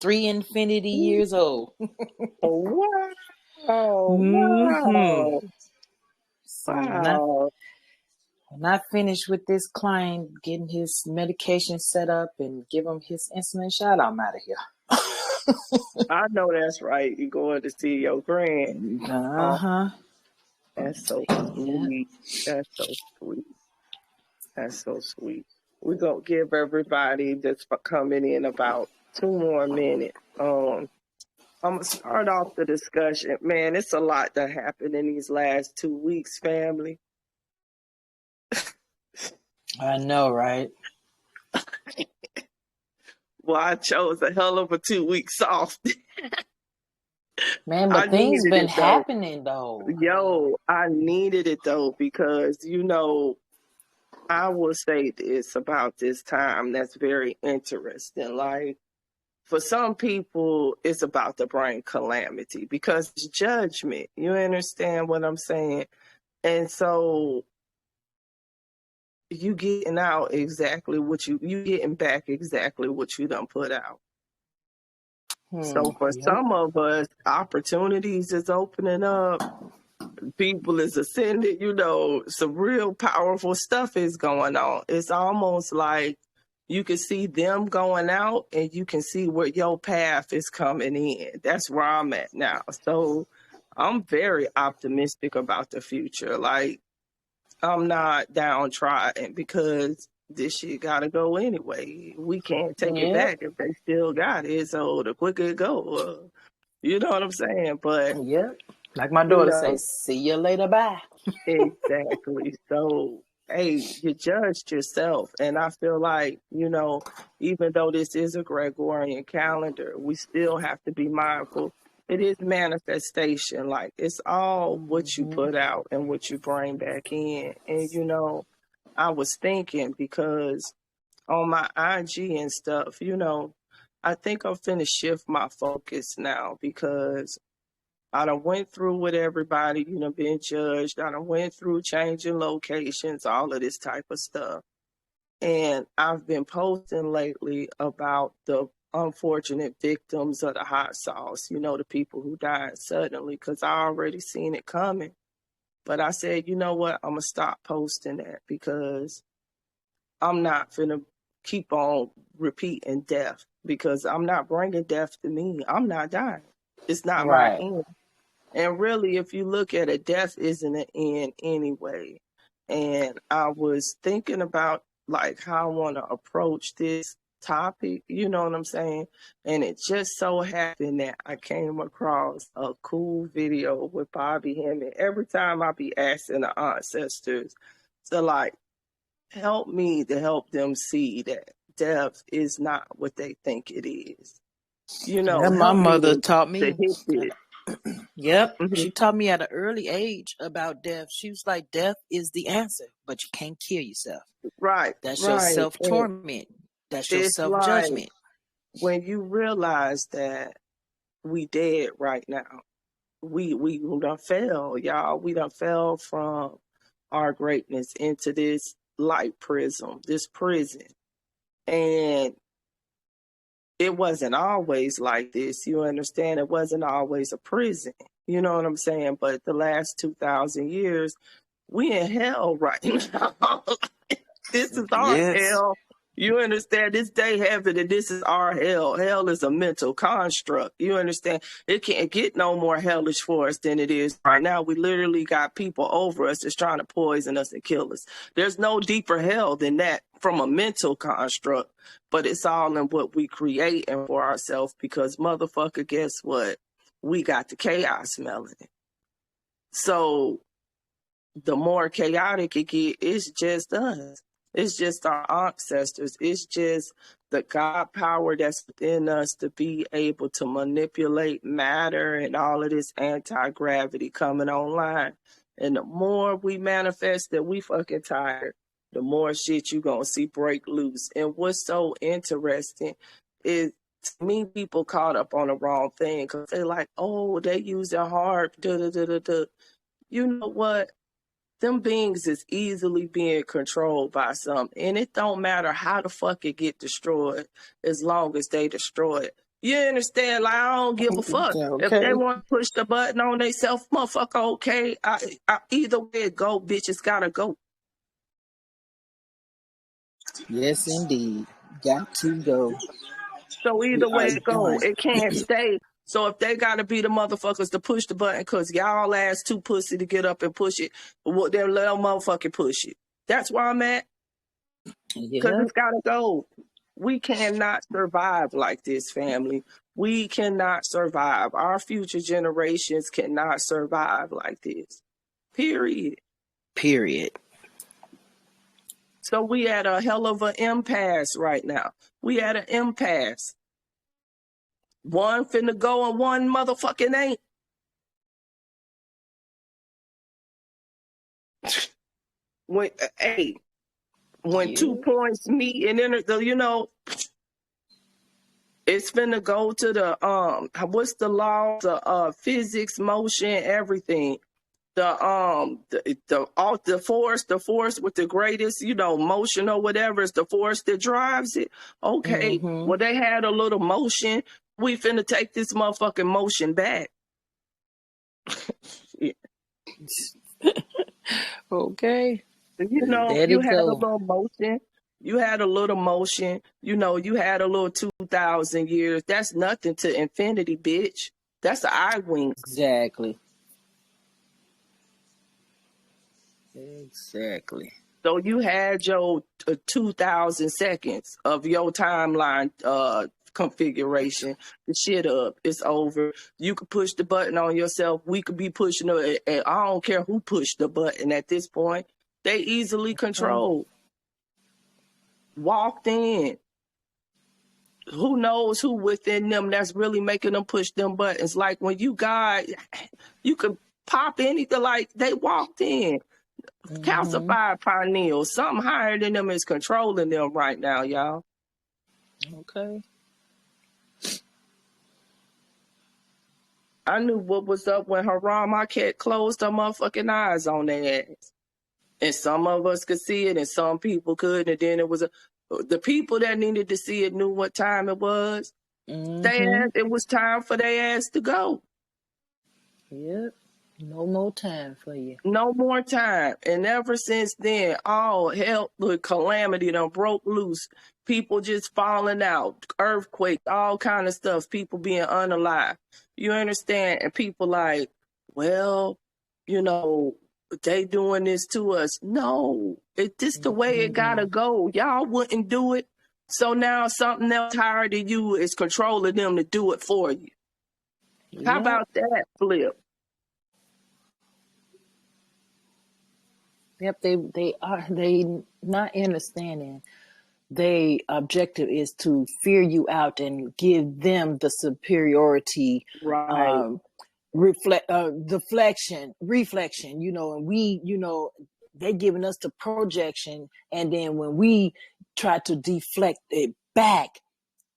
3 infinity years old. Wow. Mm-hmm. Wow. So Wow. when I finish with this client getting his medication set up and give him his insulin shot, I'm out of here. I know that's right. You going to see your grand. Oh, Uh-huh. that's so Yeah. sweet. That's so sweet. That's so sweet. We're gonna give everybody that's coming in about 2 more minutes. I'm gonna start off the discussion. Man, it's a lot that happened in these last 2 weeks, family. I know, right? Well, I chose a hell of a 2 weeks off. Man, I but things needed been it though. happening though. I mean, Yo, I needed it though because I will say this about this time that's very interesting. Like for some people, it's about to bring calamity because it's judgment. You understand what I'm saying? And so you getting out exactly what you getting back exactly what you done put out. So for yep. some of us, opportunities is opening up. People is ascending, some real powerful stuff is going on. It's almost like you can see them going out and you can see where your path is coming in. That's where I'm at now. So I'm very optimistic about the future. Like I'm not downtrodden because this shit gotta go anyway. We can't take it Yep. back if they still got it. So the quicker it go, you know what I'm saying? But Yep. Like my you daughter know, says, see you later, bye. exactly. So, hey, you judged yourself. And I feel like, even though this is a Gregorian calendar, we still have to be mindful. It is manifestation. Like, it's all what you Mm-hmm. put out and what you bring back in. And, I was thinking because on my IG and stuff, I think I'm finna shift my focus now because I done went through with everybody, being judged. I done went through changing locations, all of this type of stuff. And I've been posting lately about the unfortunate victims of the hot sauce, the people who died suddenly, because I already seen it coming. But I said, you know what? I'm going to stop posting that because I'm not finna keep on repeating death because I'm not bringing death to me. I'm not dying. It's not my Right. end. And really, if you look at it, death isn't an end anyway. And I was thinking about like how I want to approach this topic, you know what I'm saying? And it just so happened that I came across a cool video with Bobby Hemming. Every time I be asking the ancestors to like help me to help them see that death is not what they think it is. Yeah, my Help me mother to, taught to me. hit it. Yep. Mhm. She taught me at an early age about death. She was like, death is the answer, but you can't kill yourself. Right, That's your right. self And torment. That's your it's self like judgment. when you realize that we dead right now. We done fell, y'all. We done fell from our greatness into this light prism, this prison. And it wasn't always like this. You understand? It wasn't always a prison. You know what I'm saying? But the last 2,000 years, we in hell right now. This is our Yes. hell. You understand? This day heaven and this is our hell. Hell is a mental construct. You understand? It can't get no more hellish for us than it is right now. We literally got people over us that's trying to poison us and kill us. There's no deeper hell than that from a mental construct, but it's all in what we create and for ourselves because motherfucker, guess what? We got the chaos melanin. So the more chaotic it get, it's just us. It's just our ancestors. It's just the God power that's within us to be able to manipulate matter and all of this anti-gravity coming online. And the more we manifest that we fucking tired, the more shit you gonna see break loose. And what's so interesting is to me people caught up on the wrong thing because they're like, oh, they use their heart, da da da da da. You know what? Them beings is easily being controlled by some, and it don't matter how the fuck it get destroyed as long as they destroy it. You understand? Like, I don't give a fuck. If they Okay. want to push the button on themselves, motherfucker, okay. Either way it go, bitch, it's gotta go. Yes, indeed. Got to go. So We either way are it go, done. it can't stay. So if they gotta be the motherfuckers to push the button because y'all ass too pussy to get up and push it, well, then let them motherfucking push it. That's where I'm at. Because Yeah. it's gotta go. We cannot survive like this, family. We cannot survive. Our future generations cannot survive like this. Period. Period. So we at a hell of an impasse right now. We at an impasse. One finna go and one motherfucking ain't. When when 2 points meet and then you know, it's finna go to the what's the law? The physics, motion, everything. The force with the greatest, you know, motion or whatever is the force that drives it. Okay, well, they had a little motion. We finna take this motherfucking motion back. Yeah. Okay. You know, Let you it had a go. little motion. You had a little motion. You know, you had a little 2,000 years. That's nothing to infinity, bitch. That's an eye wink. Exactly. Exactly. So you had your 2,000 seconds of your timeline configuration. The shit up. It's over. You could push the button on yourself. We could be pushing it. And I don't care who pushed the button at this point. They easily controlled. Walked in. Who knows who within them that's really making them push them buttons? Like when you got, you could pop anything. Like they walked in. Calcified pineal, something higher than them is controlling them right now, y'all. Okay. I knew what was up when Haram Marquette closed her motherfucking eyes on their ass. And some of us could see it and some people couldn't. And then it was the people that needed to see it knew what time it was. It was time for their ass to go. Yep. No more time for you. No more time. And ever since then, all hell, the calamity done broke loose. People just falling out, earthquake, all kind of stuff. People being unalive. You understand? And people like, well, you know, they doing this to us. No, it's just the way it gotta go. Y'all wouldn't do it. So now something else higher than you is controlling them to do it for you. How about that flip? Yep, they not understanding. Their objective is to fear you out and give them the superiority, Right. reflection, you know, and we, you know, they giving us the projection, and then when we try to deflect it back,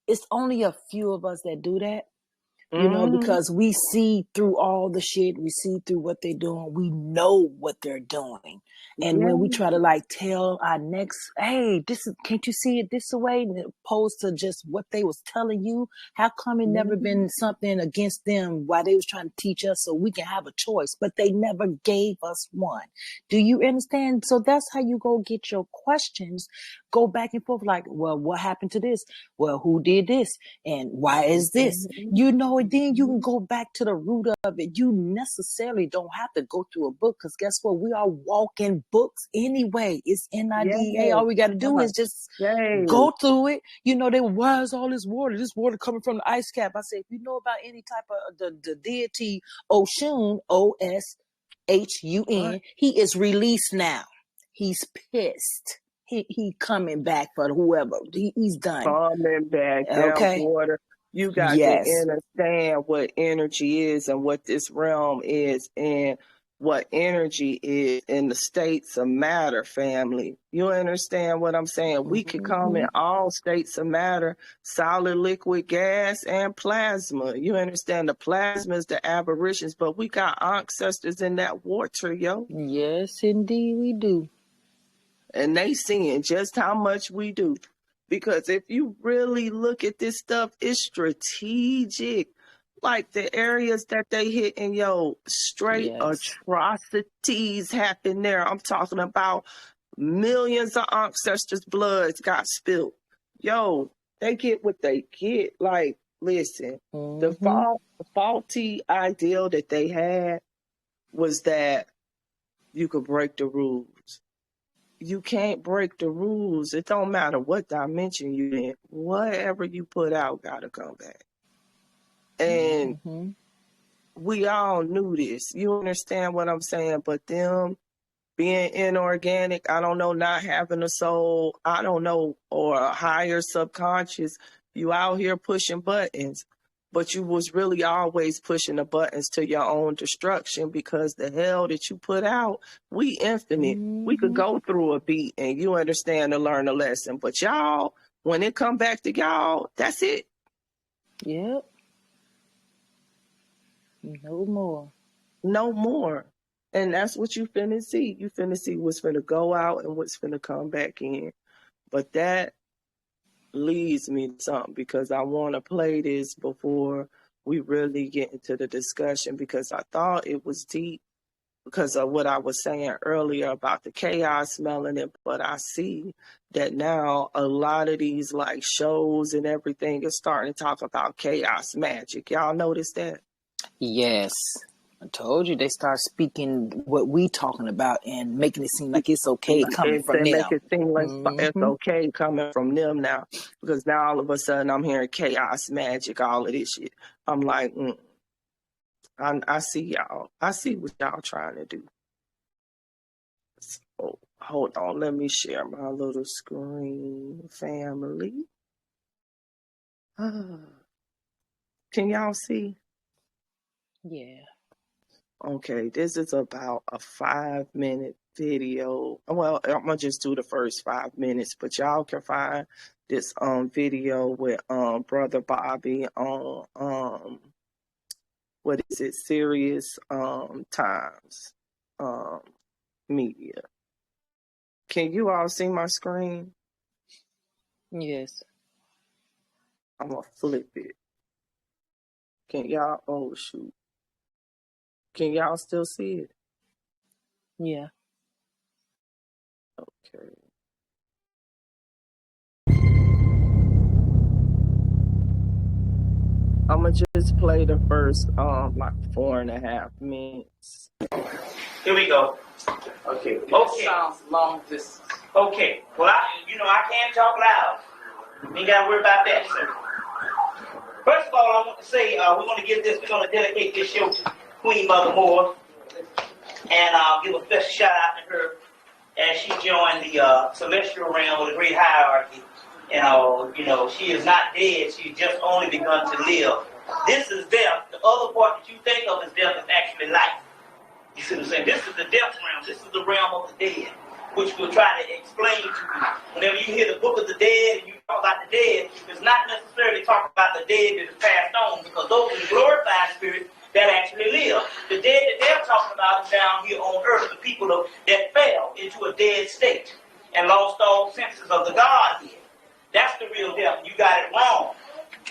it's only a few of us that do that. You know, because we see through all the shit, we see through what they're doing, we know what they're doing. And when we try to like tell our next, hey, this is, can't you see it this way? Opposed to just what they was telling you, how come it never been something against them while they was trying to teach us so we can have a choice, but they never gave us one. Do you understand? So that's how you go get your questions, go back and forth like, well, what happened to this? Well, who did this? And why is this? You know, and then you can go back to the root of it. You necessarily don't have to go through a book because guess what? We are walking books anyway. It's in our DNA. All we got to do is just go through it. You know, why is all this water? This water coming from the ice cap. I say, if you know about any type of the deity Oshun, Oshun, he is released now. He's pissed. He coming back for whoever. He's done. Coming back down water. You got to understand what energy is and what this realm is and what energy is in the states of matter, family. You understand what I'm saying? We can come in all states of matter, solid, liquid, gas, and plasma. You understand? The plasma is the aberrations, but we got ancestors in that water, yo. Yes, indeed we do. And they seeing just how much we do. Because if you really look at this stuff, it's strategic. Like the areas that they hit in, yo, straight Yes. atrocities happen there. I'm talking about millions of ancestors' bloods got spilled. Yo, they get what they get. Like, listen, the faulty ideal that they had was that you could break the rules. You can't break the rules. It don't matter what dimension you in. Whatever you put out gotta come back. And we all knew this. You understand what I'm saying? But them being inorganic, I don't know, not having a soul, I don't know, or a higher subconscious, you out here pushing buttons. But you was really always pushing the buttons to your own destruction, because the hell that you put out, we infinite. We could go through a beat and you understand and learn a lesson. But y'all, when it come back to y'all, that's it. Yep. No more. No more. And that's what you finna see. You finna see what's finna go out and what's finna come back in. But that leads me to something, because I want to play this before we really get into the discussion, because I thought it was deep because of what I was saying earlier about the chaos melanin. But I see that now a lot of these like shows and everything is starting to talk about chaos magic. Y'all notice that? Yes. I told you they start speaking what we talking about and making it seem like it's okay coming from They them. make it seem like it's okay coming from them now, because now all of a sudden I'm hearing chaos magic, all of this shit. I'm like, I see y'all. I see what y'all trying to do. So, hold on, let me share my little screen, family. Can y'all see? Yeah. Okay, this is about a 5-minute video. Well, I'm gonna just do the first 5 minutes, but y'all can find this video with Brother Bobby on what is it, Serious Times Media. Can you all see my screen? Yes. I'm gonna flip it. Can y'all? Oh shoot! Can y'all still see it? Yeah. Okay. I'm gonna just play the first like 4.5 minutes. Here we go. Okay. Okay. Sounds long distance. Okay. Well, I can't talk loud. You ain't gotta worry about that, sir. First of all, I want to say we're gonna dedicate this show to Queen Mother Moore, and I'll give a special shout out to her as she joined the celestial realm of the great hierarchy. You know, she is not dead. She's just only begun to live. This is death. The other part that you think of as death is actually life. You see what I'm saying? This is the death realm. This is the realm of the dead, which we'll try to explain to you. Whenever you hear the book of the dead and you talk about the dead, it's not necessarily talking about the dead that is passed on, because those are the glorified spirits that actually live. The dead that they're talking about is down here on earth, the people that fell into a dead state and lost all senses of the Godhead. That's the real death. You got it wrong.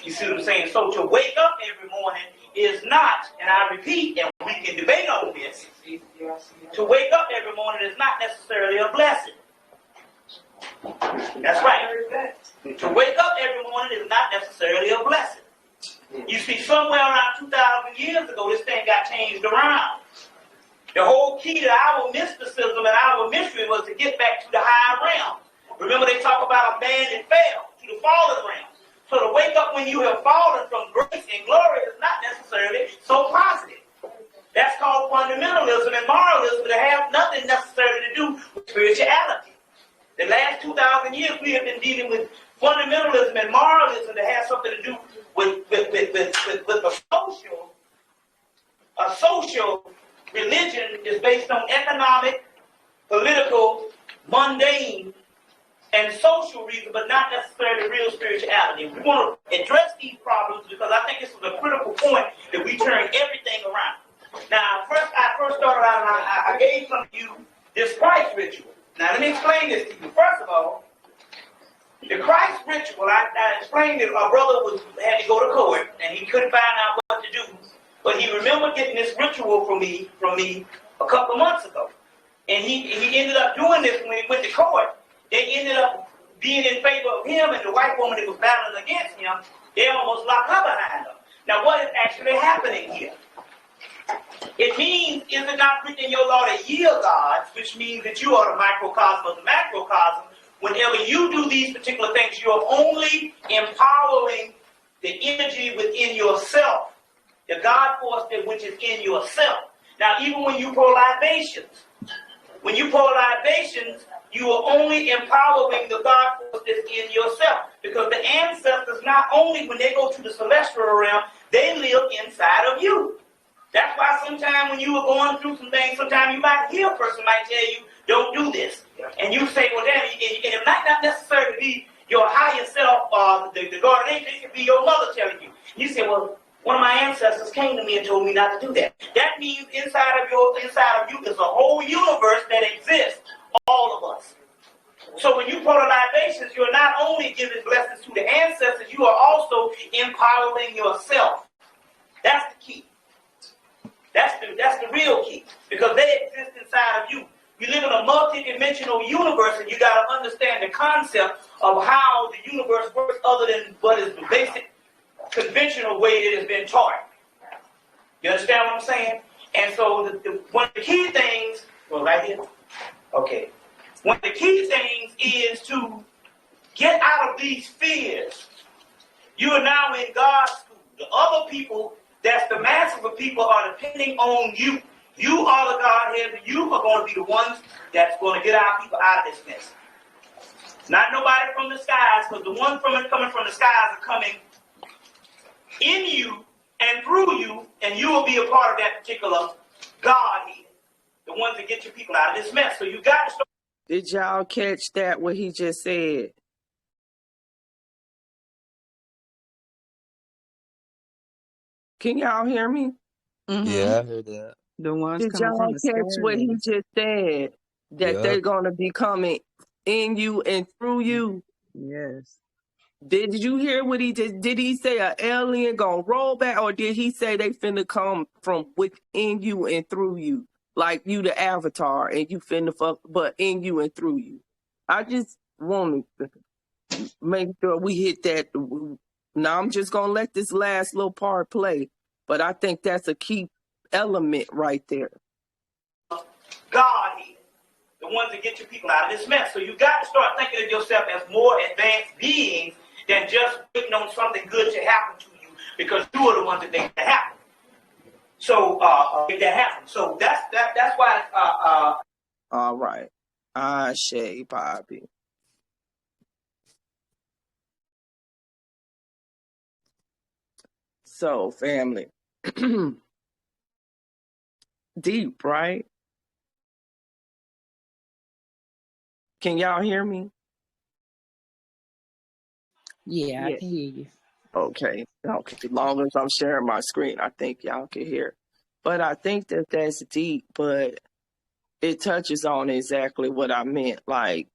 You see what I'm saying? So to wake up every morning is not, and I repeat, and we can debate on this, to wake up every morning is not necessarily a blessing. That's right. To wake up every morning is not necessarily a blessing. You see, somewhere around 2,000 years ago, this thing got changed around. The whole key to our mysticism and our mystery was to get back to the higher realm. Remember, they talk about a man that fell to the fallen realm. So to wake up when you have fallen from grace and glory is not necessarily so positive. That's called fundamentalism and moralism that have nothing necessarily to do with spirituality. The last 2,000 years we have been dealing with fundamentalism and moralism that has something to do with the social. A social religion is based on economic, political, mundane, and social reason, but not necessarily real spirituality. We want to address these problems because I think this is a critical point that we turn everything around. Now, I first started out and I gave some of you this Christ ritual. Now, let me explain this to you. First of all, the Christ ritual. I explained that our brother had to go to court and he couldn't find out what to do. But he remembered getting this ritual from me a couple of months ago. And he ended up doing this when he went to court. They ended up being in favor of him, and the white woman that was battling against him, they almost locked her behind him. Now, what is actually happening here? It means, is it not written in your law to yield gods, which means that you are the microcosm of the macrocosm. Whenever you do these particular things, you are only empowering the energy within yourself, the God force which is in yourself. Now, even when you pour libations, you are only empowering the God force that's in yourself. Because the ancestors, not only when they go to the celestial realm, they live inside of you. That's why sometimes when you are going through some things, sometimes you might hear a person might tell you, don't do this. And you say, well, damn, and it might not necessarily be your higher self, the guardian angel. It could be your mother telling you. You say, well, one of my ancestors came to me and told me not to do that. That means inside of you is a whole universe that exists, all of us. So when you pour the libations, you're not only giving blessings to the ancestors, you are also empowering yourself. That's the key. That's the real key. Because they exist inside of you. You live in a multi-dimensional universe, and you got to understand the concept of how the universe works other than what is the basic conventional way that has been taught. You understand what I'm saying? And so one of the key things, well, right here, okay. One of the key things is to get out of these fears. You are now in God's school. The other people, that's the masses of people, are depending on you. You are the Godhead. You are going to be the ones that's going to get our people out of this mess. Not nobody from the skies, because the ones coming from the skies are coming in you and through you, and you will be a part of that particular Godhead. The ones that get your people out of this mess. So you got to start. Did y'all catch that, what he just said? Can y'all hear me? Mm-hmm. Yeah, I heard that. The ones Did coming from y'all the catch what he skies. just said? That Yeah. they're going to be coming in you and through you? Yes. Did you hear what he did he say an alien gonna roll back, or did he say they finna come from within you and through you? Like you the avatar and you finna fuck, but in you and through you. I just want to make sure we hit that. Now I'm just gonna let this last little part play, but I think that's a key element right there. Godhead, the ones that get your people out of this mess. So you got to start thinking of yourself as more advanced beings than just waiting on something good to happen to you, because you are the ones that make that happen. So make that happen. So that's why. All right, Shay Bobby. So family, deep, right? Can y'all hear me? Yeah, I can hear you. Okay. As long as I'm sharing my screen, I think y'all can hear. But I think that's deep, but it touches on exactly what I meant. Like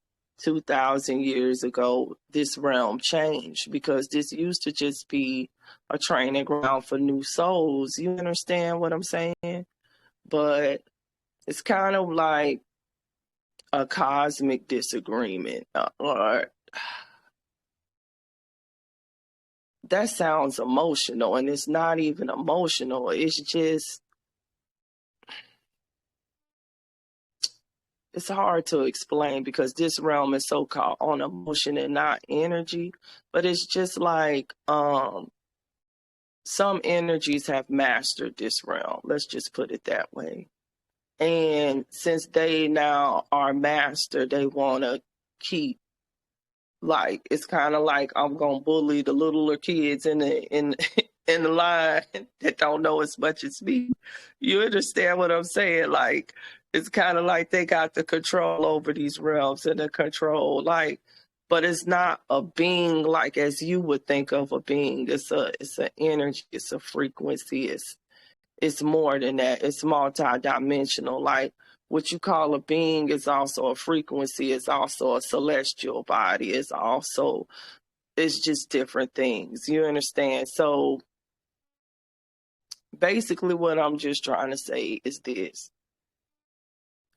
2,000 years ago, this realm changed because this used to just be a training ground for new souls. You understand what I'm saying? But it's kind of like a cosmic disagreement, or that sounds emotional, and it's not even emotional. It's just, it's hard to explain because this realm is so called on emotion and not energy. But it's just like some energies have mastered this realm. Let's just put it that way. And since they now are mastered, they want to keep, like, it's kind of like I'm gonna bully the littler kids in the line that don't know as much as me. You understand what I'm saying? Like, it's kind of like they got the control over these realms and the control, like, but it's not a being like as you would think of a being. It's an energy. It's a frequency. It's more than that. It's multi-dimensional. Like, what you call a being is also a frequency. It's also a celestial body. It's also it's just different things. You understand? So basically what I'm just trying to say is this.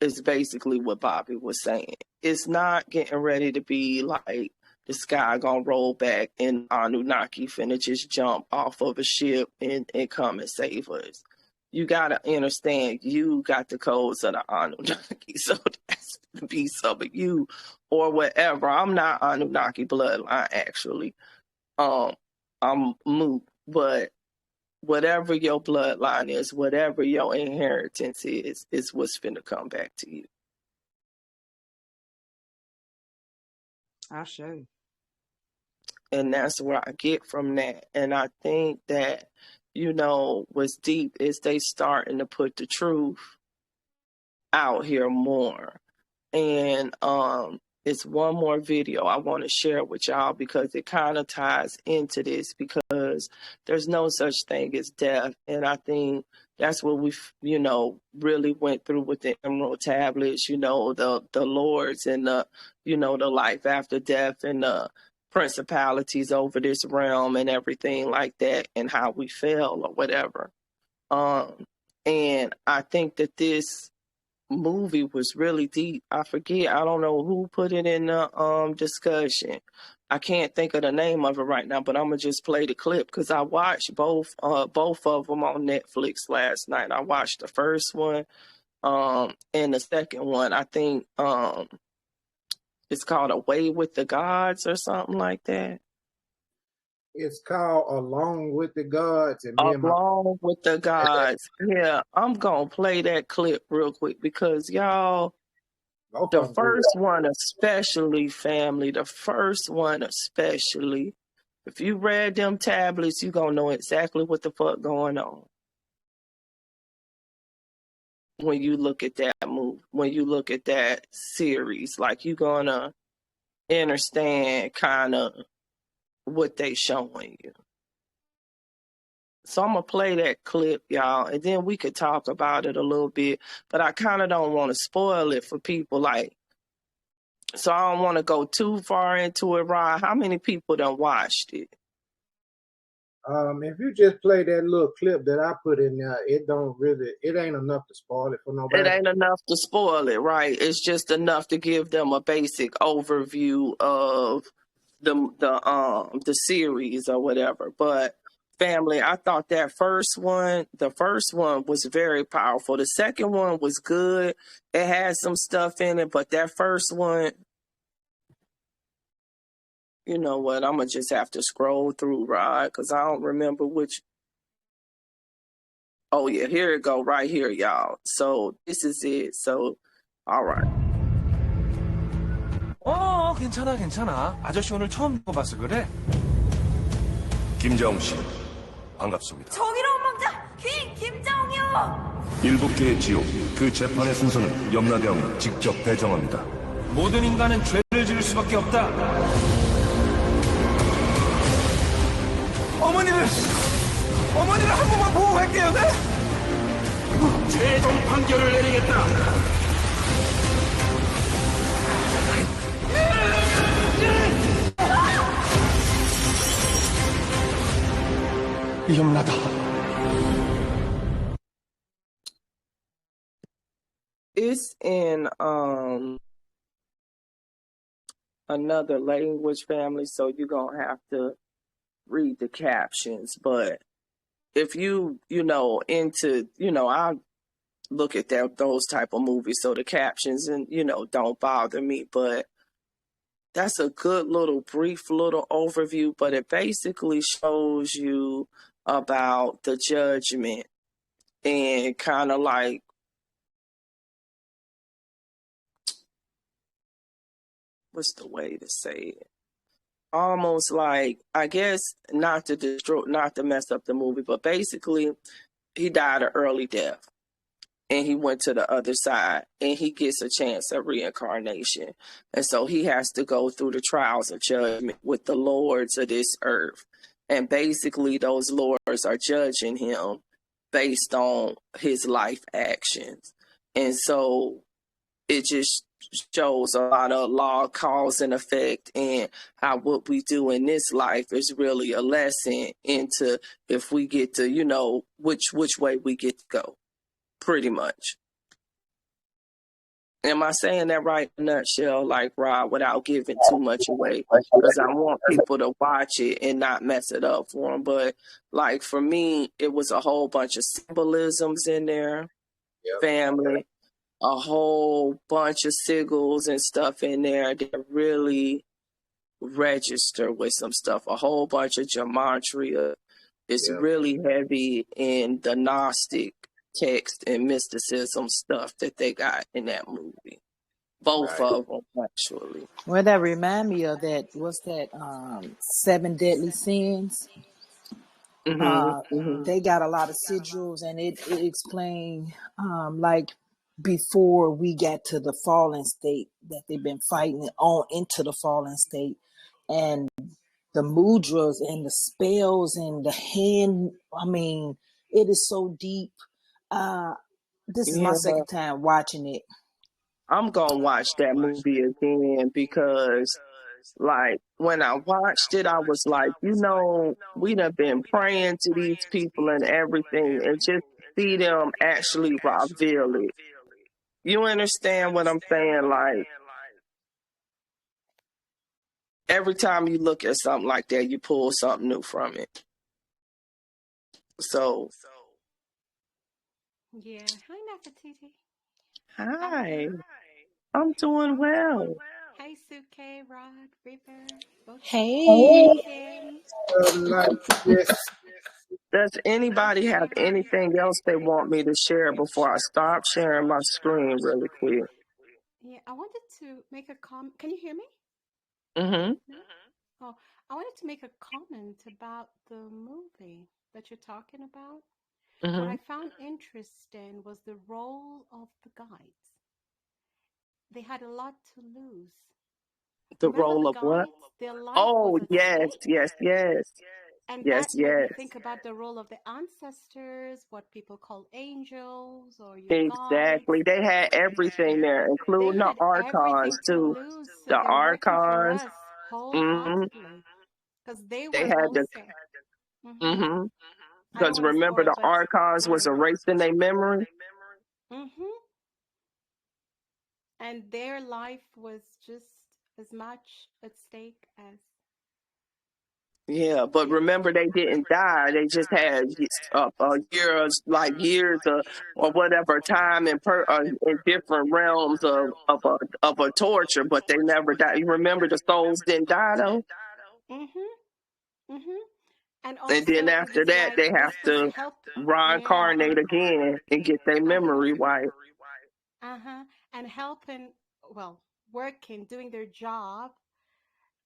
Is basically what Bobby was saying. It's not getting ready to be like the sky gonna roll back and Anunnaki finna just jump off of a ship and come and save us. You gotta understand, you got the codes of the Anunnaki, so that's gonna be some of you or whatever. I'm not Anunnaki bloodline actually. I'm Mu, but whatever your bloodline is, whatever your inheritance is what's finna come back to you. I show. And that's where I get from that. And I think that, you know, what's deep is they starting to put the truth out here more. And it's one more video I want to share with y'all because it kind of ties into this, because there's no such thing as death. And I think that's what we, you know, really went through with the Emerald Tablets, you know, the lords and the, you know, the life after death and the principalities over this realm and everything like that, and how we fell or whatever. And I think that this movie was really deep. I forget, I don't know who put it in the discussion. I can't think of the name of it right now, but I'm gonna just play the clip because I watched both of them on Netflix last night. I watched the first one and the second one. I think it's called Away with the Gods or something like that. It's called Along with the Gods. And Along with the Gods. Yeah, I'm gonna play that clip real quick because y'all, the first one especially, family, the first one especially, if you read them tablets, you gonna know exactly what the fuck going on when you look at that movie, when you look at that series. Like, you gonna understand kind of what they showing you. So I'm gonna play that clip, y'all, and then we could talk about it a little bit, but I kind of don't want to spoil it for people, like, so I don't want to go too far into it. Rod, how many people done watched it? If you just play that little clip that I put in there, it ain't enough to spoil it for nobody. It ain't enough to spoil it, right? It's just enough to give them a basic overview of the series or whatever. But family, I thought the first one was very powerful. The second one was good. It had some stuff in it, but that first one, you know what? I'm gonna just have to scroll through, Rod, because I don't remember which. Oh yeah, here it go, right here, y'all. So this is it. So, all right. 괜찮아. 아저씨 오늘 처음 봐서 그래. 김자웅 씨, 반갑습니다. 정의로운 왕자 김자웅이요. 7개의 지옥, 그 재판의 순서는 염라대왕이 직접 배정합니다. 모든 인간은 죄를 지을 수밖에 없다. 어머니를 한 번만 보고 갈게요, 네? 최종 판결을 내리겠다. 염라다. It's in another language, family, so you're gonna have to read the captions. But if you know into, you know, I look at those type of movies, so the captions and, you know, don't bother me. But that's a good little brief little overview, but it basically shows you about the judgment and kind of like what's the way to say it? Almost like, I guess, not to mess up the movie, but basically he died an early death and he went to the other side and he gets a chance at reincarnation. And so he has to go through the trials of judgment with the lords of this earth. And basically those lords are judging him based on his life actions. And so it just shows a lot of law, cause, and effect, and how what we do in this life is really a lesson into if we get to, you know, which way we get to go, pretty much. Am I saying that right in a nutshell, like Rob, without giving too much away? Because I want people to watch it and not mess it up for them. But like for me, it was a whole bunch of symbolisms in there, family, a whole bunch of sigils and stuff in there that really register with some stuff. A whole bunch of gematria. It's really heavy in the Gnostic text and mysticism stuff that they got in that movie. Both of them, actually. Well, that remind me of that. What's that? 7 Deadly Sins. They got a lot of sigils, and it explained like before we got to the fallen state that they've been fighting on into the fallen state, and the mudras and the spells and the hand. I mean, it is so deep. This is my second time watching it. I'm gonna watch that movie again because, like, when I watched it, I was like, you know, we done been praying to these people and everything, and just see them actually reveal it. You understand what I'm saying? Like, every time you look at something like that, you pull something new from it. So, yeah. Hi, Nefertiti. hi. I'm doing well. Hi, Suke, Rod, Reaper. Hey. Does anybody have anything else they want me to share before I stop sharing my screen really quick? Yeah, I wanted to make a comment. Can you hear me? Mm-hmm. Oh, I wanted to make a comment about the movie that you're talking about. What I found interesting was the role of the guides. They had a lot to lose. The role of what? Their life Oh, was at stake. yes. And that made me think about the role of the ancestors, what people call angels or your Exactly. guides. They had everything there, including the archons too. So the they're working for archons. us wholeheartedly. Because they were had also. Because remember, the archons was erasing their memory. And their life was just as much at stake as. Yeah, but remember, they didn't die. They just had years, or whatever time in different realms of a torture, but they never died. You remember, the souls didn't die though. And then after that, they have to reincarnate again and get their memory wiped. And helping, working, doing their job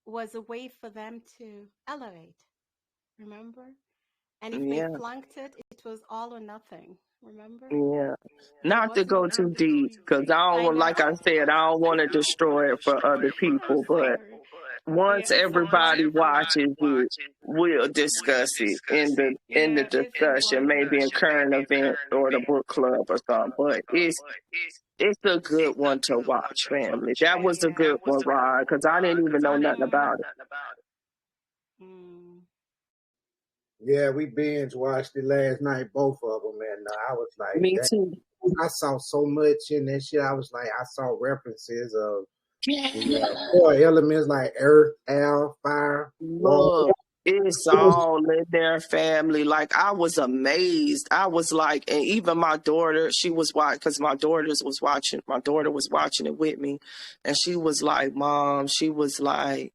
was a way for them to elevate. Remember? And if they flunked it, it was all or nothing. Remember? Yeah. Not to go too deep, because I don't, like I said, I don't want to destroy it for other people, but once everybody watches it, we'll discuss it in the discussion, maybe in current events or the book club or something. But it's a good one to watch, family. That was a good one, Rod, because I didn't even know nothing about it. Yeah, we binge watched it last night, both of them, and I was like, me too. I saw so much in that shit. I was like, I saw references of 4 elements like earth, air, fire, water. It's all in their family. Like, I was amazed. I was like, and even my daughter, she was watching, because my daughter was watching it with me, and she was like, Mom, she was like,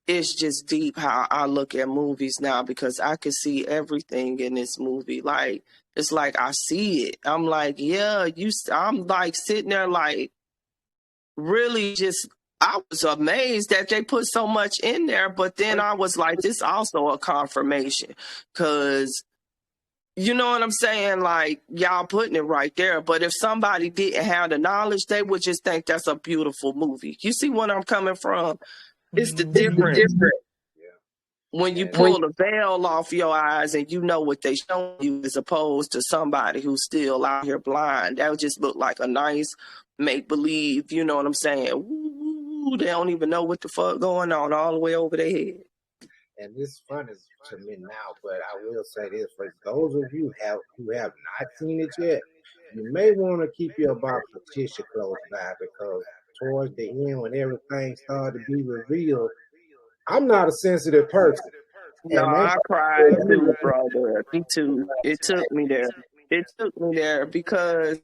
it's just deep how I look at movies now, because I could see everything in this movie. Like, it's like I see it. I'm like, yeah, I'm like sitting there like, really just, I was amazed that they put so much in there, but then I was like, this also a confirmation, because you know what I'm saying? Like, y'all putting it right there, but if somebody didn't have the knowledge, they would just think that's a beautiful movie. You see what I'm coming from? It's the difference. When you pull the veil off your eyes and you know what they show you, as opposed to somebody who's still out here blind. That would just look like a nice make believe, you know what I'm saying? Ooh, they don't even know what the fuck going on all the way over their head. And this is funny to me now, but I will say this: for those of you who have not seen it yet, you may want to keep your box of tissue close by, because towards the end, when everything started to be revealed, I'm not a sensitive person. No, And I cried too, brother. Me too. It took me there. It took me there because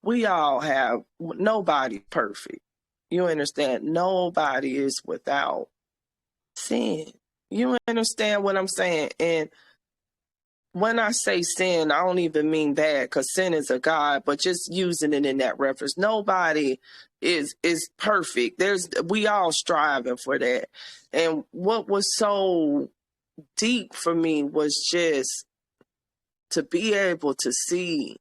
we all have, nobody's perfect. You understand? Nobody is without sin. You understand what I'm saying? And when I say sin, I don't even mean bad, because sin is a God, but just using it in that reference. Nobody is perfect. We all striving for that. And what was so deep for me was just to be able to see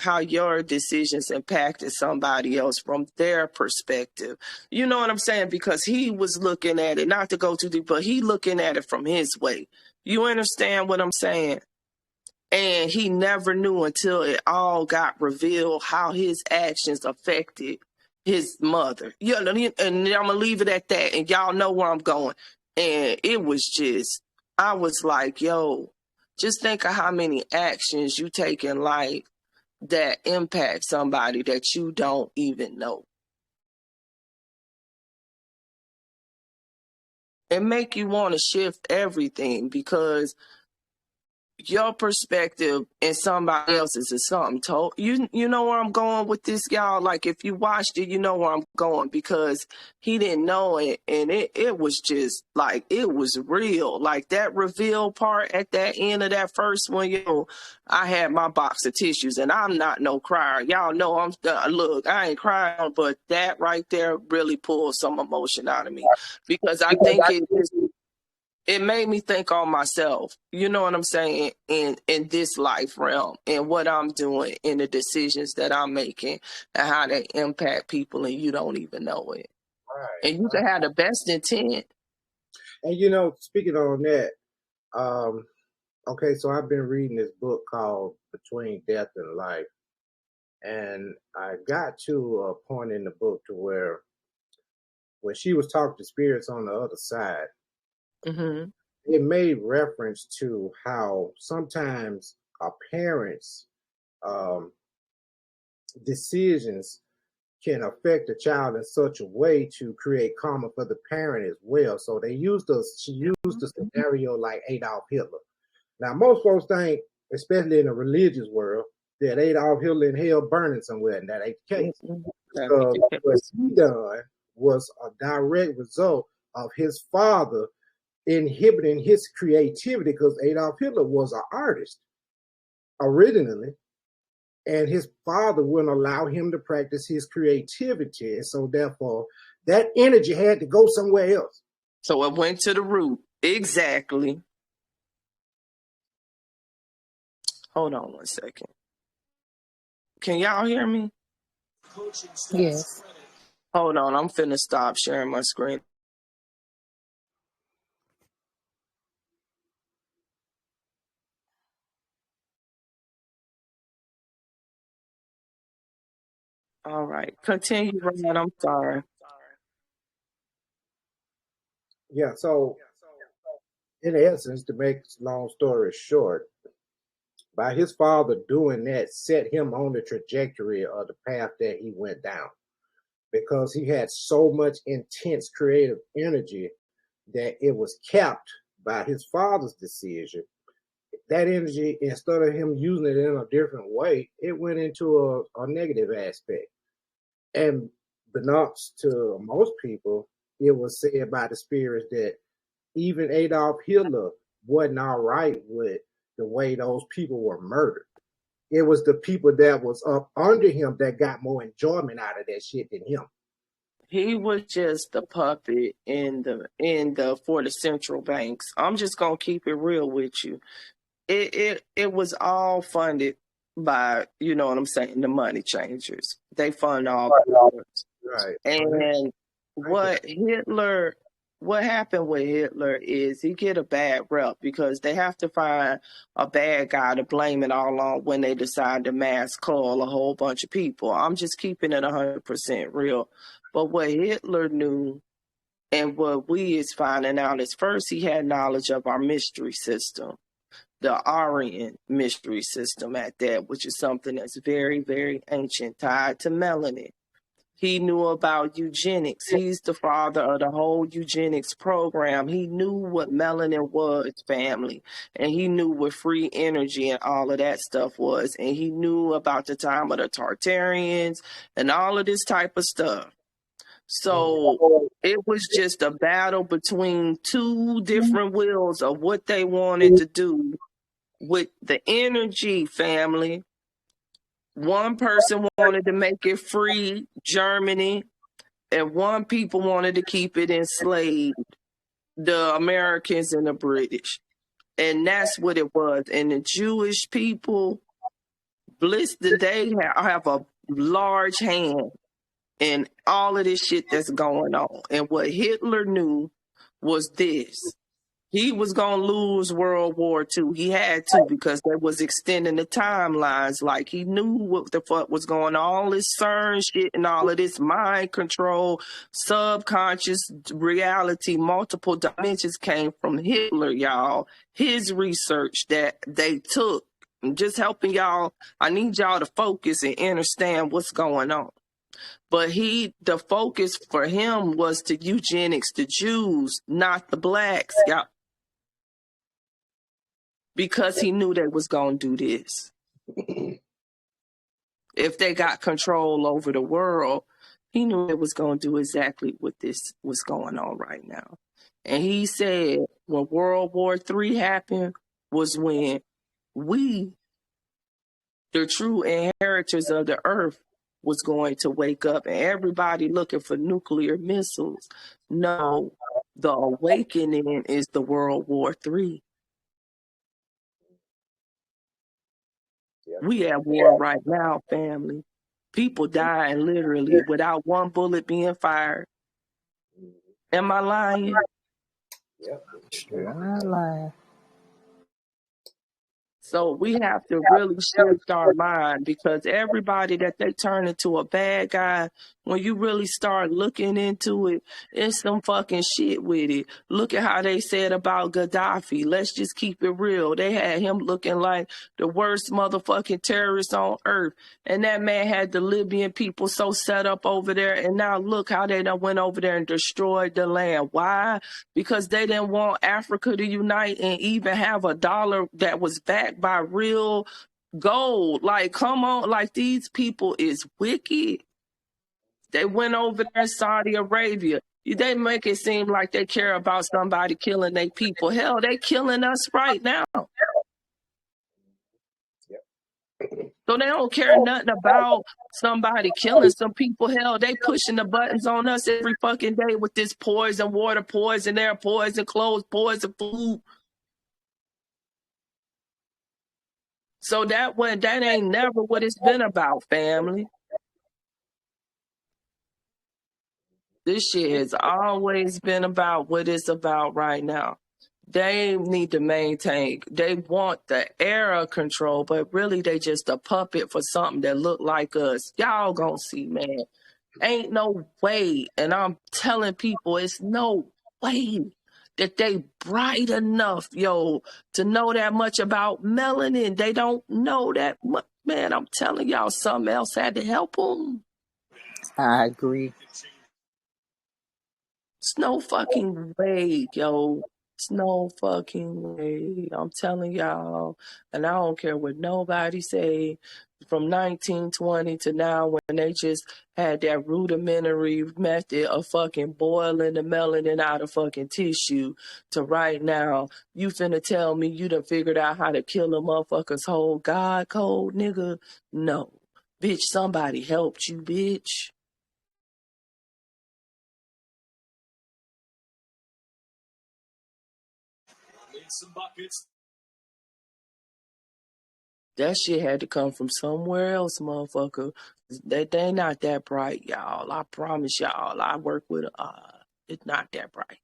how your decisions impacted somebody else from their perspective. You know what I'm saying? Because he was looking at it, not to go too deep, but he looking at it from his way. You understand what I'm saying? And he never knew until it all got revealed how his actions affected his mother. You know, and I'm gonna leave it at that. And y'all know where I'm going. And it was just, I was like, yo, just think of how many actions you take in life that impact somebody that you don't even know. And make you want to shift everything, because your perspective and somebody else's is something told. You know where I'm going with this, y'all? Like, if you watched it, you know where I'm going, because he didn't know it, and it was just like, it was real. Like, that reveal part at that end of that first one, I had my box of tissues, and I'm not no crier. Y'all know look, I ain't crying, but that right there really pulled some emotion out of me, because I think it made me think on myself, you know what I'm saying, in this life realm, and what I'm doing, and the decisions that I'm making, and how they impact people, and you don't even know it. Right. And you can have the best intent. And speaking on that, okay, so I've been reading this book called Between Death and Life, and I got to a point in the book to where when she was talking to spirits on the other side, it made reference to how sometimes a parent's decisions can affect the child in such a way to create karma for the parent as well. So she used the scenario like Adolf Hitler. Now, most folks think, especially in the religious world, that Adolf Hitler in hell burning somewhere, and that ain't the case. What he done was a direct result of his father inhibiting his creativity, because Adolf Hitler was an artist originally, and his father wouldn't allow him to practice his creativity. And so therefore, that energy had to go somewhere else. So it went to the root. Exactly. Hold on one second. Can y'all hear me? Yes. Hold on, I'm finna stop sharing my screen. All right, continue, Ryan. I'm sorry. Yeah, so in essence, to make long story short, by his father doing that, set him on the trajectory of the path that he went down, because he had so much intense creative energy that it was capped by his father's decision. That energy, instead of him using it in a different way, it went into a negative aspect. And beknownst to most people, it was said by the spirits that even Adolf Hitler wasn't all right with the way those people were murdered. It was the people that was up under him that got more enjoyment out of that shit than him. He was just a puppet for the central banks. I'm just gonna keep it real with you. It was all funded by, you know what I'm saying, the money changers. They fund all the wars. Right. And what Hitler what happened with Hitler is he get a bad rep because they have to find a bad guy to blame it all on when they decide to mass cull a whole bunch of people. I'm just keeping it 100% real. But what Hitler knew and what we is finding out is first he had knowledge of our mystery system, the Aryan mystery system at that, which is something that's very, very ancient, tied to melanin. He knew about eugenics. He's the father of the whole eugenics program. He knew what melanin was, family. And he knew what free energy and all of that stuff was. And he knew about the time of the Tartarians and all of this type of stuff. So it was just a battle between two different wills of what they wanted to do with the energy, family. One person wanted to make it free, Germany, and one people wanted to keep it enslaved, the Americans and the British. And that's what it was. And the Jewish people, bliss the day, have a large hand in all of this shit that's going on. And what Hitler knew was this. He was going to lose World War II. He had to, because they was extending the timelines. Like, he knew what the fuck was going on. All this CERN shit and all of this mind control, subconscious reality, multiple dimensions came from Hitler, y'all. His research that they took. I'm just helping y'all. I need y'all to focus and understand what's going on. But the focus for him was to eugenics the Jews, not the blacks, y'all. Because he knew they was going to do this. If they got control over the world, he knew they was going to do exactly what this was going on right now. And he said when World War III happened was when we, the true inheritors of the earth, was going to wake up, and everybody looking for nuclear missiles. No, the awakening is the World War III. We at war right now, family. People dying literally without one bullet being fired. Am I lying? Yep. Sure, I'm not lying. So we have to really shift our mind, because everybody that they turn into a bad guy, when you really start looking into it, it's some fucking shit with it. Look at how they said about Gaddafi. Let's just keep it real. They had him looking like the worst motherfucking terrorist on earth. And that man had the Libyan people so set up over there. And now look how they done went over there and destroyed the land. Why? Because they didn't want Africa to unite and even have a dollar that was backed by real gold. Like, come on, like, these people is wicked. They went over there in Saudi Arabia. They make it seem like they care about somebody killing their people. Hell, they killing us right now. So they don't care nothing about somebody killing some people. Hell, they pushing the buttons on us every fucking day with this poison water, poison air, poison clothes, poison food. So that ain't never what it's been about, family. This shit has always been about what it's about right now. They need to maintain, they want the era control, but really they just a puppet for something that look like us. Y'all gonna see, man. Ain't no way, and I'm telling people, it's no way that they bright enough, yo, to know that much about melanin. They don't know that much. Man, I'm telling y'all, something else had to help them. I agree. It's no fucking way, yo. It's no fucking way. I'm telling y'all, and I don't care what nobody say, from 1920 to now, when they just had that rudimentary method of fucking boiling the melanin out of fucking tissue, to right now, you finna tell me you done figured out how to kill a motherfucker's whole God code, nigga? No. Bitch, somebody helped you, bitch. That shit had to come from somewhere else, motherfucker. They not that bright, y'all. I promise y'all. I work with it's not that bright.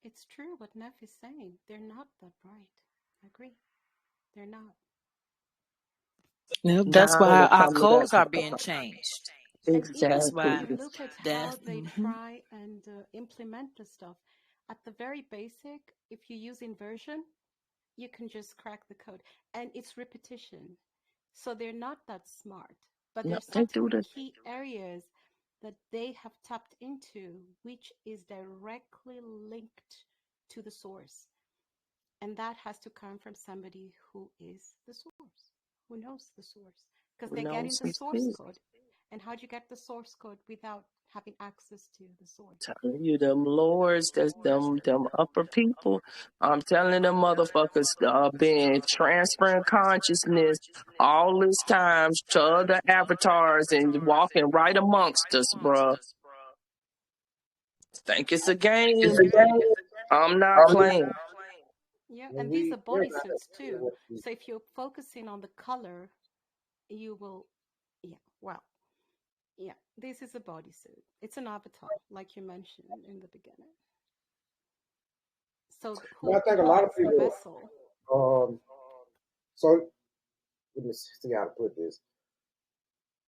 It's true what Neff is saying. They're not that bright. I agree. They're not. That's Now why they're our coming back. codes are being changed. And even That's if Exactly. why you look at that how they try and implement the stuff, at the very basic, if you use inversion, you can just crack the code. And it's repetition. So they're not that smart. But No, there's they do certain the key areas that they have tapped into, which is directly linked to the source. And that has to come from somebody who is the source, who knows the source. Because they're getting the source code. And how do you get the source code without having access to the source? telling you, them lords, that's them upper people. I'm telling them motherfuckers been transferring consciousness all this time to other avatars and walking right amongst us, bruh. Think it's a game. I'm not playing. Yeah, When and these are we're not bodysuits familiar too. with the So if you're focusing on the color, you will, yeah, well, yeah, this is a bodysuit. It's an avatar, like you mentioned in the beginning. So But I who think a lot of holds the people, vessel? so let me see how to put this.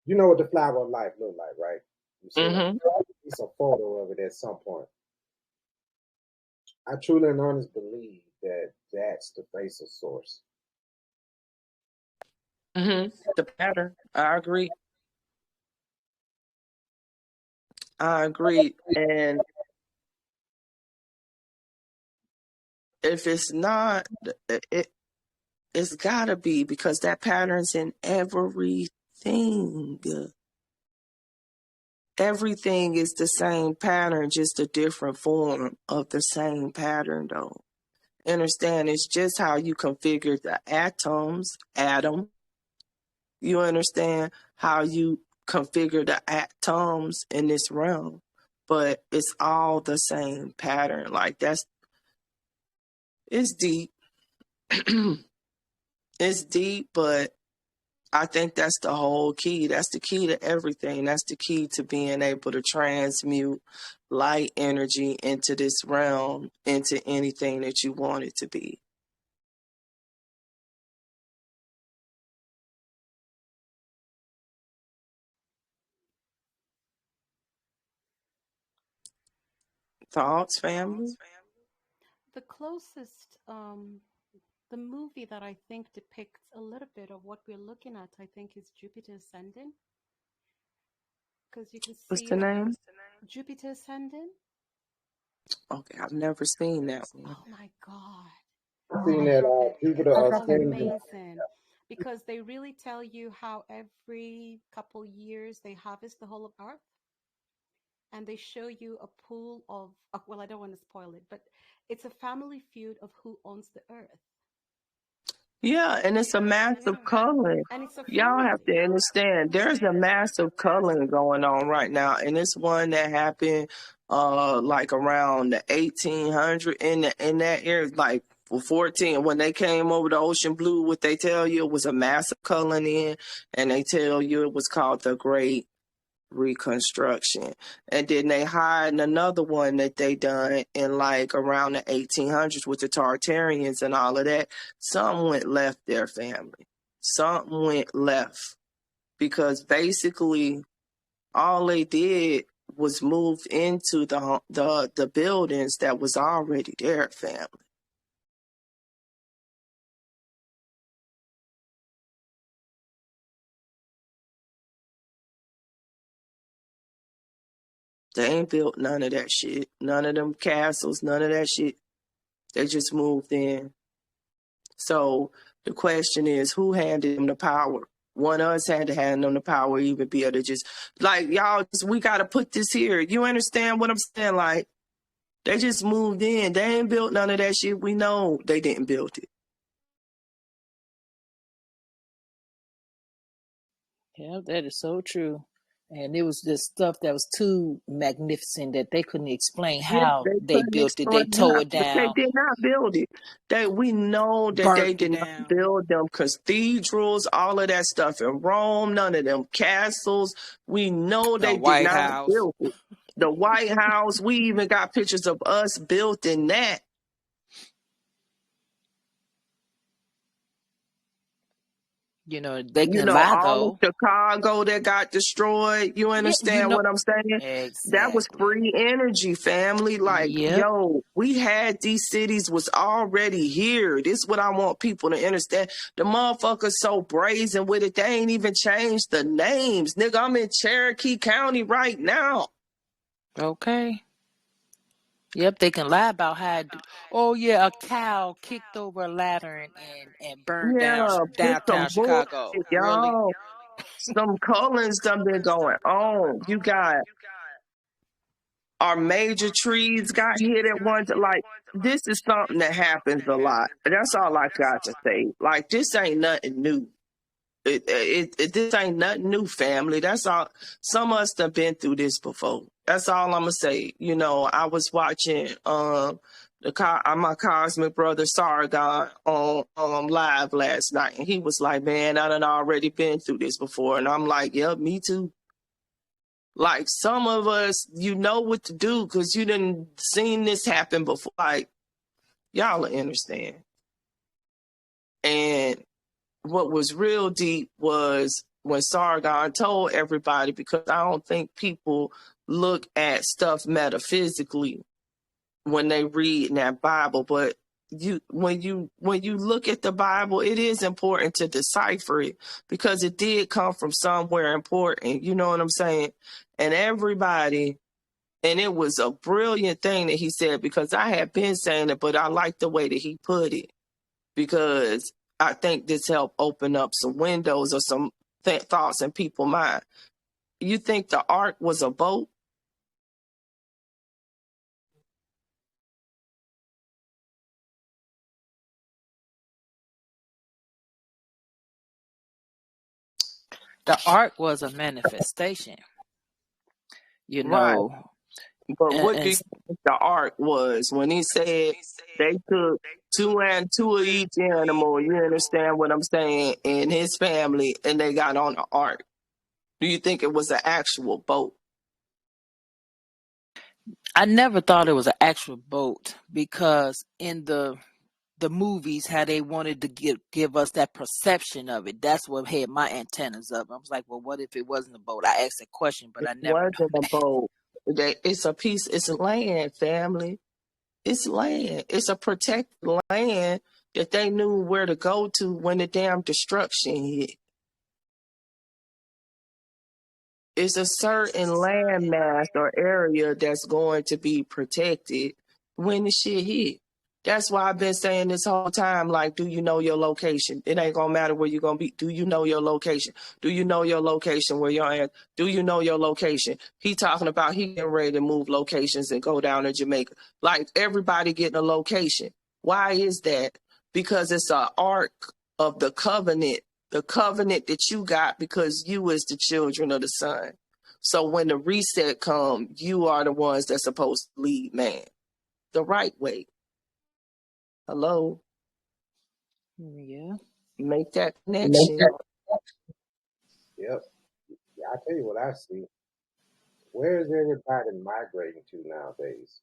You know what the flower of life look like, right? You see Mm-hmm. it's a photo of it at some point. I truly and honestly believe that that's the face of source. Mm-hmm. The pattern. I agree. I agree. And if it's not, it's gotta be, because that pattern's in everything. Everything is the same pattern, just a different form of the same pattern, though. Understand? It's just how you configure the atom. You understand how you configure the atoms in this realm, but it's all the same pattern. Like it's deep. It's deep, but I think that's the whole key. That's the key to everything. That's the key to being able to transmute light energy into this realm, into anything that you want it to be. Thoughts, family? The closest, the movie that I think depicts a little bit of what we're looking at, I think, is Jupiter Ascending. Because you can What's see the name? Jupiter Ascending. Okay, I've never seen that one. Oh my God. I've seen that Jupiter It's Ascending. amazing because they really tell you how every couple years they harvest the whole of Earth, and they show you a pool of, well, I don't want to spoil it, but it's a family feud of who owns the Earth. Yeah, and it's a massive culling. And it's a Y'all family. have to understand, there's a massive culling going on right now, and it's one that happened like around the 1800 in that area, like 14, when they came over the ocean blue. What they tell you, it was a massive culling in, and they tell you it was called the Great Reconstruction. And then they hired another one that they done in like around the 1800s with the Tartarians and all of that. Some went left their family. Some went left because basically all they did was move into the buildings that was already their family. They ain't built none of that shit. None of them castles, none of that shit. They just moved in. So the question is, who handed them the power? One of us had to hand them the power, even be able to just, like, y'all, we got to put this here. You understand what I'm saying? Like, they just moved in. They ain't built none of that shit. We know they didn't build it. Yeah, that is so true. And it was this stuff that was too magnificent that they couldn't explain Yeah, how they they couldn't built it. They explain tore that, it but they down, did not build it. We know that they burnt it did not down. build them cathedrals, all of that stuff in Rome, none of them castles. We know The they did White not House. build it. The White House, we even got pictures of us built in that. You know, they can lie all of though. Chicago that got destroyed. You understand what I'm saying? Exactly. That was free energy, family. Like, Yep. we had these cities was already here. This is what I want people to understand. The motherfuckers so brazen with it, they ain't even changed the names. Nigga, I'm in Cherokee County right now. Okay. Yep, they can lie about how. Oh yeah, a cow kicked over a ladder and burned down Put some downtown bullshit, Chicago. Really? y'all. Some Collins done been going on. You got our major trees got hit at once. Like, this is something that happens a lot. That's all I got to say. Like, this ain't nothing new. This ain't nothing new, family. That's all. Some of us have been through this before. That's all I'm gonna say. I was watching my cosmic brother Sargon on live last night, and he was like, "Man, I done already been through this before," and I'm like, "Yep, me too." Like, some of us, you know what to do because you done seen this happen before. Like, y'all will understand. And what was real deep was when Sargon told everybody, because I don't think people look at stuff metaphysically when they read in that Bible, but when you look at the Bible, it is important to decipher it because it did come from somewhere important. You know what I'm saying? And everybody, and it was a brilliant thing that he said, because I had been saying it, but I like the way that he put it, because I think this helped open up some windows or some thoughts in people's mind. You think the ark was a boat? The ark was a manifestation. Right. But what do you think the ark was when he said they took two of each animal? You understand what I'm saying? And his family, and they got on the ark. Do you think it was an actual boat? I never thought it was an actual boat, because in the movies, how they wanted to give us that perception of it, that's what had my antennas up. I was like, well, what if it wasn't a boat? I asked a question, but I never Wasn't a boat. It's a piece. It's land, family. It's land. It's a protected land that they knew where to go to when the damn destruction hit. It's a certain landmass or area that's going to be protected when the shit hit. That's why I've been saying this whole time, like, do you know your location? It ain't gonna matter where you're gonna be. Do you know your location? Do you know your location where you're at? Do you know your location? He talking about he getting ready to move locations and go down to Jamaica. Like, everybody getting a location. Why is that? Because it's an ark of the covenant that you got, because you is the children of the sun. So when the reset come, you are the ones that's supposed to lead man the right way. Hello? Yeah. Make that connection. Yep. Yeah, I tell you what I see. Where is everybody migrating to nowadays?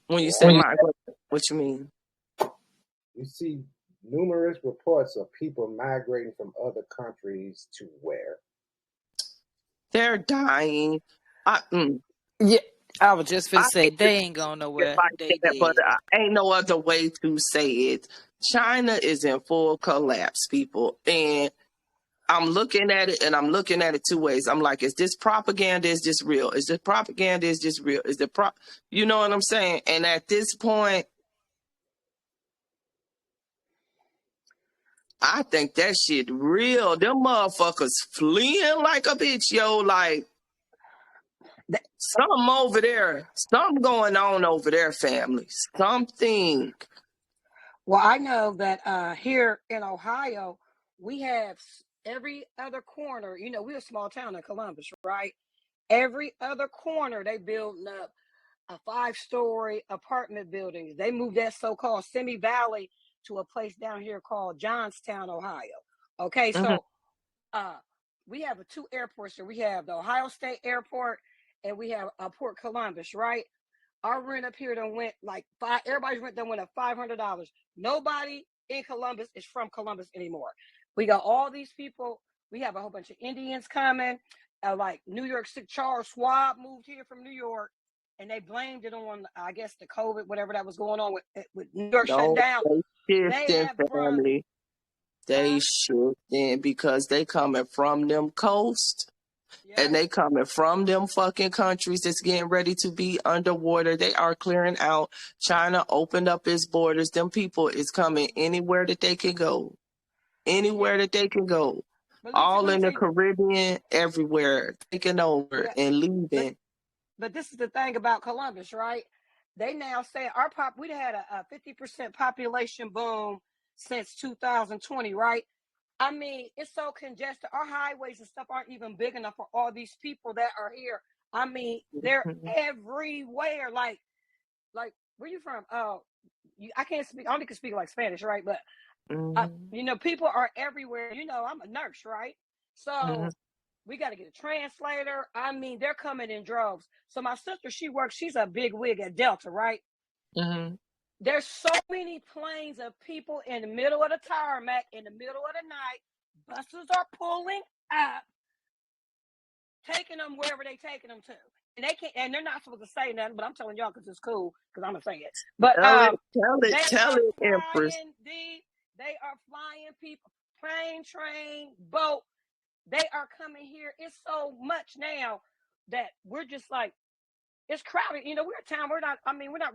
When you say migrate, what you mean? You see numerous reports of people migrating from other countries to where? They're dying. Yeah, I was just finna say they ain't going nowhere. But ain't no other way to say it. China is in full collapse, people. And I'm looking at it, and I'm looking at it two ways. I'm like, is this propaganda? Is this real? Is this propaganda? Is this real? Is it you know what I'm saying? And at this point, I think that shit real. Them motherfuckers fleeing like a bitch, yo. Like, something over there. Something going on over there, family. Something. Well, I know that here in Ohio, we have every other corner. We're a small town in Columbus, right? Every other corner, they building up a 5-story apartment buildings. They moved that so-called Simi Valley to a place down here called Johnstown, Ohio. Okay, so we have two airports here. We have the Ohio State Airport and we have Port Columbus, right? Our rent up here done went like everybody's rent done went up $500. Nobody in Columbus is from Columbus anymore. We got all these people. We have a whole bunch of Indians coming. Like New York City, Charles Schwab moved here from New York, and they blamed it on, I guess, the COVID, whatever that was going on with New York shutting down. They They shifting, have family. They shifting because they coming from them coast. And they coming from them fucking countries that's getting ready to be underwater. They are clearing out. China opened up its borders. Them people is coming anywhere that they can go. Anywhere that they can go. All in the Caribbean, everywhere. Taking over and leaving. But this is the thing about Columbus, right? They now say we had a 50% population boom since 2020, right? I mean, it's so congested. Our highways and stuff aren't even big enough for all these people that are here. I mean, they're everywhere. Like, where you from? Oh, I can't speak. I only can speak like Spanish, right? But you know, people are everywhere. You know, I'm a nurse, right? So we got to get a translator. I mean, they're coming in droves. So my sister, she's a big wig at Delta, right? There's so many planes of people in the middle of the tarmac, in the middle of the night. Buses are pulling up, taking them wherever they taking them to. And they can't, and they're not supposed to say nothing, but I'm telling y'all because it's cool, because I'm gonna say it. But tell it, Empress. They are flying people, plane, train, boat. They are coming here. It's so much now that we're just like, it's crowded. You know, we're a town. We're not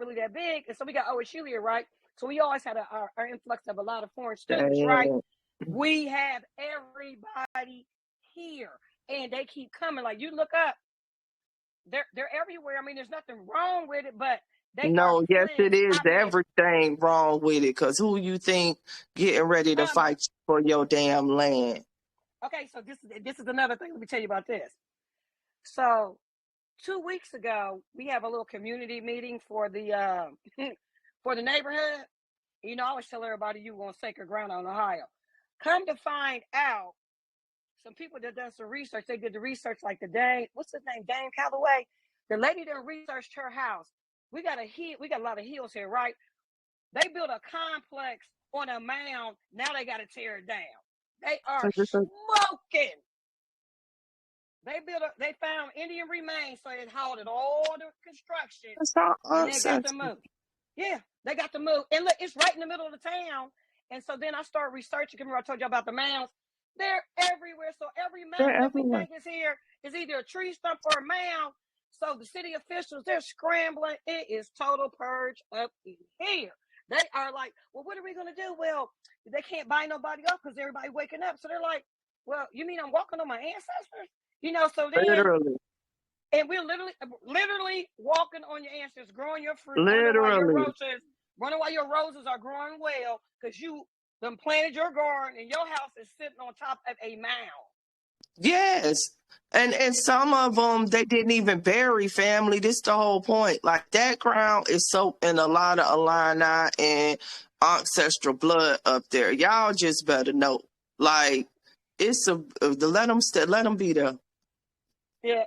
really that big. And so we got OSU here, right? So we always had our influx of a lot of foreign students, right? We have everybody here. And they keep coming. Like, you look up, they're everywhere. I mean, there's nothing wrong with it, but yes, it is everything wrong with it. Because who you think getting ready to fight for your damn land? Okay, so this is another thing. Let me tell you about this. So 2 weeks ago, we have a little community meeting for the for the neighborhood. You know, I always tell everybody you on sacred ground on Ohio. Come to find out, some people that done some research, they did the research like what's his name, Dame Calloway. The lady that researched her house. We got a lot of hills here, right? They built a complex on a mound. Now they got to tear it down. They are smoking. They found Indian remains, so it halted all the construction. And they got to move. Yeah, they got to move. And look, it's right in the middle of the town. And so then I started researching. Remember I told you about the mounds? They're everywhere. So every mound that we think is here is either a tree stump or a mound. So the city officials, they're scrambling. It is total purge up in here. They are like, well, what are we going to do? Well, they can't buy nobody up because everybody waking up. So they're like, well, you mean I'm walking on my ancestors? You know, so then, and we're literally walking on your ancestors, growing your fruit, running while your roses are growing well, because you done planted your garden and your house is sitting on top of a mound. Yes. And some of them, they didn't even bury family. This the whole point. Like, that ground is soaked in a lot of Illini and ancestral blood up there. Y'all just better know. Like, it's let them be there. Yeah.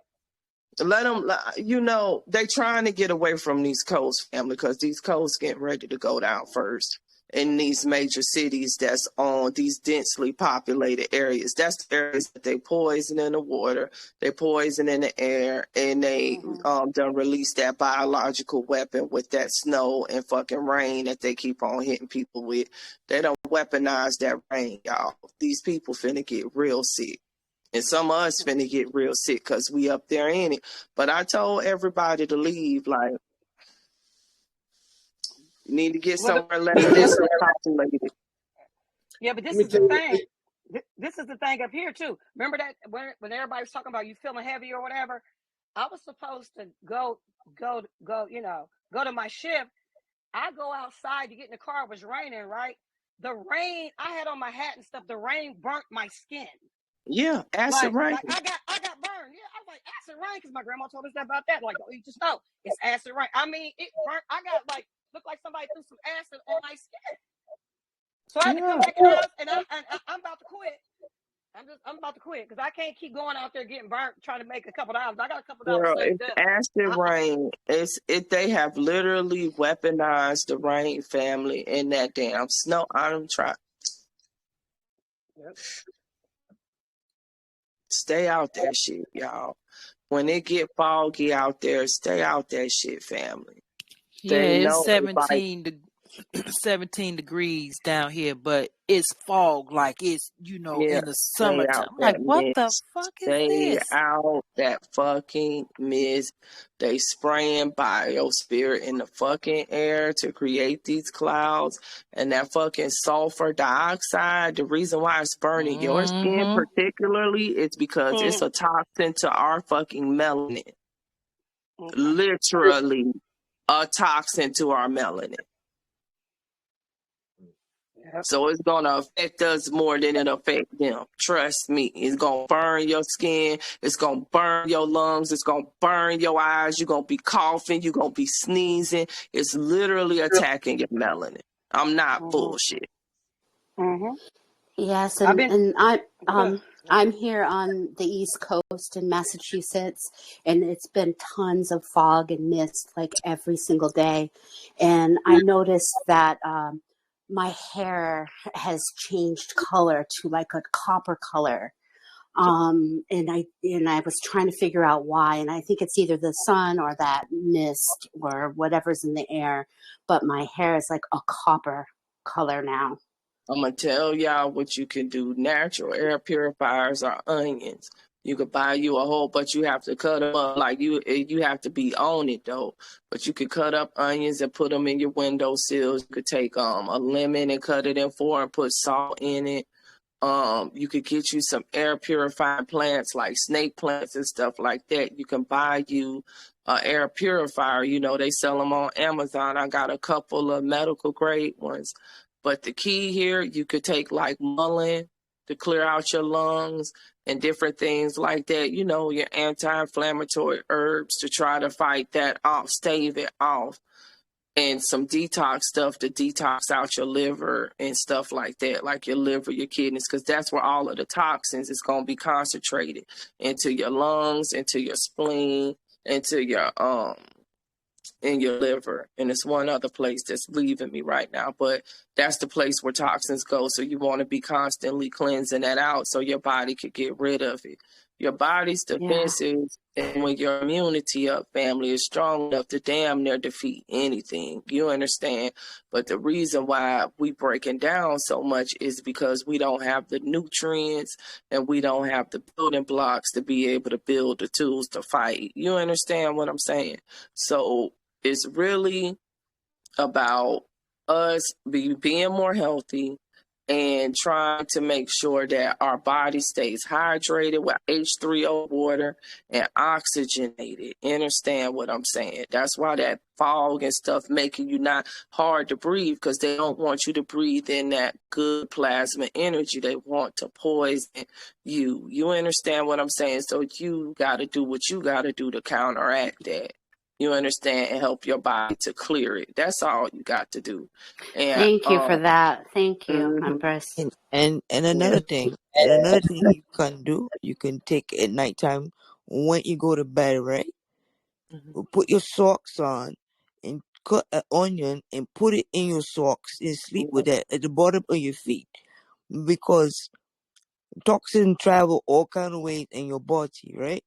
Let them, you know, they trying to get away from these coast family, because these coasts getting ready to go down first in these major cities that's on these densely populated areas. That's the areas that they poison in the water, they poison in the air, and they done release that biological weapon with that snow and fucking rain that they keep on hitting people with. They don't weaponize that rain, y'all. These people finna get real sick. And some of us finna get real sick because we up there in it. But I told everybody to leave. Like, you need to get somewhere less densely populated. Yeah, but this is the thing. This is the thing up here too. Remember that when everybody was talking about you feeling heavy or whatever, I was supposed to go, you know, go to my shift. I go outside to get in the car. It was raining, right? The rain, I had on my hat and stuff. The rain burnt my skin. Yeah, acid rain. Like I got burned. Yeah, I was like, acid rain, because my grandma told us about that. Like, you just know it's acid rain. I mean, it burnt. I got like, looked like somebody threw some acid on my skin. So I had to come back in the house, and I'm about to quit. I'm about to quit because I can't keep going out there getting burnt trying to make a couple dollars. I got a couple dollars Girl, saved it's up. acid rain. They have literally weaponized the Rain family in that damn snow. I'm trying. Yep. Stay out that shit, y'all. When it get foggy out there, stay out that shit, family. Yeah, They it's know it's like 17 degrees down here, but it's fog like it's, yeah, in the stay summertime. out I'm like, that what the mist. fuck is Stay this? out that fucking mist. They spraying biospirit in the fucking air to create these clouds. And that fucking sulfur dioxide, the reason why it's burning your skin Mm-hmm. particularly is because it's a toxin to our fucking melanin. Okay. Literally a toxin to our melanin. Yep. So it's going to affect us more than it affect them. Trust me. It's going to burn your skin. It's going to burn your lungs. It's going to burn your eyes. You're going to be coughing. You're going to be sneezing. It's literally attacking your melanin. I'm not bullshit. Mm-hmm. Yes, I've and been. I'm here on the East Coast in Massachusetts, and it's been tons of fog and mist like every single day, and I noticed that my hair has changed color to like a copper color. And I was trying to figure out why, and I think it's either the sun or that mist or whatever's in the air, but my hair is like a copper color now. I'm going to tell y'all what you can do. Natural air purifiers are onions. You could buy you a whole, but you have to cut them up. Like you have to be on it though. But you could cut up onions and put them in your windowsills. You could take a lemon and cut it in four and put salt in it. You could get you some air purifying plants like snake plants and stuff like that. You can buy you an air purifier. They sell them on Amazon. I got a couple of medical grade ones. But the key here, you could take like mullein to clear out your lungs and different things like that. Your anti-inflammatory herbs to try to fight that off, stave it off. And some detox stuff to detox out your liver and stuff like that, like your liver, your kidneys, because that's where all of the toxins is going to be concentrated into your lungs, into your spleen, into your in your liver. And it's one other place that's leaving me right now, but that's the place where toxins go. So you want to be constantly cleansing that out so your body could get rid of it. Your body's defenses, and when your immunity up, family, is strong enough to damn near defeat anything. You understand? But the reason why we breaking down so much is because we don't have the nutrients and we don't have the building blocks to be able to build the tools to fight. You understand what I'm saying? So it's really about us being more healthy and trying to make sure that our body stays hydrated with H3O water and oxygenated. Understand what I'm saying? That's why that fog and stuff making you not hard to breathe, because they don't want you to breathe in that good plasma energy. They want to poison you. You understand what I'm saying? So you got to do what you got to do to counteract that. You understand, and help your body to clear it. That's all you got to do. And Thank you for that. Thank you, mhm. Empress. And another thing, you can do, you can take at nighttime when you go to bed, right? Put your socks on and cut an onion and put it in your socks and sleep with that at the bottom of your feet, because toxins travel all kind of ways in your body, right?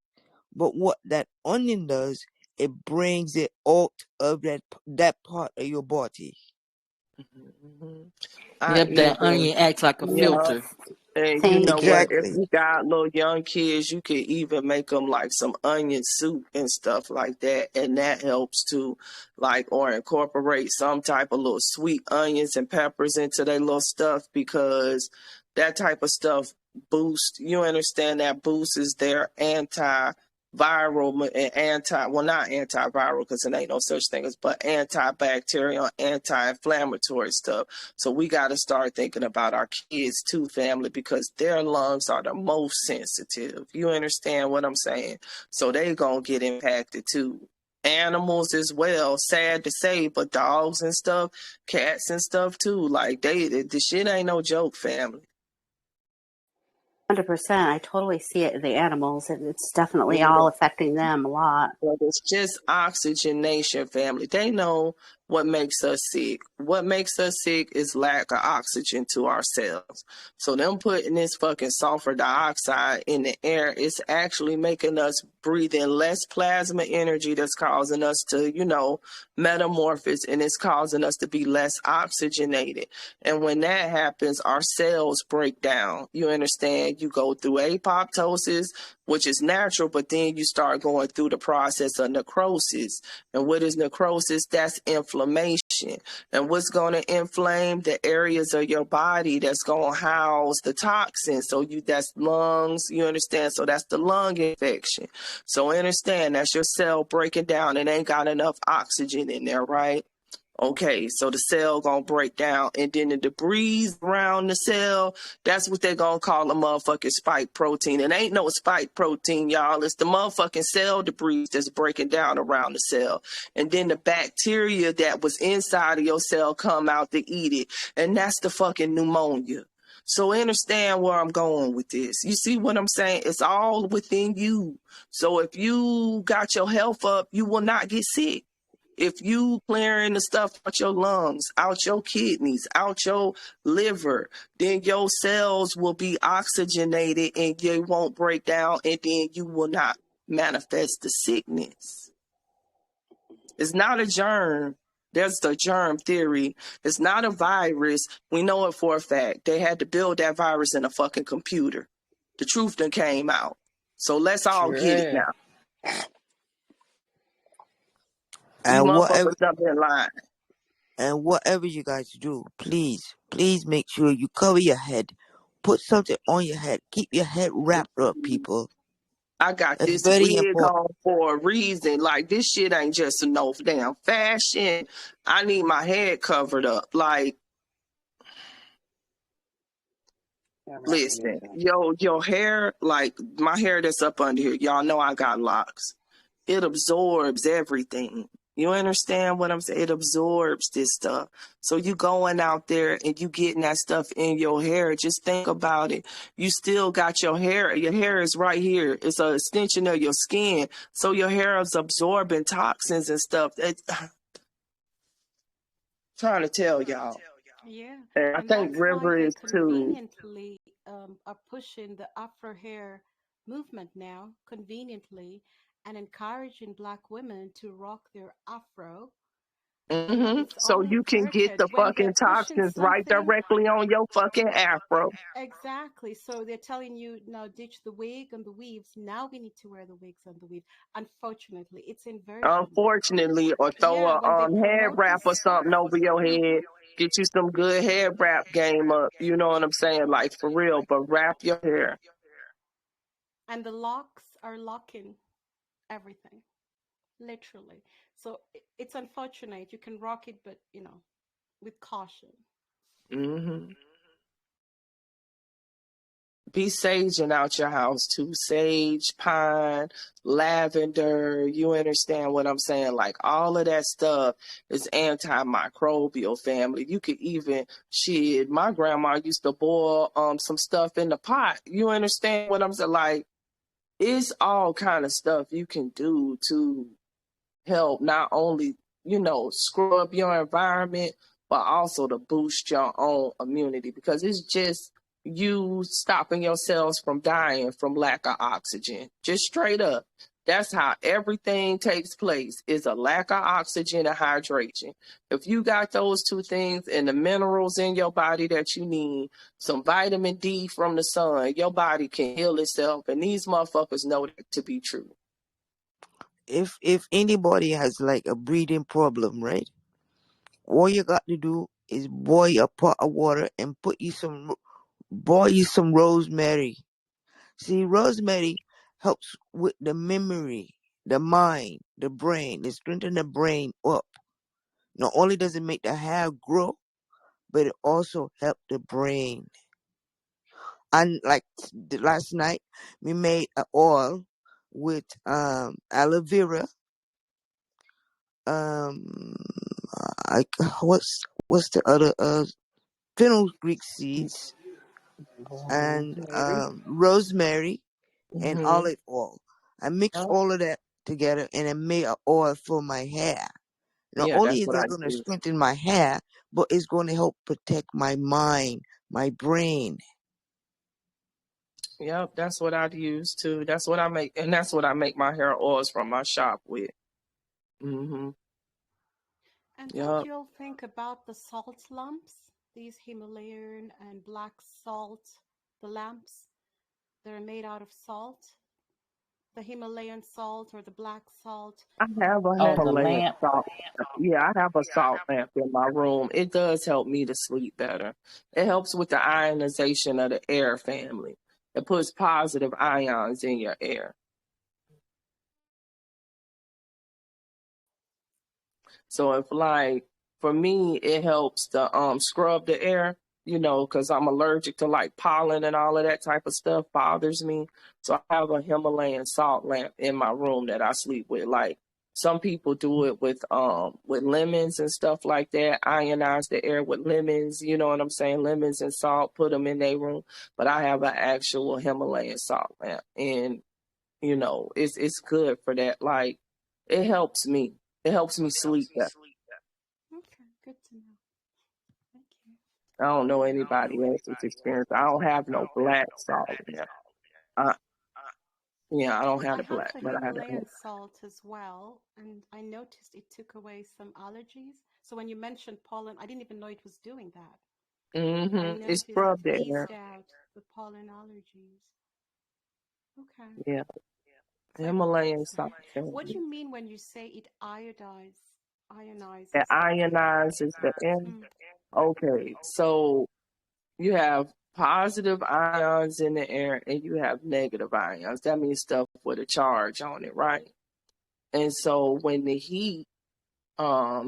But what that onion does, it brings it out of that part of your body. Yep, that onion acts like a filter. And you know what? If you got little young kids, you could even make them like some onion soup and stuff like that, and that helps too. Like, or incorporate some type of little sweet onions and peppers into their little stuff, because that type of stuff boosts. You understand, that boosts their antiviral and not antiviral, because it ain't no such thing as, but antibacterial, anti-inflammatory stuff. So we got to start thinking about our kids too, family, because their lungs are the most sensitive. You understand what I'm saying? So they gonna get impacted too. Animals as well, sad to say, but dogs and stuff, cats and stuff too. Like the shit ain't no joke, family. 100%. I totally see it in the animals, and it's definitely all affecting them a lot. But it's just oxygenation, family. They know what makes us sick. What makes us sick is lack of oxygen to our cells. So them putting this fucking sulfur dioxide in the air is actually making us breathe in less plasma energy that's causing us to, metamorphose, and it's causing us to be less oxygenated. And when that happens, our cells break down. You understand? You go through apoptosis, which is natural, but then you start going through the process of necrosis. And what is necrosis? That's inflammation. And what's going to inflame the areas of your body that's going to house the toxins? So that's lungs, you understand? So that's the lung infection. So understand that's your cell breaking down and ain't got enough oxygen in there, right? Okay, so the cell gonna break down, and then the debris around the cell, that's what they're gonna call a motherfucking spike protein. It ain't no spike protein, y'all. It's the motherfucking cell debris that's breaking down around the cell. And then the bacteria that was inside of your cell come out to eat it. And that's the fucking pneumonia. So understand where I'm going with this. You see what I'm saying? It's all within you. So if you got your health up, you will not get sick. If you clearing the stuff out your lungs, out your kidneys, out your liver, then your cells will be oxygenated and they won't break down, and then you will not manifest the sickness. It's not a germ. There's the germ theory. It's not a virus. We know it for a fact. They had to build that virus in a fucking computer. The truth done came out. So let's all get it now. These And motherfuckers up in line. And whatever you guys do, please make sure you cover your head. Put something on your head. Keep your head wrapped up, people. I got It's this very wig important. on for a reason. Like, this shit ain't just no damn fashion. I need my head covered up. Like, listen, your hair, like my hair that's up under here, y'all know I got locks. It absorbs everything. You understand what I'm saying? It absorbs this stuff. So you going out there and you getting that stuff in your hair. Just think about it. You still got your hair. Your hair is right here. It's an extension of your skin. So your hair is absorbing toxins and stuff. Trying to tell y'all. Yeah, And I and think that's why River they is too. conveniently are pushing the Afro hair movement now, conveniently, and encouraging Black women to rock their Afro. It's So only you can get appropriate the when they're fucking pushing toxins right something. directly on your fucking afro. Exactly. So they're telling you now ditch the wig and the weaves. Now we need to wear the wigs and the weave. Unfortunately, it's inversion. Unfortunately, or throw Yeah, a when they head promote wrap this or stuff. something over your head. Get you some good head wrap game up. You know what I'm saying? Like for real, but wrap your hair. And the locks are locking everything, literally. So it's unfortunate. You can rock it, but with caution. Mm-hmm. Be saging out your house too. Sage, pine, lavender. You understand what I'm saying? Like all of that stuff is antimicrobial, family. You could even my grandma used to boil some stuff in the pot. You understand what I'm saying? Like it's all kind of stuff you can do to help not only, scrub your environment, but also to boost your own immunity, because it's just you stopping your cells from dying from lack of oxygen. Just straight up. That's how everything takes place, is a lack of oxygen and hydration. If you got those two things and the minerals in your body that you need, some vitamin D from the sun, your body can heal itself. And these motherfuckers know that to be true. If anybody has like a breathing problem, right? All you got to do is boil a pot of water and boil you some rosemary. See, rosemary helps with the memory, the mind, the brain. It strengthens the brain up. Not only does it make the hair grow, but it also helps the brain. And like last night, we made an oil with aloe vera. I what's the other fennel Greek seeds, and Maybe. rosemary and Mm-hmm. olive oil. I mix all of that together and I made an oil for my hair. Not Yeah, only that's is what I that going to do. strengthen my hair, but it's going to help protect my mind, my brain. Yep, that's what I'd use too. That's what I make, and that's what I make my hair oils from my shop with. Mm-hmm. And don't Yep. you all think about the salt lamps? These Himalayan and black salt, the lamps that are made out of salt, the Himalayan salt or the black salt. I have a Oh, the Himalayan lamp. salt. Yeah, I have a salt lamp in my room. It does help me to sleep better. It helps with the ionization of the air family. It puts positive ions in your air. So if like for me, it helps to scrub the air, because I'm allergic to like pollen and all of that type of stuff bothers me. So I have a Himalayan salt lamp in my room that I sleep with. Like some people do it with lemons and stuff like that. Ionize the air with lemons, you know what I'm saying? Lemons and salt, put them in their room. But I have an actual Himalayan salt lamp, and it's good for that. Like it helps me. It helps me sleep better. Okay, good to know. Thank you. I don't know anybody else's experience. I don't have no black salt in there. I, yeah, I don't have I the have black, the but I have the. Himalayan salt as well, and I noticed it took away some allergies. So when you mentioned pollen, I didn't even know it was doing that. I It noticed it scrubbed the air. eased out the pollen allergies. Okay. Yeah, So I put Himalayan this salt. down. What do you mean when you say it ionizes It the air? ionizes the air. Mm. Okay, so you have positive ions in the air and you have negative ions. That means stuff with a charge on it, right? And so when the heat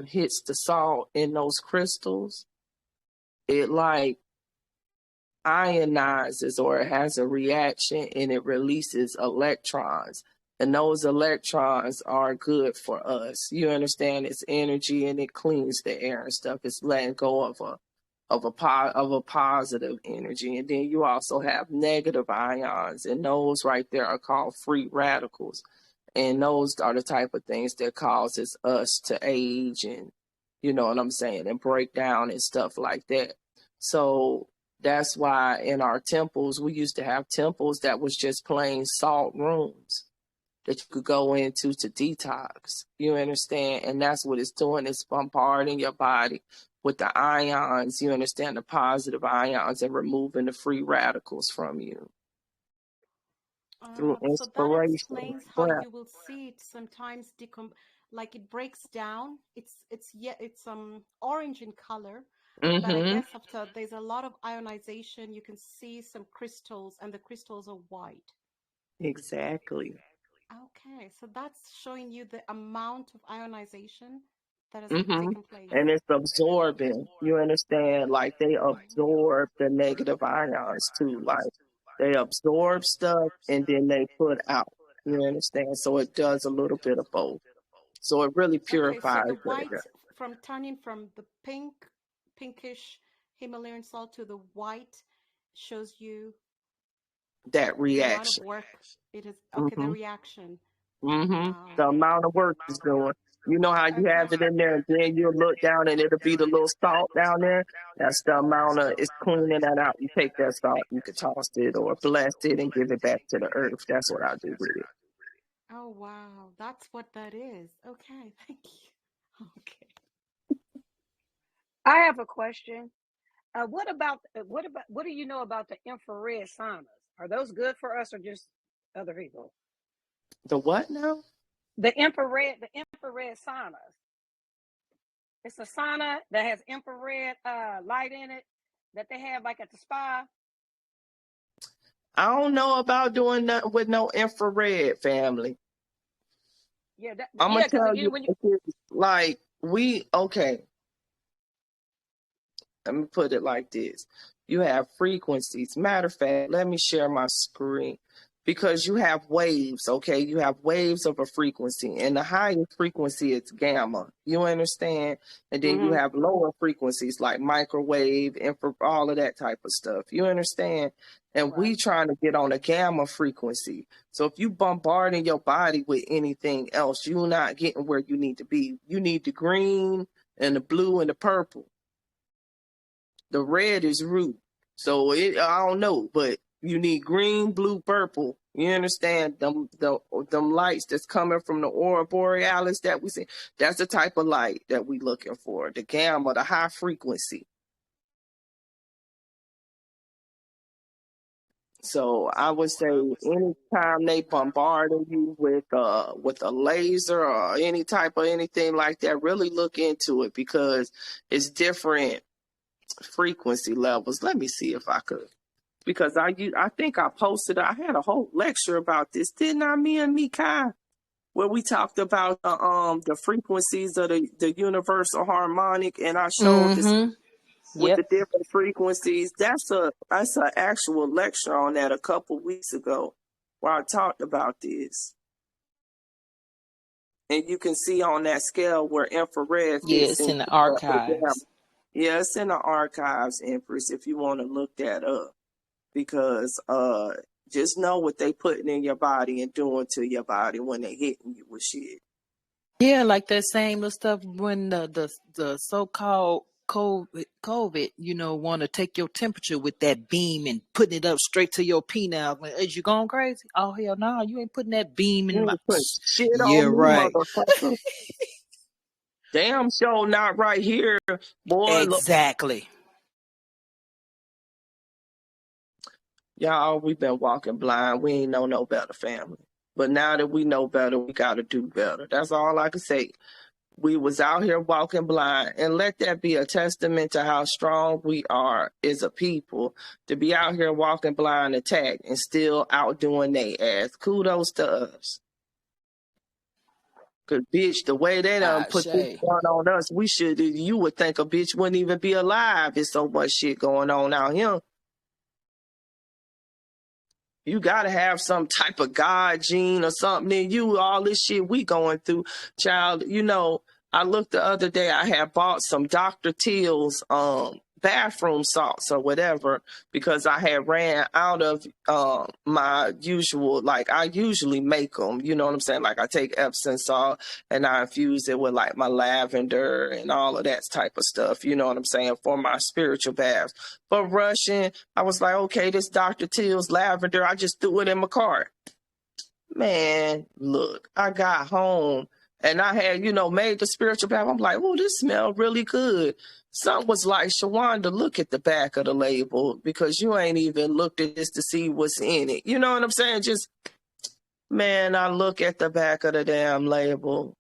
hits the salt in those crystals, it like ionizes, or it has a reaction and it releases electrons. And those electrons are good for us. You understand? It's energy and it cleans the air and stuff. It's letting go of a positive energy. And then you also have negative ions, and those right there are called free radicals. And those are the type of things that causes us to age, and you know what I'm saying, and break down and stuff like that. So that's why in our temples, we used to have temples that was just plain salt rooms that you could go into to detox. You understand? And that's what it's doing. It's bombarding your body with the ions, you understand, the positive ions, and removing the free radicals from you through So that inspiration. explains how Breath. you will see it sometimes like it breaks down. It's orange in color, but I Mm-hmm. guess after there's a lot of ionization, you can see some crystals, and the crystals are white. Exactly. Okay, so that's showing you the amount of ionization that has Mm-hmm. taken place. And it's absorbing. You understand? Like they absorb the negative ions too. Like they absorb stuff and then they put out. You understand? So it does a little bit of both. So it really Okay, so purifies the the white air. from turning from the pinkish Himalayan salt to the white shows you That the amount of reaction. work it is. Okay, the Mm-hmm. reaction. Mm-hmm. Wow. The amount of work it's doing. You know how you Okay. have it in there, and then you'll look down and it'll be the little salt down there. That's the amount of it's cleaning that out. You take that salt, you can toss it or bless it and give it back to the earth. That's what I do with it. Oh wow, that's what that is. Okay, thank you. Okay. I have a question. What do you know about the infrared saunas? Are those good for us or just other people? The what now? The infrared saunas. It's a sauna that has infrared light in it that they have like at the spa. I don't know about doing nothing with no infrared, family. Yeah, I'm gonna because tell again, you, when you like okay. Let me put it like this. You have frequencies. Matter of fact, let me share my screen. because you have waves, okay? You have waves of a frequency, and the highest frequency is gamma. You understand? And then you have lower frequencies like microwave, infra, all of that type of stuff. You understand? And we trying to get on a gamma frequency. So if you bombarding your body with anything else, you're not getting where you need to be. You need the green and the blue and the purple. The red is root. So I don't know, but you need green, blue, purple. You understand? Them lights that's coming from the aurora borealis that we see. That's the type of light that we looking for. The gamma, the high frequency. So I would say anytime they bombarding you with a laser or any type of anything like that, really look into it because it's different frequency levels. Let me see if I could. Because I think I posted, I had a whole lecture about this, didn't I, me and Mikai, where we talked about the frequencies of the universal harmonic, and I showed this with the different frequencies. That's an actual lecture on that a couple weeks ago where I talked about this. And you can see on that scale where infrared fits it's in into the archives. Yeah, it's in the archives, Empress, if you want to look that up. Because just know what they putting in your body and doing to your body when they hitting you with shit. Yeah, like that same little stuff when the so-called COVID, want to take your temperature with that beam and putting it up straight to your penile. Is you going crazy? Oh, hell no, you ain't putting that beam in my... Put shit Yeah, on me, right. motherfucker. Damn show not right here, boy. Exactly. Y'all, we've been walking blind. We ain't know no better, family. But now that we know better, we got to do better. That's all I can say. We was out here walking blind, and let that be a testament to how strong we are as a people to be out here walking blind attack and still outdoing they ass. Kudos to us. Cause bitch, the way they done put this going on us, you would think a bitch wouldn't even be alive. There's so much shit going on out here. You gotta have some type of God gene or something in you. All this shit we going through, child. I looked the other day. I had bought some Dr. Teal's bathroom salts or whatever because I had ran out of my usual. Like I usually make them. You know what I'm saying? Like I take Epsom salt and I infuse it with like my lavender and all of that type of stuff. You know what I'm saying? For my spiritual baths. But rushing, I was like, okay, this Dr. Teal's lavender. I just threw it in my cart. Man, look, I got home. And I had, made the spiritual bath. I'm like, oh, this smells really good. Something was like, Shawanda, look at the back of the label because you ain't even looked at this to see what's in it. You know what I'm saying? Just, man, I look at the back of the damn label.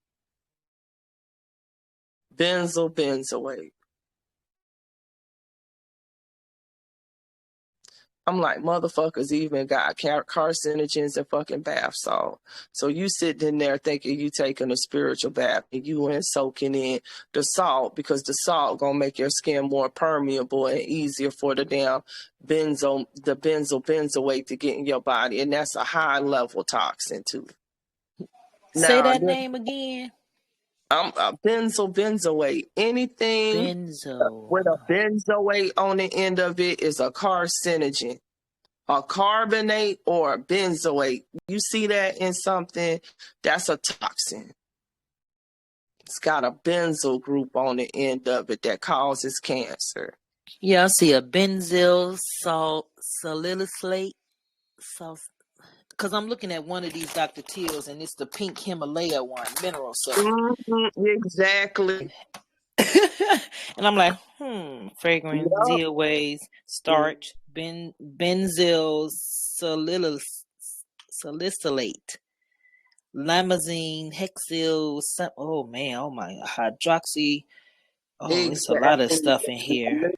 Benzoate. I'm like, motherfuckers even got carcinogens and fucking bath salt. So you sitting in there thinking you taking a spiritual bath and you ain't soaking in the salt because the salt gonna make your skin more permeable and easier for the damn benzoate to get in your body. And that's a high level toxin too. Say that name again. Benzoate. Anything with a benzoate on the end of it is a carcinogen. A carbonate or a benzoate. You see that in something, that's a toxin. It's got a benzyl group on the end of it that causes cancer. Yeah, I see a benzyl salicylate. Because I'm looking at one of these Dr. Teal's and it's the pink Himalaya one, mineral salt. Exactly. And I'm like, fragrance, zeolways, starch, benzyl salicylate, limazine, hexyl, hydroxy. Oh, it's a lot of stuff in here.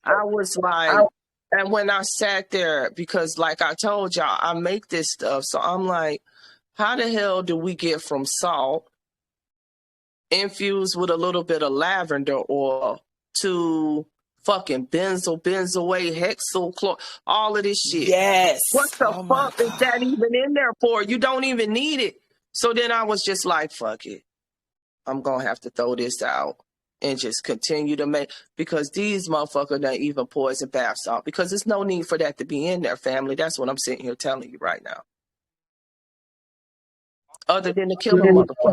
I was like, and when I sat there, because like I told y'all, I make this stuff. So I'm like, how the hell do we get from salt infused with a little bit of lavender oil to fucking benzoate, hexyl, all of this shit. Yes. What the Oh my fuck is God. that even in there for? You don't even need it. So then I was just like, fuck it. I'm going to have to throw this out and just continue to make, because these motherfuckers don't even poison bath salt, because there's no need for that to be in their family. That's what I'm sitting here telling you right now. Other than to kill a motherfucker.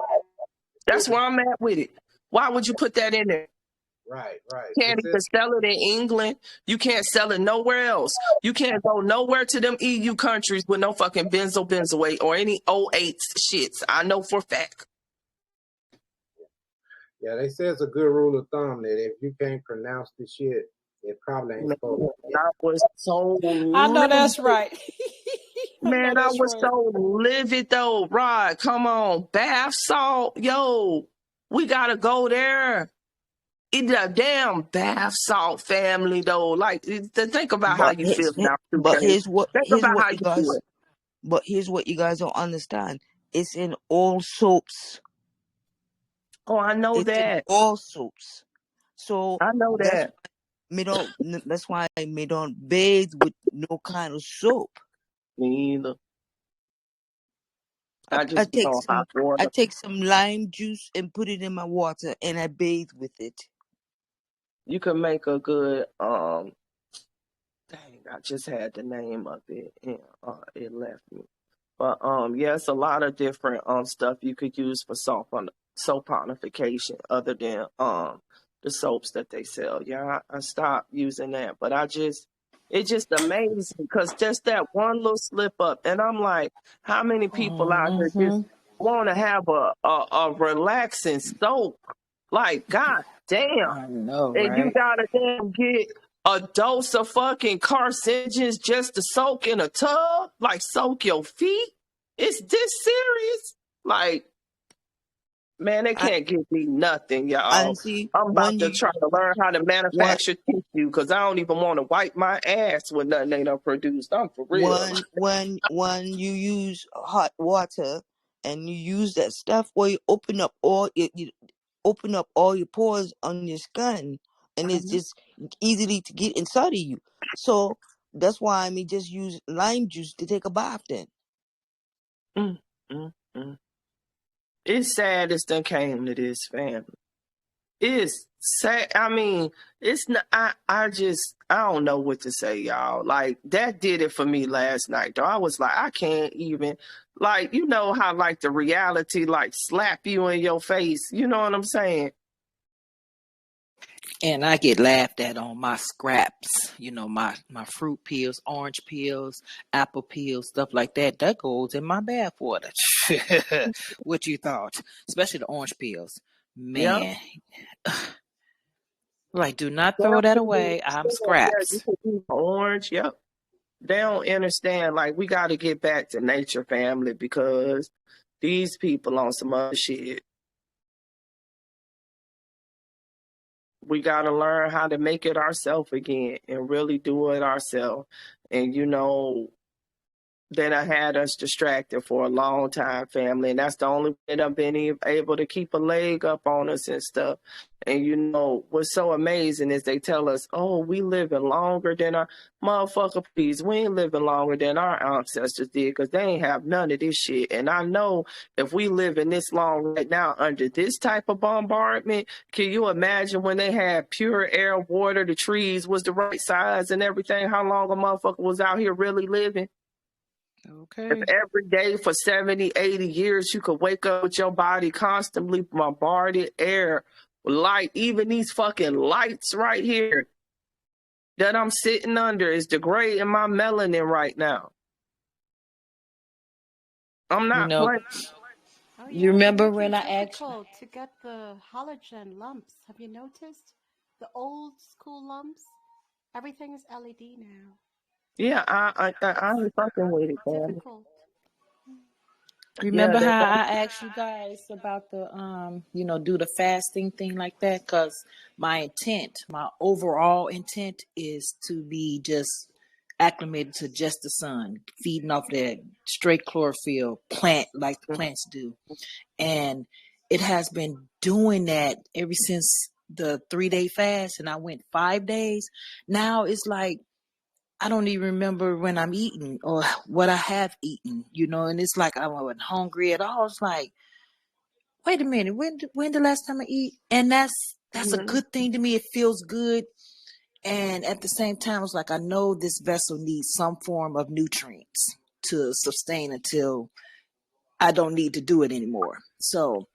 That's where I'm at with it. Why would you put that in there? Right. Can't even sell it in England. You can't sell it nowhere else. You can't go nowhere to them EU countries with no fucking benzoate or any 08 shits. I know for a fact. Yeah, they say it's a good rule of thumb that if you can't pronounce the shit, it probably ain't supposed to be. I was so I know livid. that's right. Man, I was so livid though. Rod, come on. Bath salt. Yo, we gotta go there. It's a damn bath salt family though. Like, think about how you feel now. But here's what Think about how you feel. But here's what you guys don't understand. It's in all soaps. Oh, I know it's that. In all soaps. So I know that. That's why me don't bathe with no kind of soap. Me either. I take some lime juice and put it in my water and I bathe with it. You can make a good dang, I just had the name of it and it left me. But yeah, it's a lot of different stuff you could use for soponification other than the soaps that they sell. Yeah, I stopped using that, but it's just amazing because just that one little slip up, and I'm like, how many people out here just want to have a relaxing soap? Like, god damn. I know, And you right? gotta damn get a dose of fucking carcinogens just to soak in a tub? Like, soak your feet? Is this serious? Like, man, they can't give me nothing, y'all. I'm about to try to learn how to manufacture tissue because I don't even want to wipe my ass with nothing they done produced. I'm for real. When you use hot water and you use that stuff, where you open up all your pores on your skin, and it's just easily to get inside of you. So that's why I just use lime juice to take a bath then. It's sad it's done came to this, family. It's sad. I mean, it's not. I don't know what to say, y'all. Like, that did it for me last night, though. I was like, I can't even, like, you know how like the reality like slap you in your face. You know what I'm saying? And I get laughed at on my scraps, you know, my fruit peels, orange peels, apple peels, stuff like that. That goes in my bath water. What you thought? Especially the orange peels. Man. Yep. Like, do not throw that away. I'm scraps. Orange, yep. They don't understand. Like, we got to get back to nature, family, because these people on some other shit. We got to learn how to make it ourselves again and really do it ourselves. And, you know, that had us distracted for a long time, family. And that's the only way that I've been able to keep a leg up on us and stuff. And, you know, what's so amazing is they tell us, oh, we living longer than our motherfucker, please. We ain't living longer than our ancestors did because they ain't have none of this shit. And I know if we living this long right now under this type of bombardment, can you imagine when they had pure air, water, the trees was the right size and everything, how long a motherfucker was out here really living? Okay. If every day for 70, 80 years, you could wake up with your body constantly bombarded air, light, even these fucking lights right here that I'm sitting under is degrading my melanin right now. I'm not playing. Oh, you remember it's when I asked difficult to get the halogen lumps. Have you noticed? The old school lumps? Everything is LED now. Yeah, I ain't fucking with it, man. Difficult. Remember how I asked you guys about the you know, do the fasting thing like that? Because my overall intent is to be just acclimated to just the sun, feeding off that straight chlorophyll plant like the plants do. And it has been doing that ever since the 3-day fast and I went 5 days, now it's like I don't even remember when I'm eating or what I have eaten, and it's like I wasn't hungry at all. It's like, wait a minute, when the last time I eat? And that's a good thing to me. It feels good. And at the same time, it's like I know this vessel needs some form of nutrients to sustain until I don't need to do it anymore. So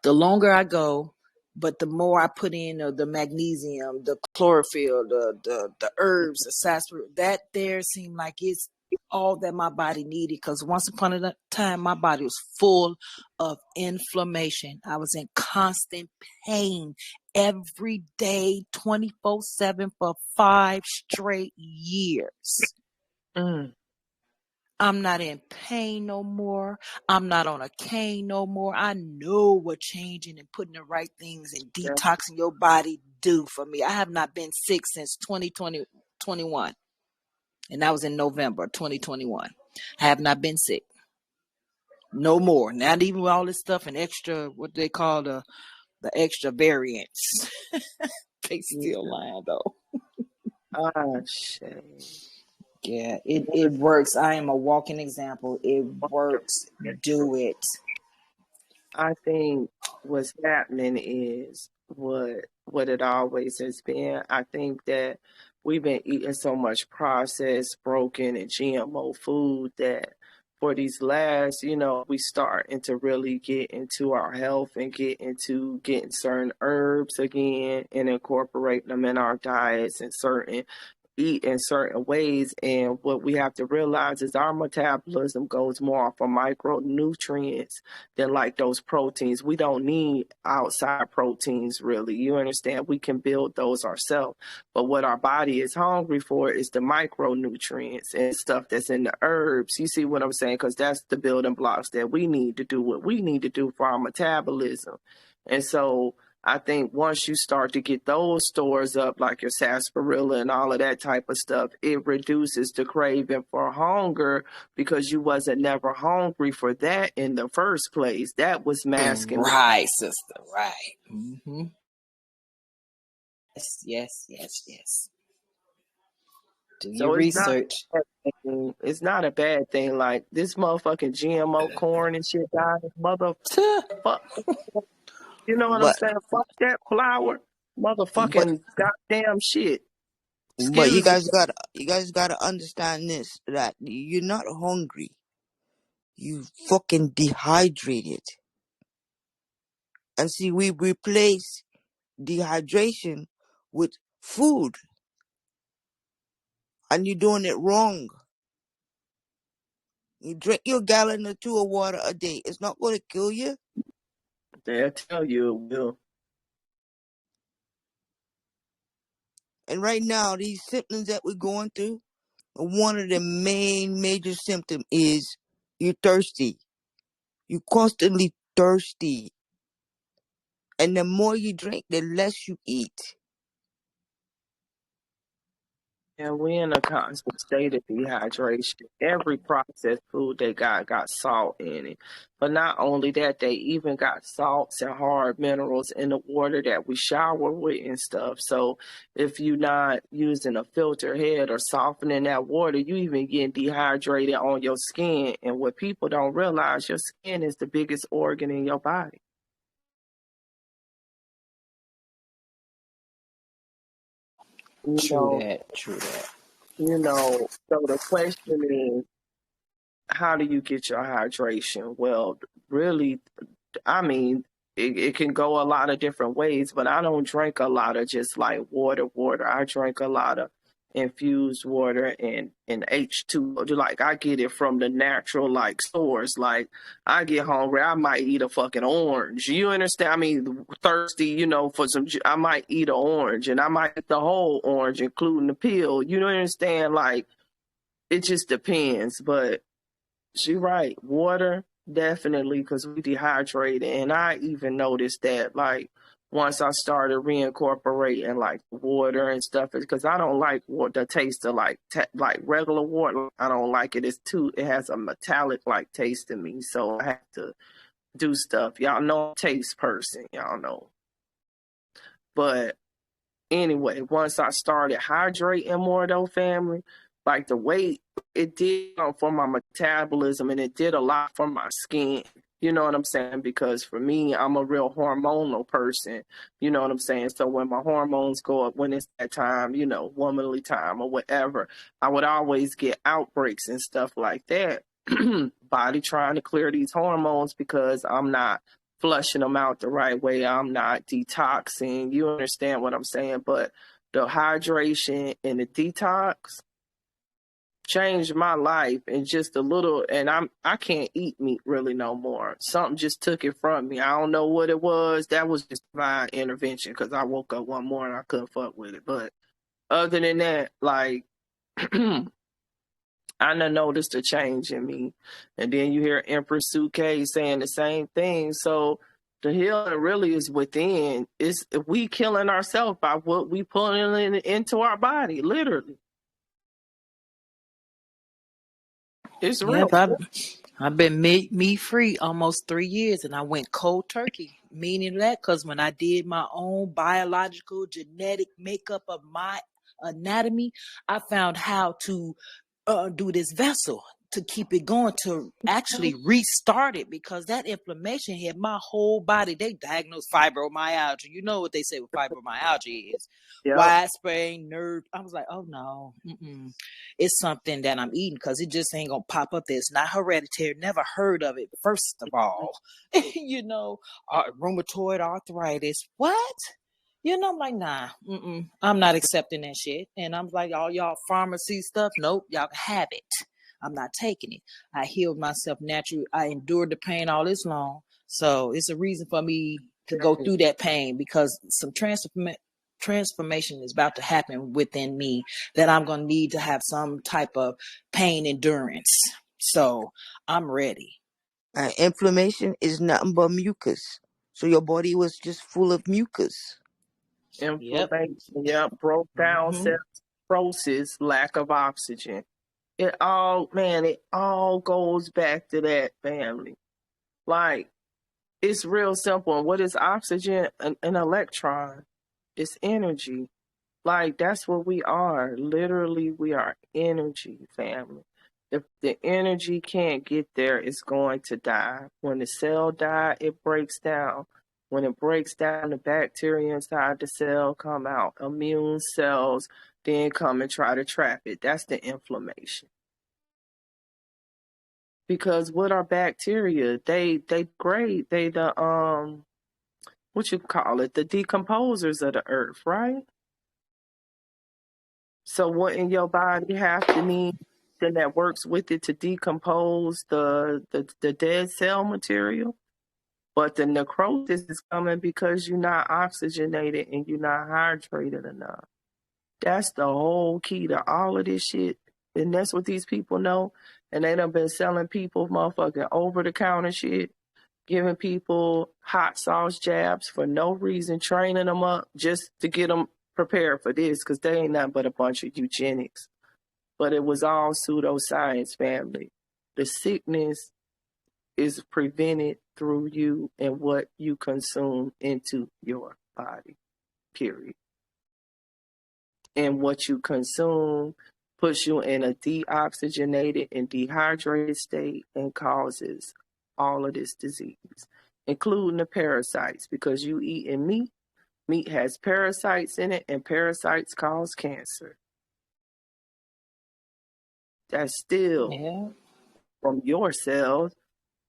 the longer I go, but the more I put in the magnesium, the chlorophyll, the herbs, the sarsaparilla, that there seemed like it's all that my body needed. Because once upon a time, my body was full of inflammation. I was in constant pain every day, 24/7 for 5 straight years. I'm not in pain no more. I'm not on a cane no more. I know what changing and putting the right things and detoxing your body do for me. I have not been sick since 2021. And that was in November 2021. I have not been sick. No more. Not even with all this stuff and extra, what they call the extra variants. They still lying though. Shit. Yeah, it works. I am a walking example. It works. Do it. I think what's happening is what it always has been. I think that we've been eating so much processed, broken, and GMO food that for these last, we starting to really get into our health and get into getting certain herbs again and incorporating them in our diets and eat in certain ways. And what we have to realize is our metabolism goes more off of micronutrients than like those proteins. We don't need outside proteins really. You understand? We can build those ourselves. But what our body is hungry for is the micronutrients and stuff that's in the herbs. You see what I'm saying? Because that's the building blocks that we need to do what we need to do for our metabolism. And so I think once you start to get those stores up, like your sarsaparilla and all of that type of stuff, it reduces the craving for hunger because you wasn't never hungry for that in the first place. That was masking. Right, sister. Right. Mm-hmm. Yes. Do your research. It's not a bad thing. Like this motherfucking GMO corn and shit, guys, motherfucker. You know what I'm saying? Fuck that flour, motherfucking goddamn shit. But you guys gotta understand this, that you're not hungry. You fucking dehydrated. And see, we replace dehydration with food. And you're doing it wrong. You drink your gallon or 2 of water a day. It's not going to kill you. They'll tell you it will. And right now, these symptoms that we're going through, one of the major symptoms is you're thirsty. You're constantly thirsty. And the more you drink, the less you eat. And we're in a constant state of dehydration. Every processed food they got salt in it. But not only that, they even got salts and hard minerals in the water that we shower with and stuff. So if you're not using a filter head or softening that water, you even get dehydrated on your skin. And what people don't realize, your skin is the biggest organ in your body. True that. So the question is, how do you get your hydration? Well, really, I mean, it can go a lot of different ways, but I don't drink a lot of just like water. I drink a lot of infused water and H2. Like I get it from the natural like source. Like I get hungry, I might eat a fucking orange. You understand? I mean, thirsty, for some, I might eat an orange and I might eat the whole orange, including the peel. You don't understand? Like it just depends, but she right. Water, definitely, because we dehydrated. And I even noticed that, like, once I started reincorporating, like, water and stuff, because I don't like the taste of, like, regular water. I don't like it. It has a metallic, like, taste to me. So I have to do stuff. Y'all know I'm a taste person. Y'all know. But anyway, once I started hydrating more though, family, like the weight, it did for my metabolism and it did a lot for my skin. You know what I'm saying? Because for me, I'm a real hormonal person. You know what I'm saying? So when my hormones go up, when it's that time, you know, womanly time or whatever, I would always get outbreaks and stuff like that. Body trying to clear these hormones because I'm not flushing them out the right way. I'm not detoxing. You understand what I'm saying? But the hydration and the detox changed my life and just a little, and I can't eat meat really no more. Something just took it from me. I don't know what it was. That was just my intervention because I woke up one morning, I couldn't fuck with it. But other than that, like I done noticed a change in me. And then you hear Empress Suke saying the same thing. So the healing really is within. It's we killing ourselves by what we pulling into our body, literally. It's real. Yep, I've been meat free almost 3 years, and I went cold turkey. Meaning that, because when I did my own biological genetic makeup of my anatomy, I found how to do this vessel to keep it going, to actually restart it, because that inflammation hit my whole body. They diagnosed fibromyalgia. You know what they say what fibromyalgia is. Yep. Widespread nerve. I was like, oh no, it's something that I'm eating, because it just ain't gonna pop up there. It's not hereditary. Never heard of it. First of all, you know, rheumatoid arthritis. What? You know, I'm like, nah, I'm not accepting that shit. And I'm like, all y'all pharmacy stuff, nope, y'all can have it. I'm not taking it. I healed myself naturally. I endured the pain all this long. So it's a reason for me to go through that pain, because some transformation is about to happen within me that I'm going to need to have some type of pain endurance. So I'm ready. Inflammation is nothing but mucus. So your body was just full of mucus. Yep. Inflammation, broke down cells, process, lack of oxygen. It all goes back to that, family. Like, it's real simple. And what is oxygen? An electron. It's energy. Like, that's what we are. Literally, we are energy, family. If the energy can't get there, it's going to die. When the cell dies, it breaks down. When it breaks down, the bacteria inside the cell come out. Immune cells then come and try to trap it. That's the inflammation. Because what are bacteria? They degrade. They the what you call it? The decomposers of the earth, right? So what in your body have to need that works with it to decompose the dead cell material? But the necrosis is coming because you're not oxygenated and you're not hydrated enough. That's the whole key to all of this shit. And that's what these people know. And they done been selling people motherfucking over-the-counter shit, giving people hot sauce jabs for no reason, training them up just to get them prepared for this, because they ain't nothing but a bunch of eugenics. But it was all pseudoscience, family. The sickness is prevented through you and what you consume into your body, period. And what you consume puts you in a deoxygenated and dehydrated state and causes all of this disease, including the parasites, because you eating meat. Meat has parasites in it, and parasites cause cancer. That's still from your cells.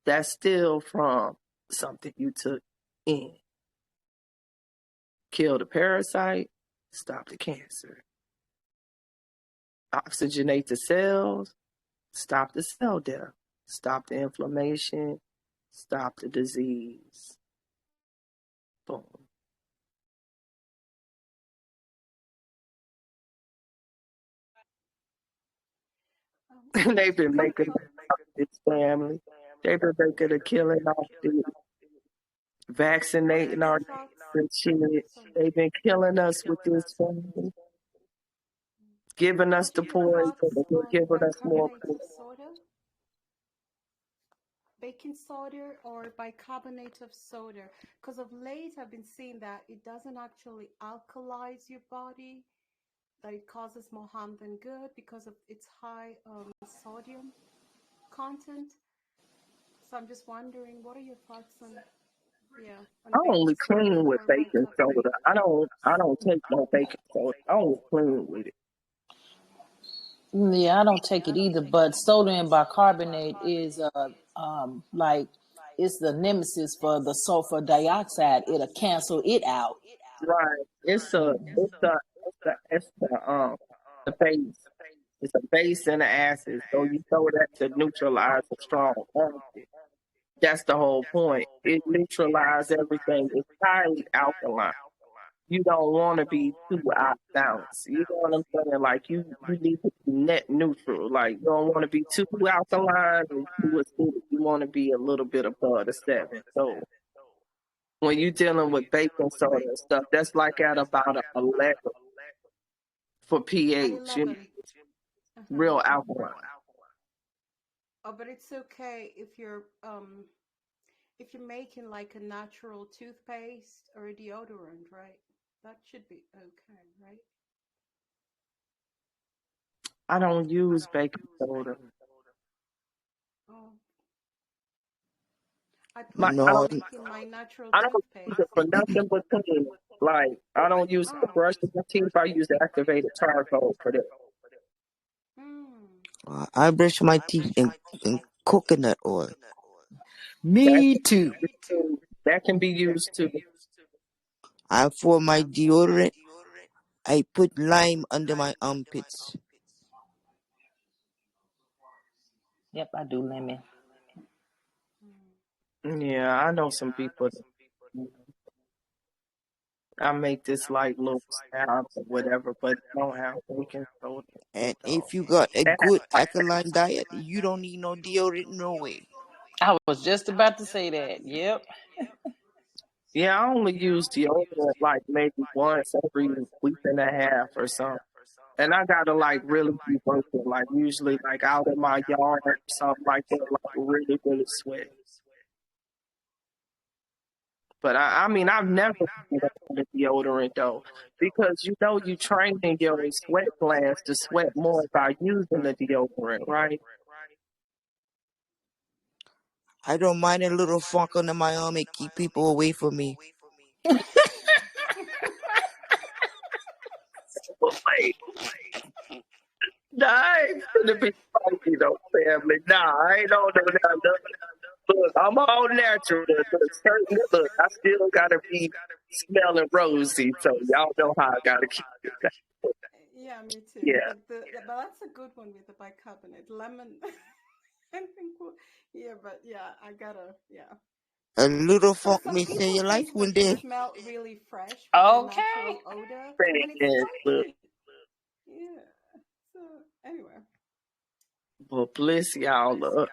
That's still from something you took in. Kill the parasite, stop the cancer. Oxygenate the cells, stop the cell death, stop the inflammation, stop the disease. Boom. They've been making this family. They've been making a killing off the vaccinating our and shit. They've been killing us with this family. Giving us the poison, but they're giving us more poison. baking soda or bicarbonate of soda? Because of late I've been seeing that it doesn't actually alkalize your body, that it causes more harm than good because of its high sodium content. So I'm just wondering, what are your thoughts on I baking only soda clean with or baking soda. bicarbonate? I don't take no baking soda. I only clean with it. Yeah, I don't take it either. But sodium bicarbonate is like it's the nemesis for the sulfur dioxide. It'll cancel it out. Right. The base. It's a base and an acid. So you throw that to neutralize a strong acid. That's the whole point. It neutralizes everything. It's highly alkaline. You don't want to be too out of balance. You know what I'm saying? Like you need to be net neutral. Like you don't want to be too alkaline and too acidic. You want to be a little bit above the 7. So when you're dealing with baking soda and stuff, that's like at about a 11 for At pH. 11. Real alkaline. Oh, but it's okay if you're making like a natural toothpaste or a deodorant, right? That should be okay, right? I don't use baking soda. Oh, I plan on No, making my natural I don't use toothpaste. it for nothing but cleaning. Like I don't use it for Oh. brushing my teeth. I use activated charcoal for that. I brush my teeth in coconut oil. Me too. That can be used too. And for my deodorant, I put lime under my armpits. Yep, I do lemon. Yeah, I know some people. I make this like little sound or whatever, but don't have baking soda. And So if you got a that good alkaline diet, you don't need no deodorant no way. I was just about to say that. Yep. yeah, I only use deodorant like maybe once every week and a half or something. And I gotta like really be working, like usually like out in my yard or something like that, like really, really sweat. But I mean, I've never put on the deodorant though, because you training your sweat glands to sweat more by using the deodorant, right? I don't mind a little funk under my arm and keep people away from me. Wait, nah, I ain't gonna be funny though, family. Nah, I ain't on no. Look, I'm all natural. Look, I still gotta be smelling rosy, so y'all know how I gotta keep it. Yeah, me too. Yeah. But that's a good one with the bicarbonate. Lemon. I think, but yeah, I gotta, yeah. A little Because funk some may save people your life think that one they day. smell really fresh with their Okay. natural odor, and it's Man, look, funky. Yeah. So, anyway. well, bless y'all up,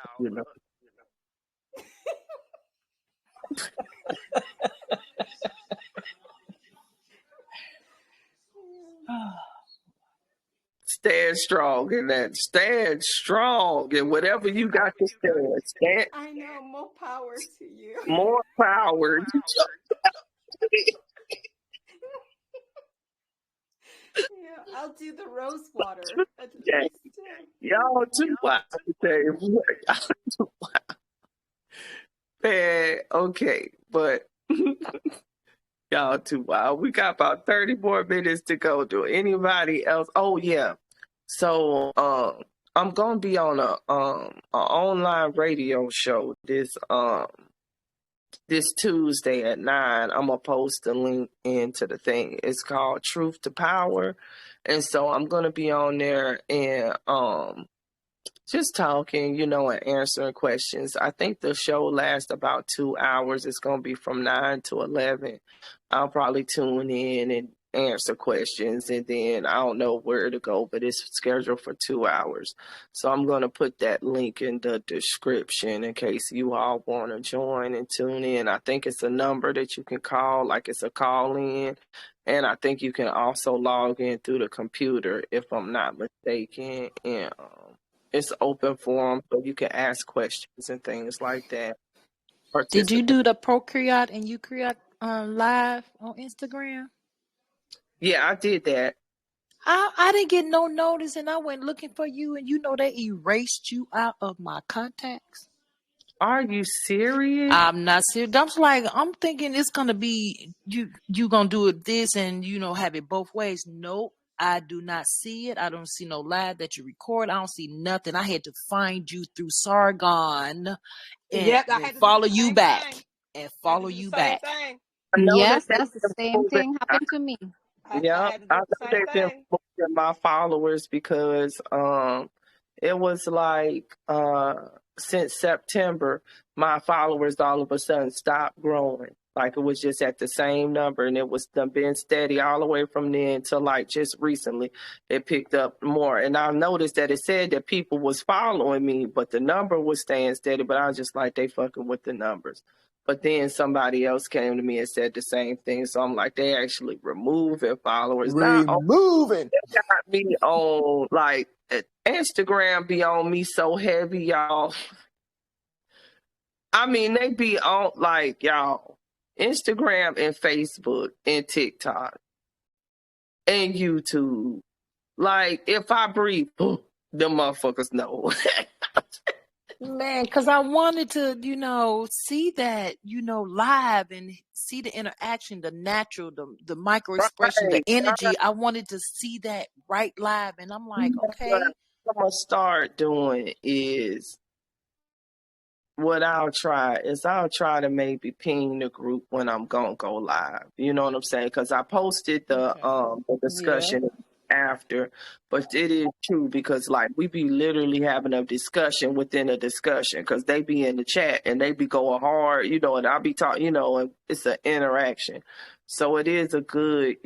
Stand strong in that. Stand strong in whatever you got to stand. I know, more power to you. More power. Yeah, I'll do the rose water at Yeah. least. Y'all too wild today. Y'all too wild. Man, okay, but y'all too wild. We got about 30 more minutes to go. Do anybody else? Oh yeah. So I'm gonna be on a online radio show this Tuesday at 9. I'm gonna post a link into the thing. It's called Truth to Power. And so I'm gonna be on there and just talking, and answering questions. I think the show lasts about 2 hours. It's gonna be from 9 to 11. I'll probably tune in and answer questions, and then I don't know where to go, but it's scheduled for 2 hours. So I'm going to put that link in the description in case you all want to join and tune in. I think it's a number that you can call, like it's a call in, and I think you can also log in through the computer if I'm not mistaken. And It's open forum, so you can ask questions and things like that. Did you do the Procreate and Eucreate live on Instagram? Yeah, I did that. I didn't get no notice, and I went looking for you, and they erased you out of my contacts. Are you serious? I'm not serious. I'm thinking it's gonna be you gonna do it this and have it both ways. Nope, I do not see it. I don't see no live that you record. I don't see nothing. I had to find you through Sargon and Yep, I had to do follow the you same back thing. and I had follow to do the you same back. thing. I know Yes, that that's the they've same been thing moving. happened to me. I Yeah, had to I do know the same they've been thing. moving my followers because it was like since September, my followers all of a sudden stopped growing. Like it was just at the same number, and it was been steady all the way from then to like just recently it picked up more. And I noticed that it said that people was following me, but the number was staying steady. But I was just like, they fucking with the numbers. But then somebody else came to me and said the same thing. So I'm like, they actually removing followers. Not Removing. they got me on like Instagram be on me so heavy, y'all. I mean, they be on like y'all Instagram and Facebook and TikTok and YouTube. Like if I breathe, them motherfuckers know. Man, because I wanted to, see that, live and see the interaction, the natural, the micro expression, the Right, energy. I wanted to see that right live. And I'm like, okay. What I'm gonna start doing is what I'll try to maybe ping the group when I'm gonna go live. You know what I'm saying? Because I posted the discussion after, but it is true because like we be literally having a discussion within a discussion because they be in the chat and they be going hard, and I'll be talking, and it's an interaction. So it is a good,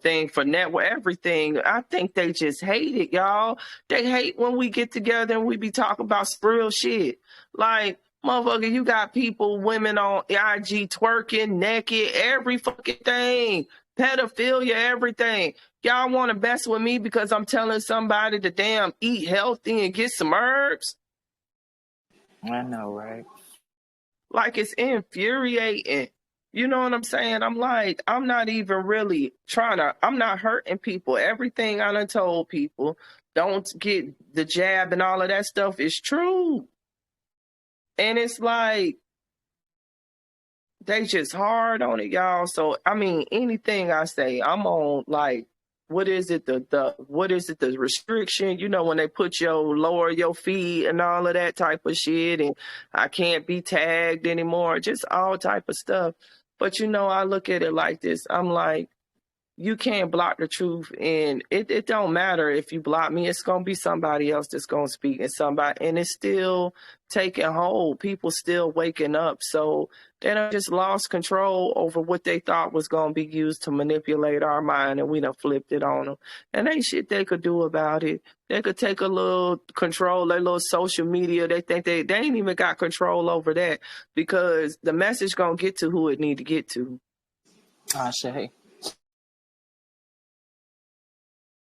thing for network, everything. I think they just hate it, y'all. They hate when we get together and we be talking about real shit. Like, motherfucker, you got people, women on IG twerking, naked, every fucking thing. Pedophilia, everything. Y'all want to mess with me because I'm telling somebody to damn eat healthy and get some herbs? I know, right? Like, it's infuriating. You know what I'm saying? I'm like, I'm not even really I'm not hurting people. Everything I done told people, don't get the jab and all of that stuff is true. And it's like, they just hard on it, y'all. So I mean, anything I say, I'm on like, what is it? The restriction? When they put lower your feet and all of that type of shit, and I can't be tagged anymore. Just all type of stuff. But I look at it like this. I'm like, you can't block the truth, and it don't matter if you block me. It's gonna be somebody else that's gonna speak, and it's still taking hold. People still waking up, so they done just lost control over what they thought was gonna be used to manipulate our mind, and we done flipped it on them. And ain't shit they could do about it. They could take a little control, their little social media. They think they ain't even got control over that because the message gonna get to who it need to get to. I say.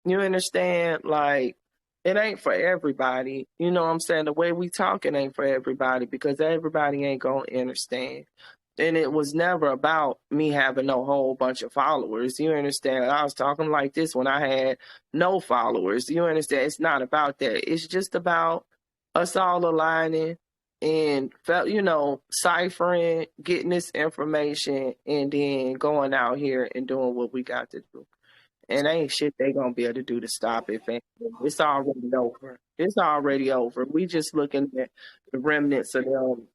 You understand? Like, it ain't for everybody. You know what I'm saying? The way we talk, it ain't for everybody because everybody ain't going to understand. And it was never about me having no whole bunch of followers. You understand? I was talking like this when I had no followers. You understand? It's not about that. It's just about us all aligning and, ciphering, getting this information, and then going out here and doing what we got to do. And ain't shit they gonna be able to do to stop it, fam. It's already over. It's already over. We just looking at the remnants of them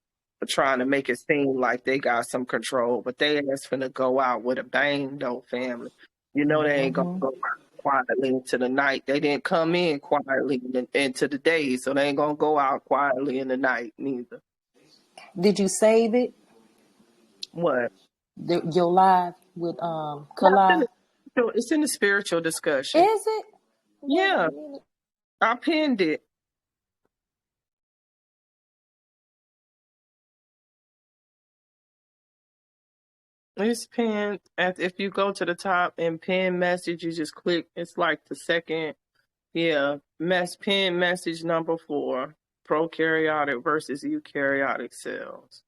trying to make it seem like they got some control, but they ass finna go out with a bang, though, family. They ain't gonna go out quietly into the night. They didn't come in quietly into the day, so they ain't gonna go out quietly in the night neither. Did you save it? What? Your live with Kala? It's in the spiritual discussion. Is it? Yeah, I pinned it. It's pinned. If you go to the top and pin message, you just click. It's like the second. Yeah, Pin message number 4, prokaryotic versus eukaryotic cells.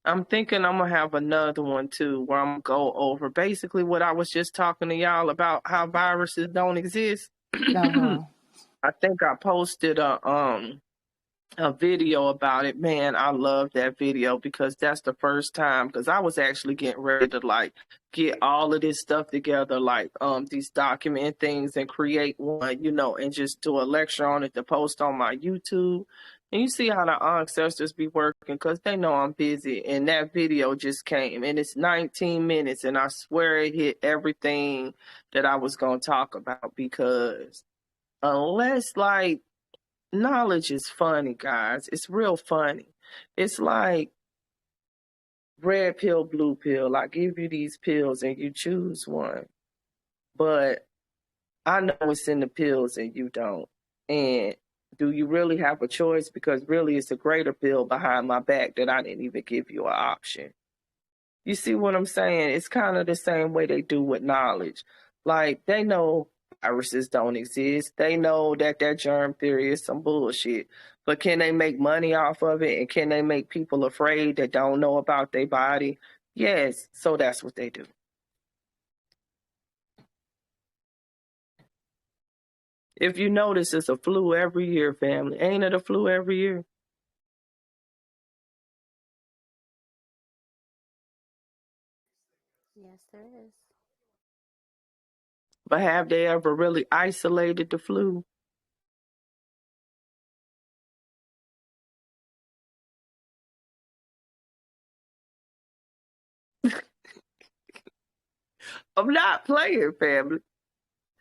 I'm thinking I'm going to have another one too, where I'm going to go over basically what I was just talking to y'all about, how viruses don't exist. Uh-huh. I think I posted a video about it. Man, I love that video because that's the first time, because I was actually getting ready to like get all of this stuff together, like these document things and create one, you know, and just do a lecture on it to post on my YouTube. And you see how the ancestors be working, because they know I'm busy. And that video just came and it's 19 minutes and I swear it hit everything that I was going to talk about, because unless like knowledge is funny, guys. It's real funny. It's like red pill, blue pill. I give you these pills and you choose one. But I know it's in the pills and you don't. And do you really have a choice? Because really it's a greater pill behind my back that I didn't even give you an option. You see what I'm saying? It's kind of the same way they do with knowledge. Like, they know viruses don't exist. They know that germ theory is some bullshit. But can they make money off of it? And can they make people afraid that don't know about their body? Yes. So that's what they do. If you notice, it's a flu every year, family. Ain't it a flu every year? Yes, there is. But have they ever really isolated the flu? I'm not playing, family.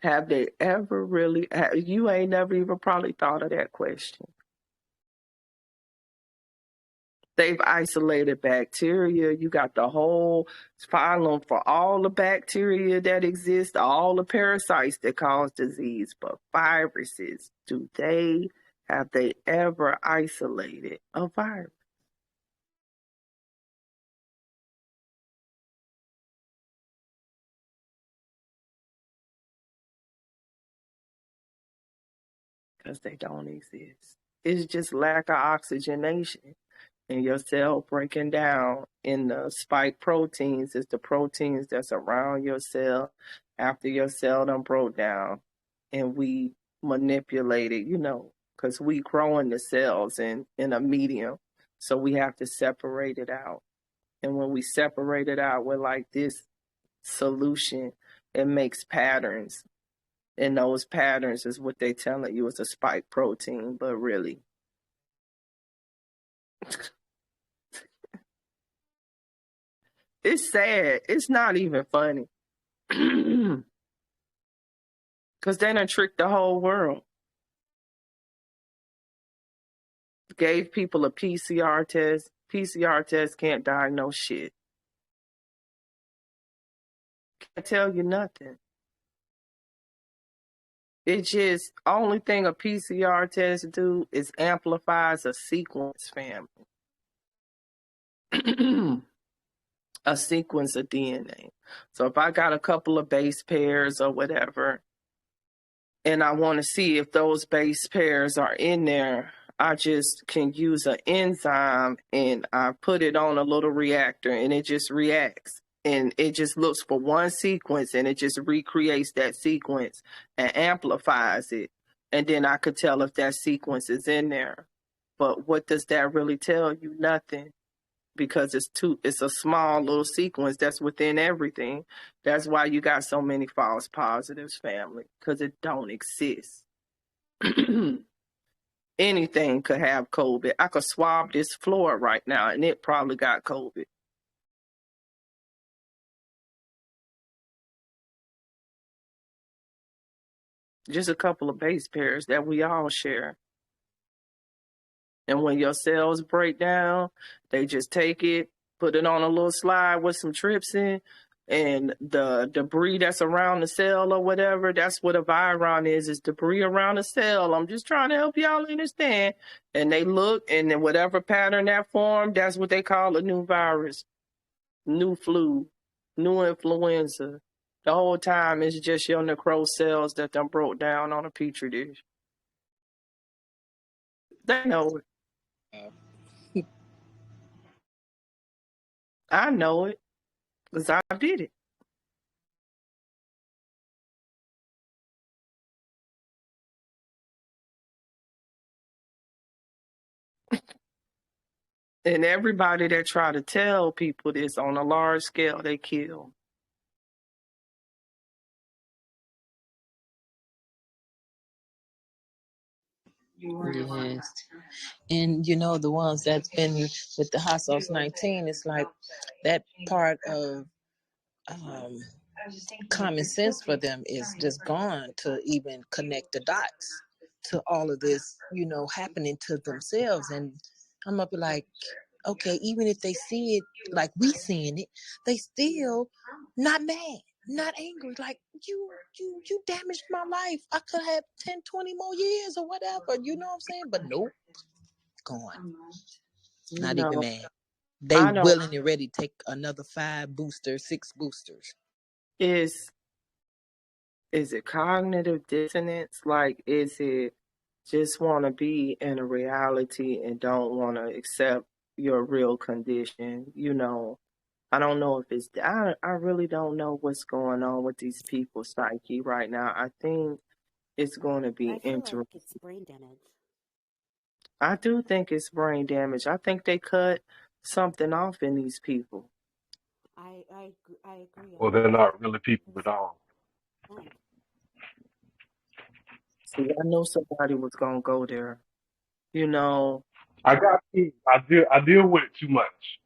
Have they ever really, you ain't never even probably thought of that question. They've isolated bacteria. You got the whole phylum for all the bacteria that exist, all the parasites that cause disease. But viruses, have they ever isolated a virus? Because they don't exist. It's just lack of oxygenation. And your cell breaking down in the spike proteins is the proteins that's around your cell after your cell done broke down. And we manipulate it, you know, because we growing the cells in a medium. So we have to separate it out. And when we separate it out with like this solution, it makes patterns. And those patterns is what they telling you is a spike protein, but really. It's sad. It's not even funny. Because they done tricked the whole world. Gave people a PCR test. PCR test can't diagnose shit. Can't tell you nothing. It just, only thing a PCR test do is amplifies a sequence, family. A sequence of DNA. So if I got a couple of base pairs or whatever, and I want to see if those base pairs are in there, I just can use an enzyme and I put it on a little reactor and it just reacts. And it just looks for one sequence and it just recreates that sequence and amplifies it. And then I could tell if that sequence is in there. But what does that really tell you? Nothing. Because it's a small little sequence that's within everything. That's why you got so many false positives, family, because it don't exist. Anything could have COVID. I could swab this floor right now and it probably got COVID. Just a couple of base pairs that we all share. And when your cells break down, they just take it, put it on a little slide with some trypsin, and the debris that's around the cell or whatever, that's what a viron is debris around the cell. I'm just trying to help y'all understand. And they look, and then whatever pattern that formed, that's what they call a new virus, new flu, new influenza. The whole time it's just your necro cells that done broke down on a petri dish. They know it. I know it because I did it. And everybody that try to tell people this on a large scale, they kill. Yes. And you know, the ones that's been with the hot sauce 19, it's like that part of common sense for them is just gone to even connect the dots to all of this, you know, happening to themselves. And I'm gonna be like, okay, even if they see it like we seeing it, they still not mad, not angry. Like you damaged my life. I could have 10, 20 more years or whatever. You know what I'm saying? But nope, gone. Not even mad. They willing and ready to take another 5 boosters, 6 boosters. Is it cognitive dissonance? Like, is it just want to be in a reality and don't want to accept your real condition? You know, I don't know if it's, I really don't know what's going on with these people's psyche right now. I think it's going to be interesting. Like it's brain damage. I do think it's brain damage. I think they cut something off in these people. I agree. Well, they're not really people at all. See, I know somebody was gonna go there. You know, I deal with it too much.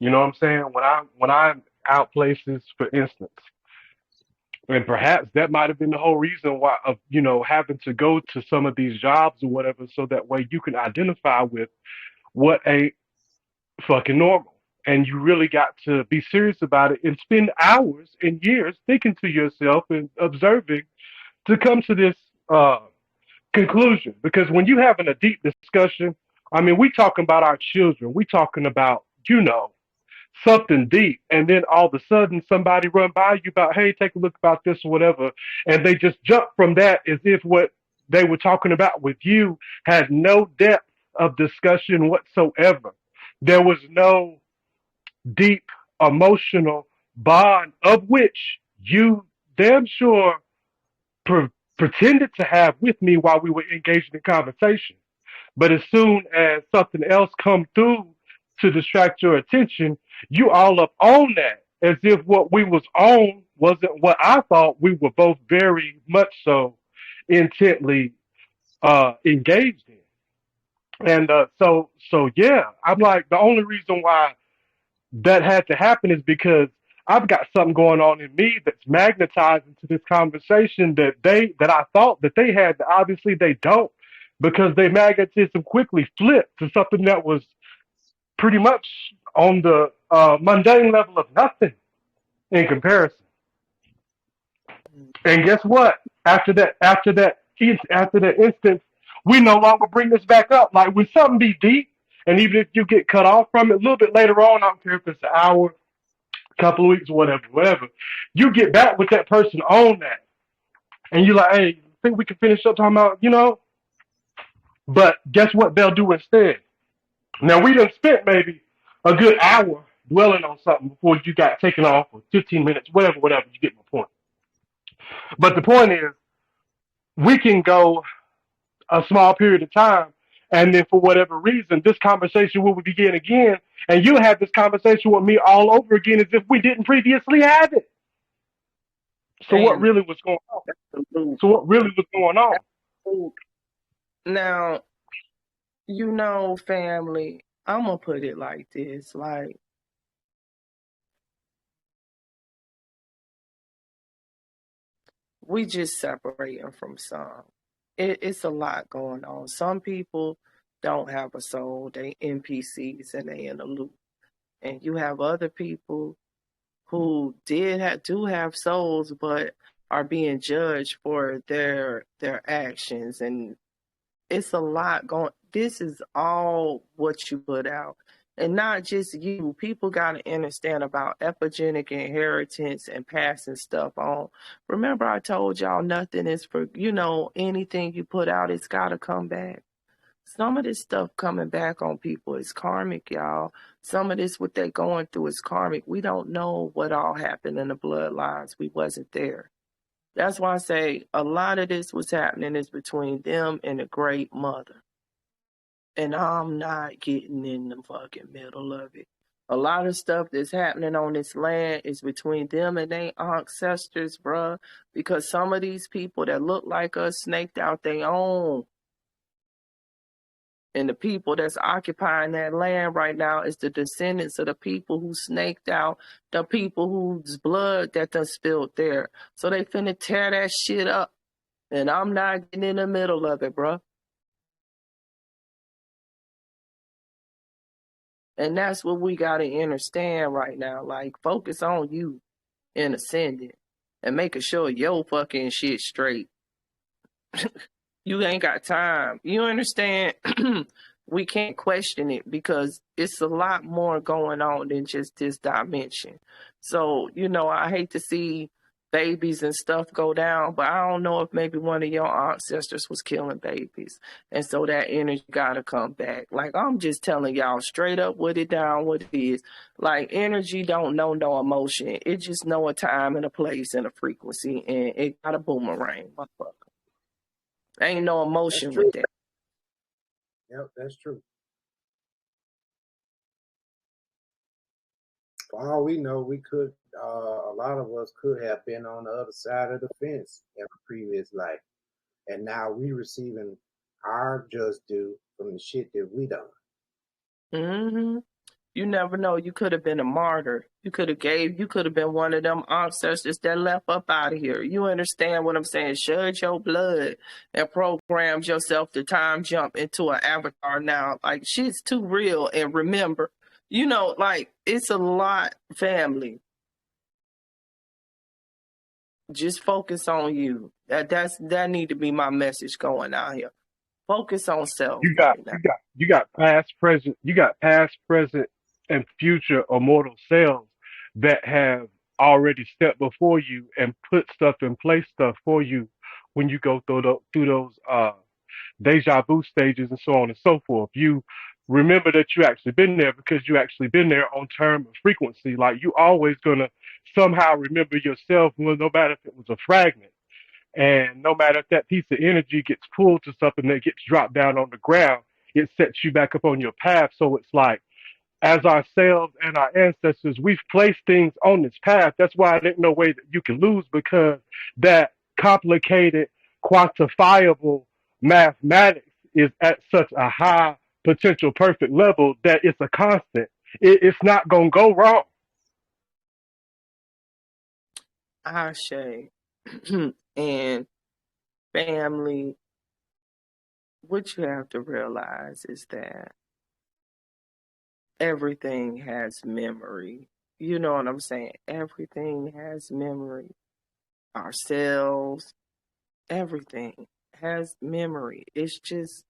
You know what I'm saying? When I'm out places, for instance, and perhaps that might have been the whole reason why of having to go to some of these jobs or whatever, so that way you can identify with what ain't fucking normal. And you really got to be serious about it and spend hours and years thinking to yourself and observing to come to this conclusion. Because when you having a deep discussion, I mean, we talking about our children, we talking about something deep, and then all of a sudden somebody run by you about, hey, take a look about this or whatever, and they just jump from that as if what they were talking about with you had no depth of discussion whatsoever. There was no deep emotional bond of which you damn sure pretended to have with me while we were engaging in conversation. But as soon as something else come through to distract your attention, you all up on that as if what we was on wasn't what I thought we were both very much so intently engaged in. And so yeah, I'm like, the only reason why that had to happen is because I've got something going on in me that's magnetizing to this conversation that I thought that they had, that obviously they don't, because they magnetism quickly flipped to something that was pretty much on the mundane level of nothing in comparison. And guess what? After that instance, we no longer bring this back up. Like when something be deep, and even if you get cut off from it a little bit later on, I don't care if it's an hour, couple of weeks, whatever, you get back with that person on that, and you're like, hey, think we can finish up talking about. But guess what they'll do instead? Now we done spent maybe a good hour dwelling on something before you got taken off for 15 minutes, whatever. You get my point. But the point is, we can go a small period of time, and then for whatever reason, this conversation will begin again, and you'll have this conversation with me all over again as if we didn't previously have it. So what really was going on? Now, family, I'm gonna put it like this, like, we just separating from some. It's a lot going on. Some people don't have a soul, they NPCs and they in a loop. And you have other people who do have souls, but are being judged for their actions. And it's a lot going. This is all what you put out. And not just you. People got to understand about epigenetic inheritance and passing stuff on. Remember I told y'all nothing is for, anything you put out, it's got to come back. Some of this stuff coming back on people is karmic, y'all. Some of this, what they're going through is karmic. We don't know what all happened in the bloodlines. We wasn't there. That's why I say a lot of this was happening is between them and the great mother. And I'm not getting in the fucking middle of it. A lot of stuff that's happening on this land is between them and their ancestors, bruh. Because some of these people that look like us snaked out their own. And the people that's occupying that land right now is the descendants of the people who snaked out the people whose blood that done spilled there. So they finna tear that shit up. And I'm not getting in the middle of it, bruh. And that's what we got to understand right now. Like, focus on you and ascending and making sure your fucking shit straight. You ain't got time. You understand? We can't question it because it's a lot more going on than just this dimension. So, I hate to see babies and stuff go down, but I don't know if maybe one of your ancestors was killing babies. And so that energy got to come back. Like, I'm just telling y'all straight up what it is. Like, energy don't know no emotion. It just know a time and a place and a frequency, and it got a boomerang, motherfucker. Ain't no emotion with that. Yep, that's true. For all we know, we could, a lot of us could have been on the other side of the fence in a previous life. And now we receiving our just due from the shit that we done. Mm-hmm. You never know. You could have been a martyr. You could have been one of them ancestors that left up out of here. You understand what I'm saying? Shed your blood and programmed yourself to time jump into an avatar now. Like, shit's too real. And remember, like, it's a lot, family. Just focus on you. That need to be my message going out here. Focus on self right now. You got past, present, and future immortal selves that have already stepped before you and put stuff in place for you when you go through those deja vu stages and so on and so forth. You remember that you actually been there because you actually been there on term and frequency. Like, you always gonna somehow remember yourself, no matter if it was a fragment. And no matter if that piece of energy gets pulled to something that gets dropped down on the ground, it sets you back up on your path. So it's like, as ourselves and our ancestors, we've placed things on this path. That's why there's no way that you can lose, because that complicated, quantifiable mathematics is at such a high potential perfect level that it's a constant. It's not going to go wrong. Ashe. And family, what you have to realize is that everything has memory. You know what I'm saying? Everything has memory. Ourselves, everything has memory. It's just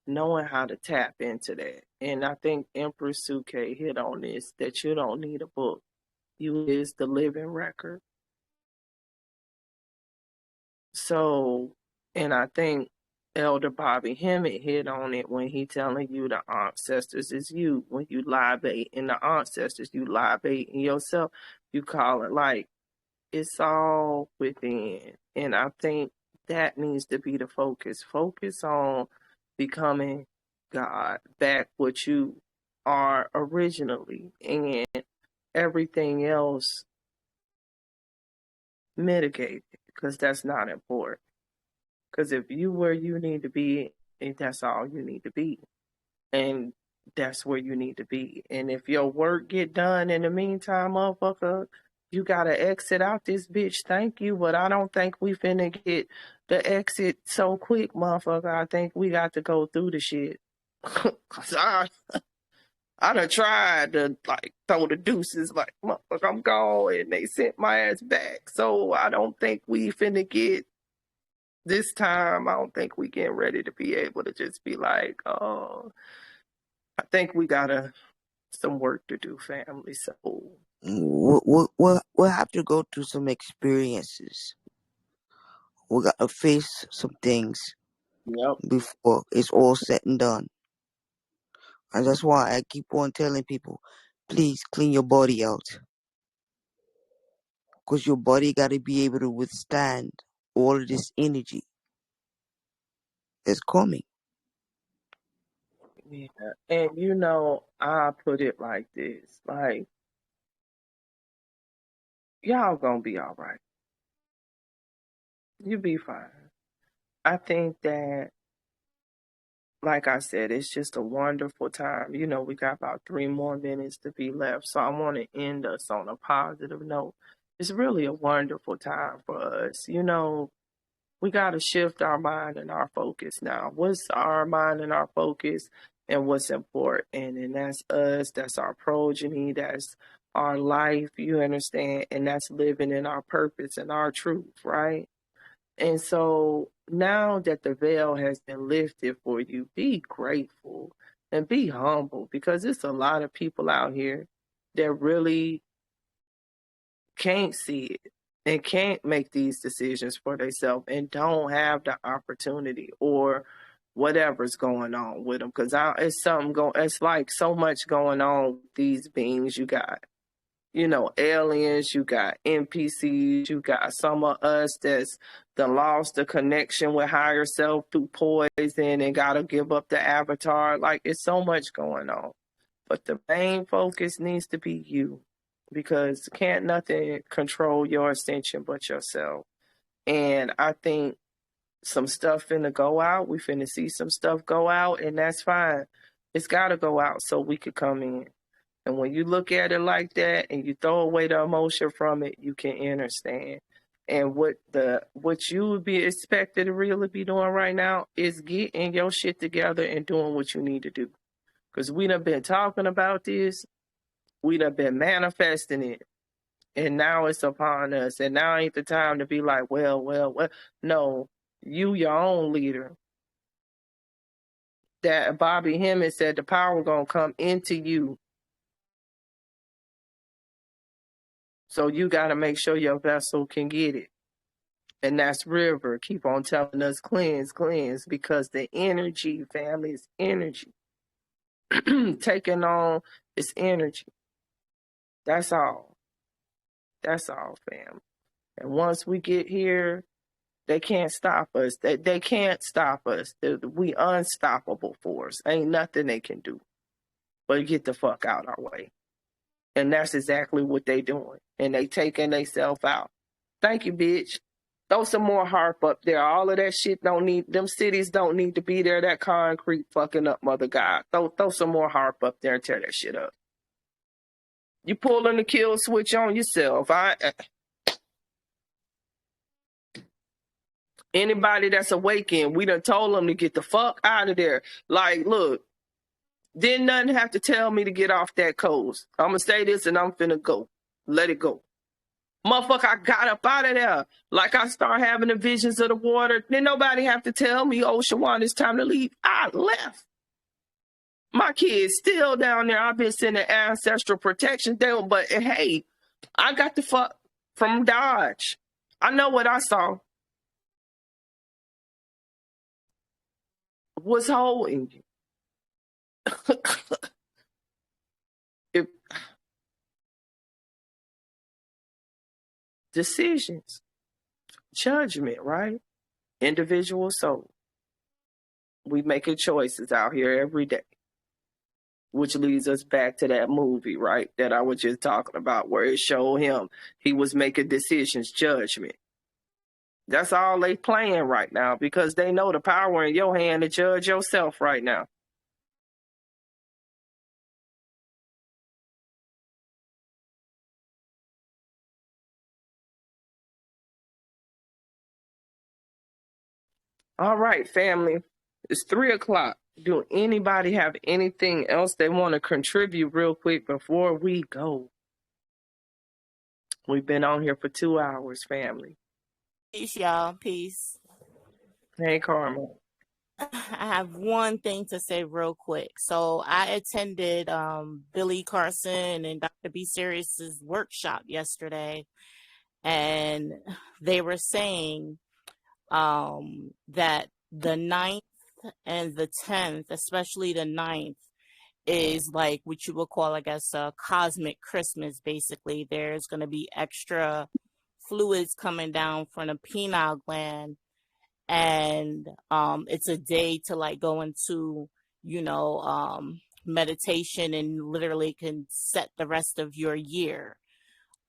knowing how to tap into that. And I think Empress Suke hit on this, that you don't need a book. You is the living record. So, and I think Elder Bobby Hemmett hit on it when he telling you the ancestors is you. When you libate in the ancestors, you libate in yourself. You call it like, it's all within. And I think that needs to be the focus. Focus on becoming God, back what you are originally. And everything else mitigate it, because that's not important. Because if you where you need to be, that's all you need to be. And that's where you need to be. And if your work get done in the meantime, motherfucker, you gotta exit out this bitch. Thank you, but I don't think we finna get the exit so quick, motherfucker. I think we got to go through the shit. Cause I done tried to like throw the deuces, like, motherfucker, I'm gone, and they sent my ass back. So I don't think we finna get this time. I don't think we getting ready to be able to just be like, oh, I think we gotta some work to do, family. So We'll have to go through some experiences. We got to face some things before it's all said and done. And that's why I keep on telling people, please clean your body out. Because your body got to be able to withstand all of this energy that's coming. yeah, and you know, I put it like this: like, y'all gonna be all right. You be fine. I think that, like I said, it's just a wonderful time. You know, we got about 3 more minutes to be left, so I want to end us on a positive note. It's really a wonderful time for us. You know, we got to shift our mind and our focus now. What's our mind and our focus, and what's important? And that's us, that's our progeny, that's our life, you understand? And that's living in our purpose and our truth, right? And so now that the veil has been lifted for you, be grateful and be humble, because it's a lot of people out here that really can't see it and can't make these decisions for themselves and don't have the opportunity or whatever's going on with them. Because it's like so much going on with these beings. You got, you know, aliens, you got NPCs, you got some of us that's done lost the connection with higher self through poison and got to give up the avatar. Like, it's so much going on. But the main focus needs to be you, because can't nothing control your ascension but yourself. And I think some stuff finna go out. We finna see some stuff go out, and that's fine. It's got to go out so we could come in. And when you look at it like that and you throw away the emotion from it, you can understand. And what you would be expected to really be doing right now is getting your shit together and doing what you need to do. Because we done been talking about this. We done been manifesting it. And now it's upon us. And now ain't the time to be like, well. No, you your own leader. That Bobby Hemmett said the power gonna come into you. So you got to make sure your vessel can get it. And that's River. Keep on telling us cleanse, because the energy, family, is energy. Taking on is energy. That's all. That's all, fam. And once we get here, they can't stop us. They can't stop us. We unstoppable force. Ain't nothing they can do but get the fuck out our way. And that's exactly what they doing. And they taking themselves out. Thank you, bitch. Throw some more harp up there. All of that shit them cities don't need to be there. That concrete fucking up, mother God. Throw some more harp up there and tear that shit up. You pulling the kill switch on yourself. Anybody that's awakened, we done told them to get the fuck out of there. Like, look, didn't nothing have to tell me to get off that coast. I'm going to say this and I'm finna go. Let it go. Motherfucker, I got up out of there. Like, I start having the visions of the water. Didn't nobody have to tell me, oh, Shawan, it's time to leave. I left. My kids still down there. I've been sending ancestral protection down, but hey, I got the fuck from Dodge. I know what I saw. What's holding you? Decisions, judgment, right? Individual soul. We making choices out here every day, which leads us back to that movie, right? That I was just talking about, where it showed him he was making decisions, judgment. That's all they playing right now, because they know the power in your hand to judge yourself right now. All right, family. It's 3:00. Do anybody have anything else they want to contribute real quick before we go? We've been on here for 2 hours, family. Peace, y'all. Peace. Hey, Karma. I have one thing to say real quick. So I attended Billy Carson and Dr. B. Serious's workshop yesterday, and they were saying that the 9th and the 10th, especially the 9th, is like what you would call, I guess, a cosmic Christmas. Basically, there's going to be extra fluids coming down from the pineal gland, and it's a day to like go into, meditation, and literally can set the rest of your year.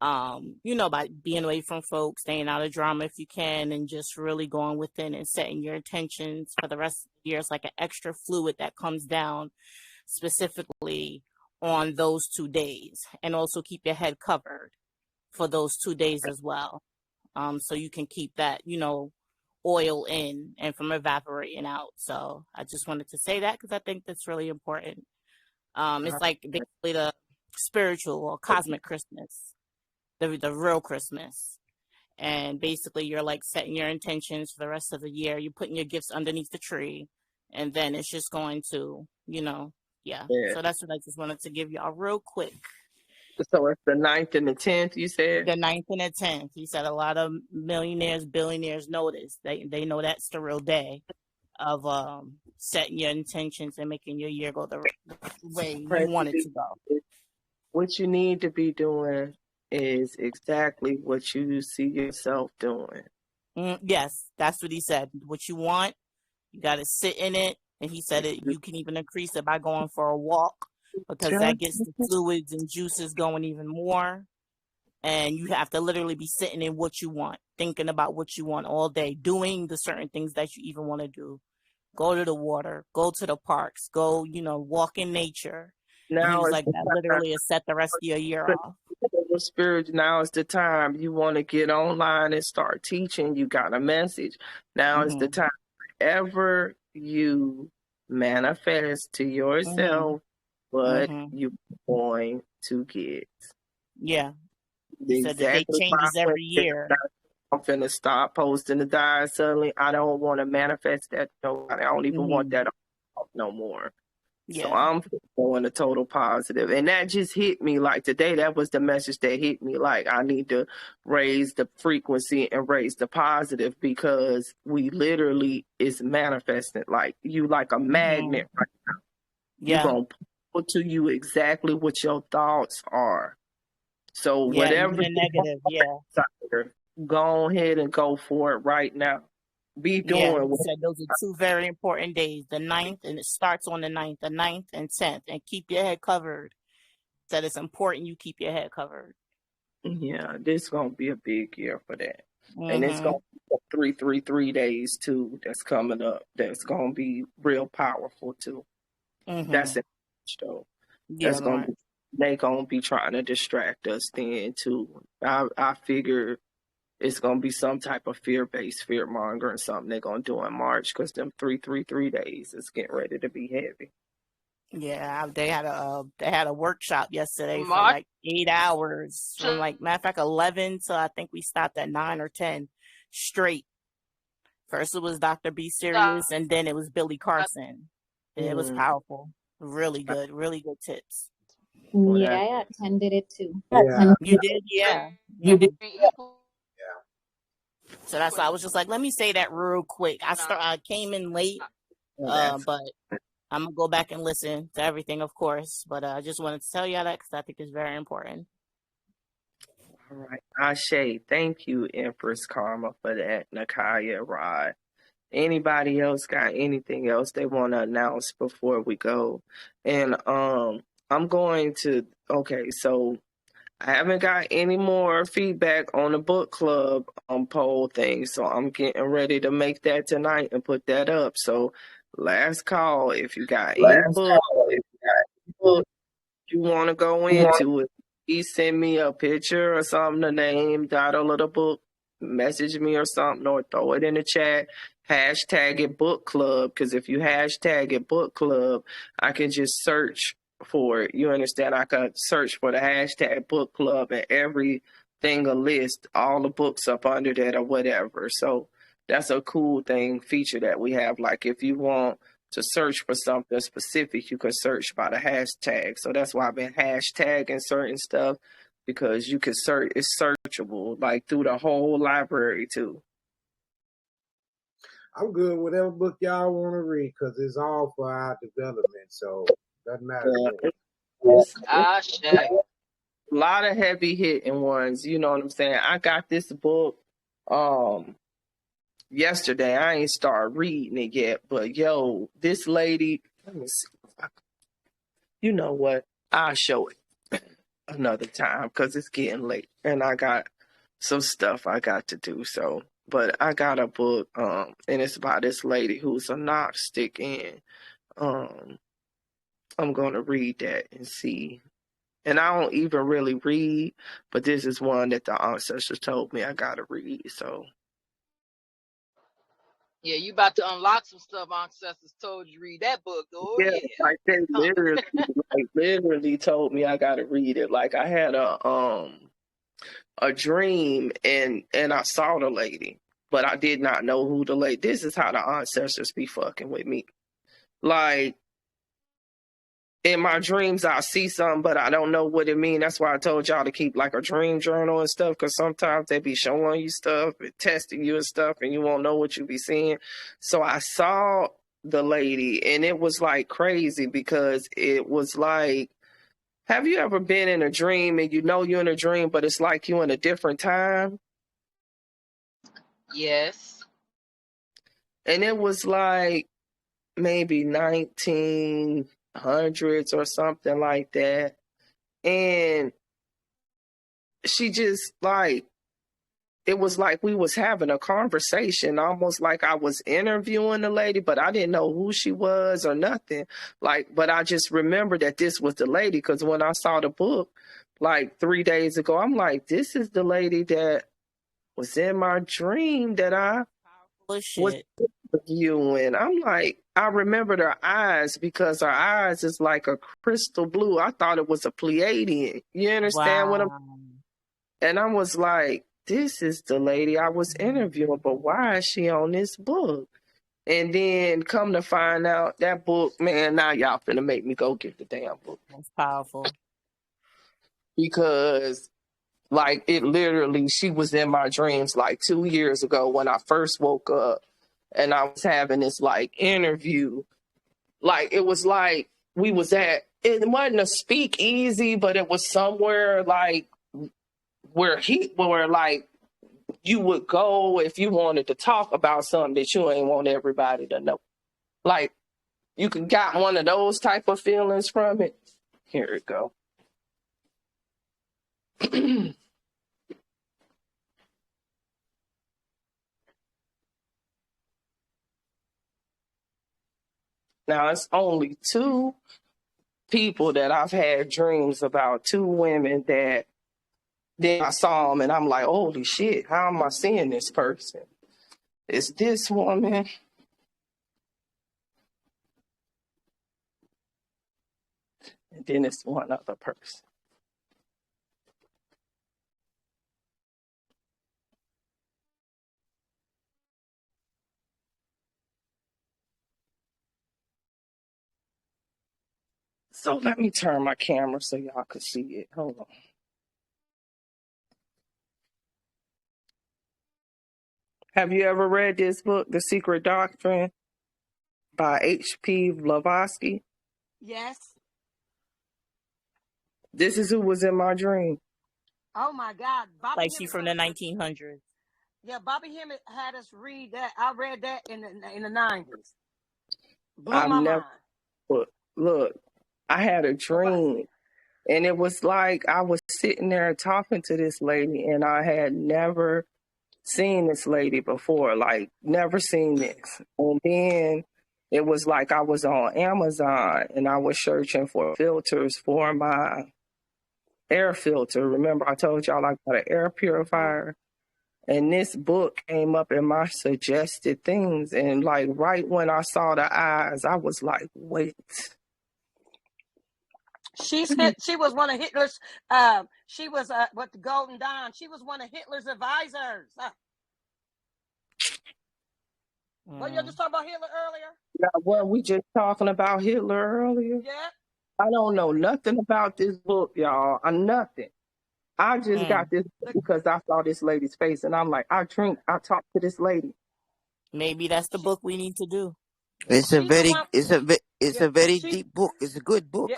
By being away from folks, staying out of drama if you can, and just really going within and setting your intentions for the rest of the year. It's like an extra fluid that comes down specifically on those 2 days, and also keep your head covered for those 2 days as well. So you can keep that, oil in and from evaporating out. So I just wanted to say that because I think that's really important. It's like basically the spiritual or cosmic Christmas, the real Christmas. And basically you're like setting your intentions for the rest of the year. You're putting your gifts underneath the tree, and then it's just going to, yeah. So that's what I just wanted to give y'all real quick. So it's the 9th and the 10th, you said? The 9th and the 10th. He said a lot of millionaires, billionaires know this. They know that's the real day of setting your intentions and making your year go the way you want it to go. What you need to be doing is exactly what you see yourself doing. Yes, that's what he said. What you want, you got to sit in it. And he said it. You can even increase it by going for a walk, because that gets the fluids and juices going even more. And you have to literally be sitting in what you want, thinking about what you want all day, doing the certain things that you even want to do. Go to the water, go to the parks, go, walk in nature. Now, and he was like, that literally is set the rest of your year off. Spirit, now is the time you want to get online and start teaching. You got a message. Now is the time. Whenever you manifest to yourself what you're going to get. Yeah. He said the date changes every year. I'm finna stop posting the die suddenly. I don't want to manifest that. No, I don't even want that no more. Yeah. So I'm going to total positive. And that just hit me like today. That was the message that hit me. Like, I need to raise the frequency and raise the positive, because we literally is manifesting like you, like a magnet right now. Yeah. You're going to put to you exactly what your thoughts are. So whatever negative, go ahead and go for it right now. Be doing. Yeah, he said those are 2 very important days, the 9th, and it starts on the 9th and 10th, and keep your head covered. Said it's important you keep your head covered. Yeah, this is going to be a big year for that. And it's going to be 333 days too that's coming up. That's going to be real powerful too. That's it though. Yeah, that's going to be, they going to be trying to distract us then too. I figure it's going to be some type of fear-based fear mongering, something they're going to do in March, because them 333 days is getting ready to be heavy. Yeah, they had a workshop yesterday for like 8 hours, from like, matter of fact, 11 till I think we stopped at 9 or 10 straight. First it was Dr. B. Serious, and then it was Billy Carson. And it was powerful. Really good tips. Yeah, I attended it too. Yeah. You did? Yeah. You did. So that's why I was just like, let me say that real quick. I came in late, but I'm gonna go back and listen to everything, of course. But I just wanted to tell y'all that because I think it's very important. All right, Ashe, thank you, Empress Karma, for that. Nakaya, Rod. Anybody else got anything else they want to announce before we go? And I'm going to. Okay, so I haven't got any more feedback on the book club poll thing, so I'm getting ready to make that tonight and put that up. So last call, if you got any book you want to go into it, please send me a picture or something, the name, title of the book, message me or something, or throw it in the chat. Hashtag it book club, because if you hashtag it book club, I can just search for it. You understand? I could search for the hashtag book club, and everything a list, all the books up under that or whatever. So that's a cool thing feature that we have. Like if you want to search for something specific, you can search by the hashtag. So that's why I've been hashtagging certain stuff, because you can search, it's searchable like through the whole library too. I'm good with whatever book y'all want to read because it's all for our development. So doesn't matter to me. It's Shay. a lot of heavy hitting ones. You know what I'm saying? I got this book yesterday. I ain't started reading it yet, but yo, this lady, let me see. You know what? I'll show it another time because it's getting late and I got some stuff I got to do. So, but I got a book, and it's about this lady who's a Gnostic, and I'm gonna read that and see. And I don't even really read, but this is one that the ancestors told me I gotta read. So Yeah, you about to unlock some stuff ancestors told you read that book. Oh yeah, yeah. like they literally told me I gotta read it. Like I had a dream and I saw the lady, but I did not know who the lady. This is how the ancestors be fucking with me. Like in my dreams, I see something, but I don't know what it means. That's why I told y'all to keep like a dream journal and stuff, because sometimes they be showing you stuff and testing you and stuff, and you won't know what you be seeing. So I saw the lady, and it was like crazy because it was like, have you ever been in a dream and you know you're in a dream, but it's like you in a different time? Yes. And it was like maybe 1900s or something like that. And she just like, it was like we was having a conversation, almost like I was interviewing the lady, but I didn't know who she was or nothing. Like, but I just remembered that this was the lady, because when I saw the book like 3 days ago, I'm like, this is the lady that was in my dream that I was interviewing. I'm like, I remembered her eyes because her eyes is like a crystal blue. I thought it was a Pleiadian. You understand what I'm? And I was like, this is the lady I was interviewing, but why is she on this book? And then come to find out that book, man, now y'all finna make me go get the damn book. That's powerful. Because like it literally, she was in my dreams like 2 years ago when I first woke up, and I was having this like interview. Like it was like we was at, it wasn't a speakeasy, but it was somewhere like where like you would go if you wanted to talk about something that you ain't want everybody to know. Like you could got one of those type of feelings from it. Here it go. Now it's only 2 people that I've had dreams about, 2 women that then I saw them and I'm like, holy shit, how am I seeing this person? It's this woman. And then it's one other person. So let me turn my camera so y'all can see it. Hold on. Have you ever read this book, The Secret Doctrine, by H.P. Blavatsky? Yes. This is who was in my dream. Oh my God. Bobby Like she from the 1900s. Yeah, Bobby Hemmett had us read that. I read that in the 90s. Blew I've my never, mind. look, I had a dream, and it was like I was sitting there talking to this lady, and I had never seen this lady before, like never seen this. And then it was like I was on Amazon and I was searching for filters for my air filter. Remember I told y'all I got an air purifier? And this book came up in my suggested things. And like right when I saw the eyes, I was like, wait. She was one of Hitler's, she was what the Golden Dawn. She was one of Hitler's advisors. Well, you just talking about Hitler earlier? Now, were we just talking about Hitler earlier? Yeah. I don't know nothing about this book, y'all. Nothing. I just got this because I saw this lady's face, and I'm like, I talk to this lady. Maybe that's the book we need to do. It's a very deep book. It's a good book.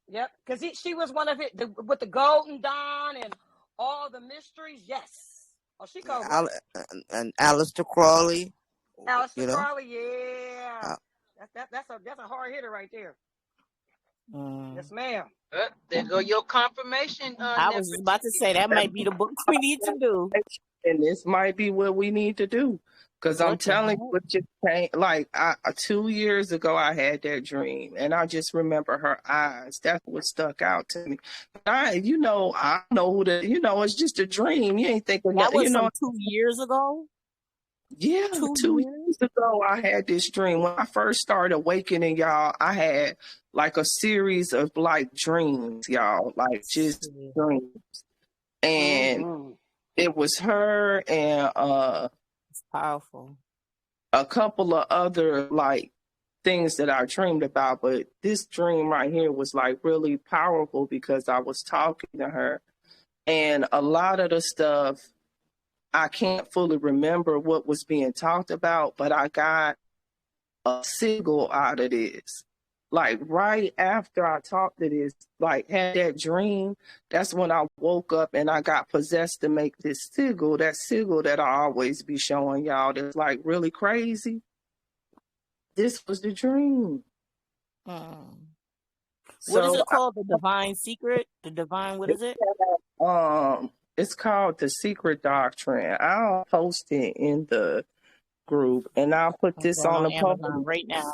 Yep. Because she was one of it with the Golden Dawn and all the mysteries. Yes. Oh, she called And Aleister Crowley. Aleister Crowley. Yeah. That's a hard hitter right there. Yes, ma'am. There go your confirmation. I was just about to say that might be the book we need to do. And this might be what we need to do. Because I'm telling you, it just came, like 2 years ago, I had that dream. And I just remember her eyes. That's what stuck out to me. I know who it's just a dream. You ain't thinking that was from 2 years ago? Yeah, 2 years ago, I had this dream. When I first started awakening, y'all, I had like a series of like dreams, y'all, like just dreams. And it was her and it's powerful. A couple of other like things that I dreamed about, but this dream right here was like really powerful because I was talking to her, and a lot of the stuff I can't fully remember what was being talked about, but I got a signal out of this. Like right after I talked to this, like had that dream, that's when I woke up and I got possessed to make this sigil, that sigil that I always be showing y'all that's like really crazy. This was the dream. What is it called? The Divine Secret? The Divine, what is it? It's called The Secret Doctrine. I'll post it in the group, and I'll put this on the Amazon right now.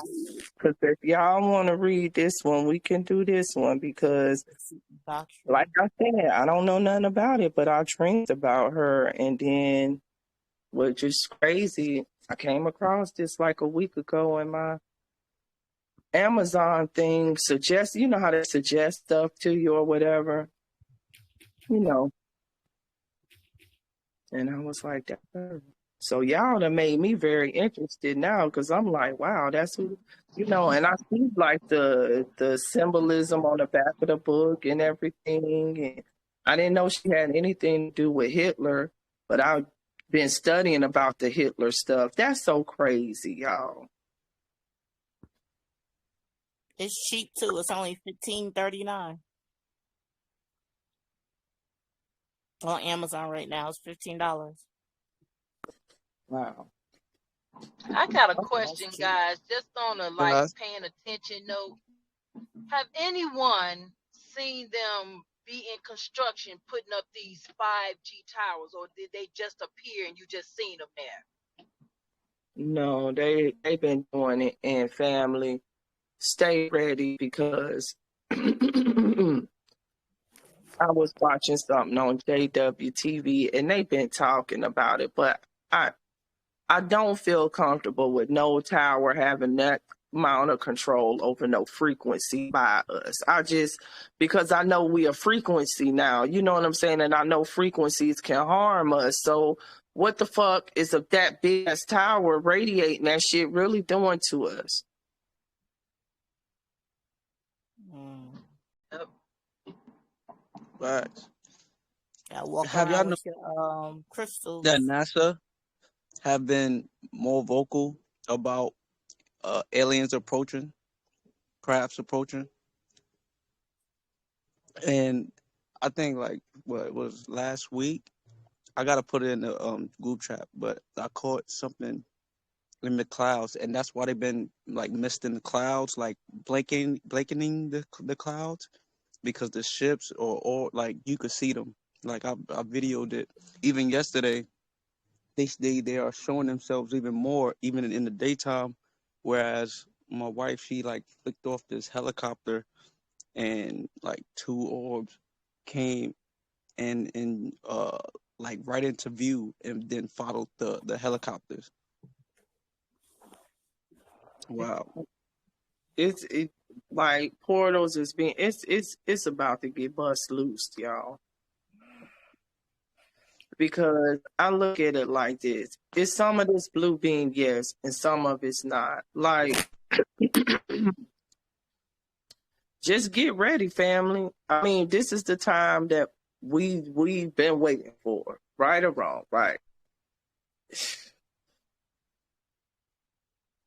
Because if y'all want to read this one, we can do this one. Because, like I said, I don't know nothing about it, but I dreamed about her, and then, which is crazy, I came across this like a week ago in my Amazon thing. Suggest, you know how they suggest stuff to you or whatever, And I was like, that's her. So y'all done made me very interested now because I'm like, wow, that's who, and I see like the symbolism on the back of the book and everything. And I didn't know she had anything to do with Hitler, but I've been studying about the Hitler stuff. That's so crazy, y'all. It's cheap too. It's only $15.39 on Amazon right now. It's $15. Wow. I got a question, guys, just on a paying attention note. Have anyone seen them be in construction putting up these 5G towers, or did they just appear and you just seen them there? No, they've been doing it, and family, stay ready because I was watching something on JWTV and they've been talking about it, but I don't feel comfortable with no tower having that amount of control over no frequency by us. Because I know we are frequency now, you know what I'm saying? And I know frequencies can harm us. So what the fuck is that big ass tower radiating that shit really doing to us? Facts. Yeah, walk Have y'all around with your crystals. that NASA have been more vocal about aliens approaching, crafts approaching? And I think what it was last week, I gotta put it in the group chat, but I caught something in the clouds, and that's why they've been like misting the clouds, like blanketing the clouds, because the ships or like you could see them. Like I videoed it even yesterday. They are showing themselves even more, even in the daytime. Whereas my wife, she like flicked off this helicopter, and like 2 orbs came and like right into view, and then followed the helicopters. Wow. It's like portals is being it's about to get bust loose, y'all. because I look at it like this. It's some of this blue beam, yes, and some of it's not. Like, just get ready, family. I mean, this is the time that we've been waiting for, right or wrong, right?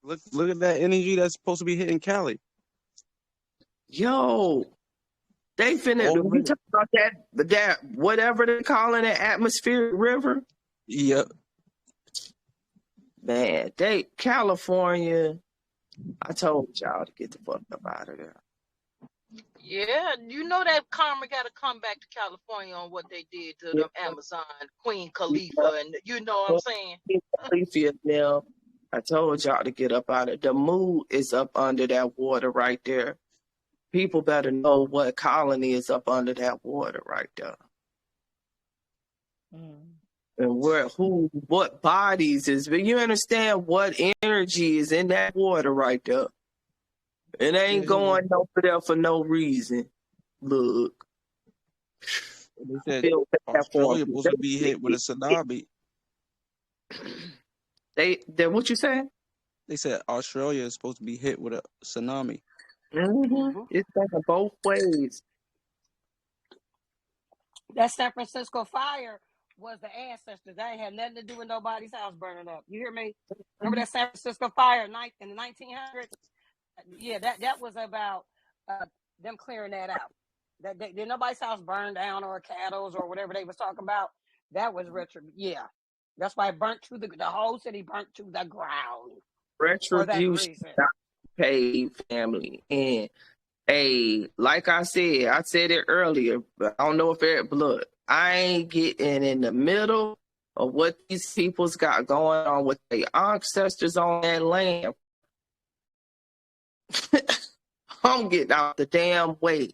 Look at that energy that's supposed to be hitting Cali. Yo, they finna. You talking about that whatever they're calling it, atmospheric river? Yep. Man, California. I told y'all to get the fuck up out of there. Yeah, you know that karma got to come back to California on what they did to them Amazon, Queen Khalifa, and you know what I'm saying? Khalifa, now, I told y'all to get up out of it. The moon is up under that water right there. People better know what colony is up under that water right there. And what bodies is, but you understand what energy is in that water right there. It ain't going over there for no reason. Look. They said Australia supposed to be hit with a tsunami. What you saying? They said Australia is supposed to be hit with a tsunami. It's going both ways. That San Francisco fire was the ancestors. That ain't had nothing to do with nobody's house burning up. You hear me? Remember that San Francisco fire in the 1900s? Yeah, that was about them clearing that out. That did nobody's house burn down or cattle's or whatever they was talking about. That was yeah. That's why it burnt to the whole city burnt to the ground. Retribution, paid, family, and like I said it earlier, but I don't know if it's blood. I ain't getting in the middle of what these people's got going on with their ancestors on that land. I'm getting out the damn way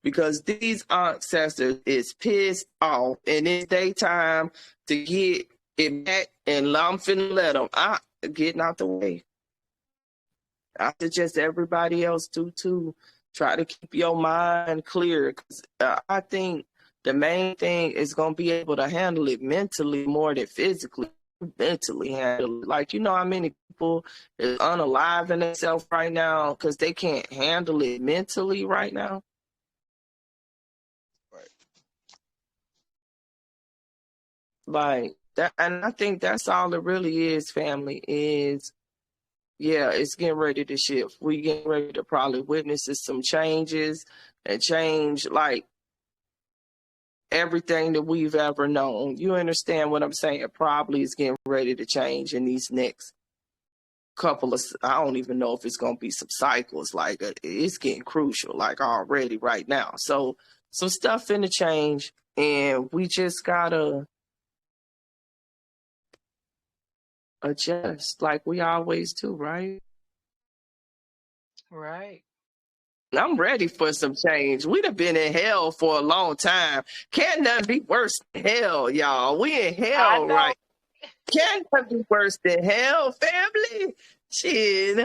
because these ancestors is pissed off and it's daytime to get it back, and I'm finna let them out, getting out the way. I suggest everybody else do too. Try to keep your mind clear. 'Cause, I think the main thing is going to be able to handle it mentally more than physically. Mentally handle it. Like, you know how many people is unalive in themselves right now because they can't handle it mentally right now? Right. Like that, and I think that's all it really is, family, is yeah, it's getting ready to shift. We getting ready to probably witness some changes and change like everything that we've ever known. You understand what I'm saying? Probably is getting ready to change in these next couple of, I don't even know if it's going to be some cycles. Like it's getting crucial, like already right now. So some stuff finna change, and we just gotta adjust like we always do, right? Right. I'm ready for some change. We'd have been in hell for a long time. Can't nothing be worse than hell, y'all. We in hell, right? Can't nothing be worse than hell, family. Shit.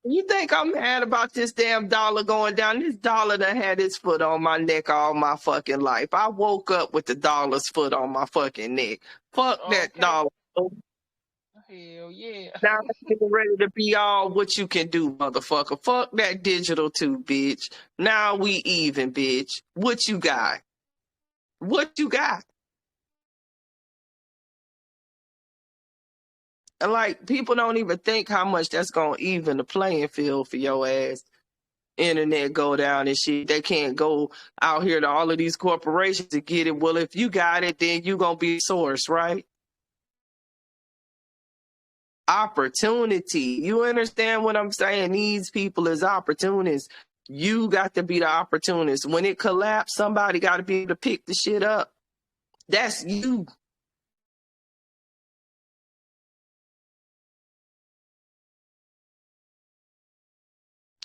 You think I'm mad about this damn dollar going down? This dollar done had its foot on my neck all my fucking life. I woke up with the dollar's foot on my fucking neck. Fuck that dollar. Hell yeah. Now I'm getting ready to be all what you can do, motherfucker. Fuck that digital too, bitch. Now we even, bitch. What you got? What you got? And like, people don't even think how much that's gonna even the playing field for your ass. Internet go down and shit. They can't go out here to all of these corporations to get it. Well, if you got it, then you gonna be a source, right? Opportunity. You understand what I'm saying? These people is opportunists. You got to be the opportunist. When it collapse, somebody got to be able to pick the shit up. That's you.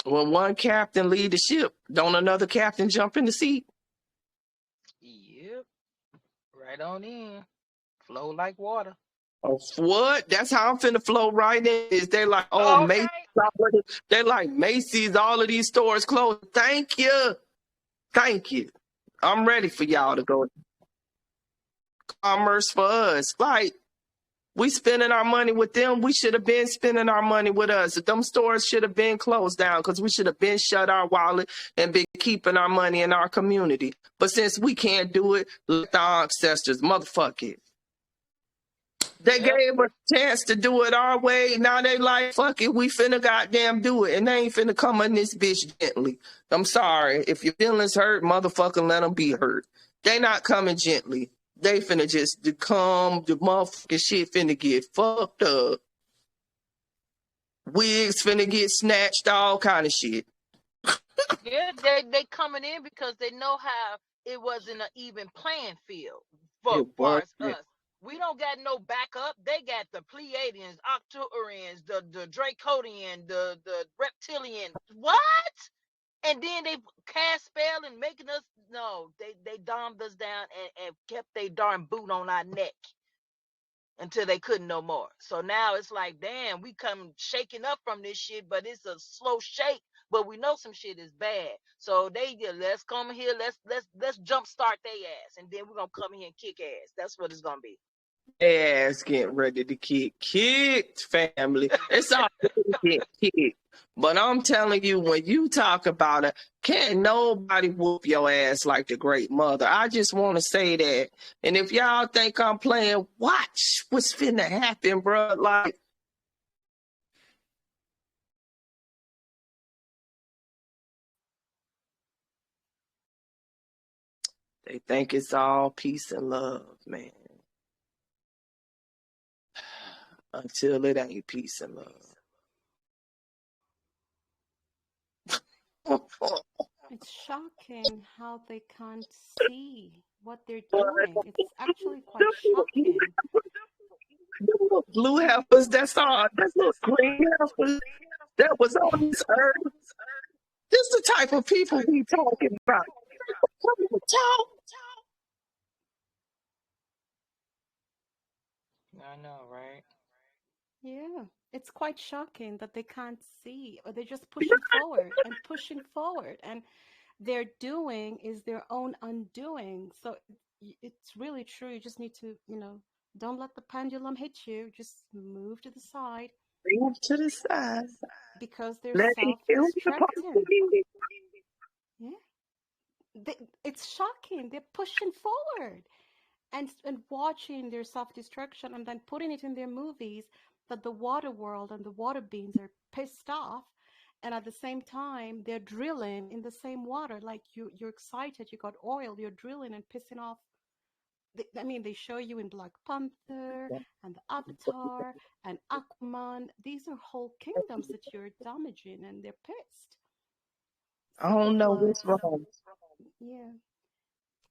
When one captain lead the ship, don't another captain jump in the seat? Yep. Right on in. Flow like water. Oh, what? That's how I'm finna flow right in. Is they like, Macy's, they like Macy's, all of these stores closed. Thank you. Thank you. I'm ready for y'all to go. commerce for us. Like, we spending our money with them. We should have been spending our money with us. Them stores should have been closed down because we should have been shut our wallet and been keeping our money in our community. But since we can't do it, let our ancestors motherfuck it. They gave us a chance to do it our way. Now they like, fuck it, we finna goddamn do it. And they ain't finna come in this bitch gently. I'm sorry. If your feelings hurt, motherfucker, let them be hurt. They not coming gently. They finna just come, the motherfucking shit finna get fucked up. Wigs finna get snatched, all kind of shit. Yeah, they coming in because they know how it wasn't an even playing field for far as us. We don't got no backup. They got the Pleiadians, Octurians, the Dracodian, the Reptilian. What? And then they cast spell and making us they domed us down and kept their darn boot on our neck until they couldn't no more. So now it's like, damn, we come shaking up from this shit, but it's a slow shake. But we know some shit is bad. So they let's come here, let's jumpstart their ass, and then we're gonna come here and kick ass. That's what it's gonna be. Ass getting ready to get kicked, family. It's all get kicked. But I'm telling you, when you talk about it, can't nobody whoop your ass like the great mother. I just want to say that. And if y'all think I'm playing, watch what's finna happen, bro. Like, they think it's all peace and love, man. Until it ain't peace and love. It's shocking how they can't see what they're doing. It's actually quite shocking. Blue heifers, that's all. That's little green heifers that was on this earth. This is the type of people we talking about. I know, right? Yeah, it's quite shocking that they can't see, or they're just pushing forward and pushing forward, and their doing is their own undoing. So it's really true. You just need to, don't let the pendulum hit you. Just move to the side. Move to the side. Because they're Let it kill the self-destructing. Yeah. It's shocking. They're pushing forward and watching their self-destruction and then putting it in their movies that the water world and the water beings are pissed off, and at the same time they're drilling in the same water. Like you're excited, you got oil, you're drilling and pissing off. They show you in Black Panther and the Avatar and Aquaman. These are whole kingdoms that you're damaging, and they're pissed. I don't know what's wrong. Yeah.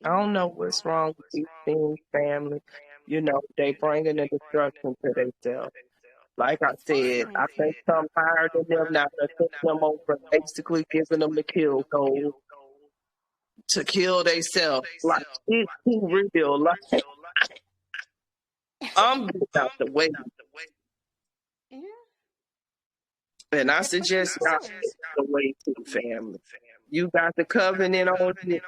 I don't know what's wrong with these things, family. They bringing the destruction to themselves. Like I said, I think some higher than them now to put them over, basically giving them the kill code to kill themselves. Like, it's too real. Like, I'm getting out the way. Yeah. And I suggest y'all get the way to the family. You got the covenant on you.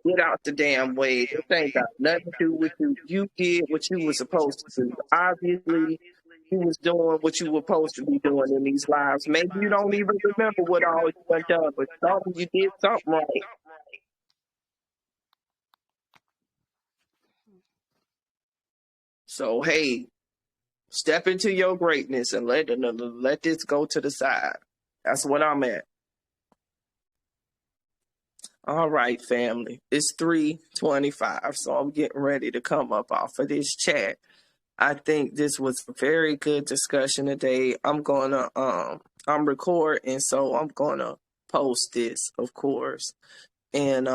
Get out the damn way. This ain't got nothing to do with you. You did what you were supposed to do. Obviously, you was doing what you were supposed to be doing in these lives. Maybe you don't even remember what all you done done, but you did something right. So, hey, step into your greatness and let this go to the side. That's what I'm at. All right, family. It's 3:25, so I'm getting ready to come up off of this chat. I think this was a very good discussion today. I'm recording, so I'm gonna post this, of course. And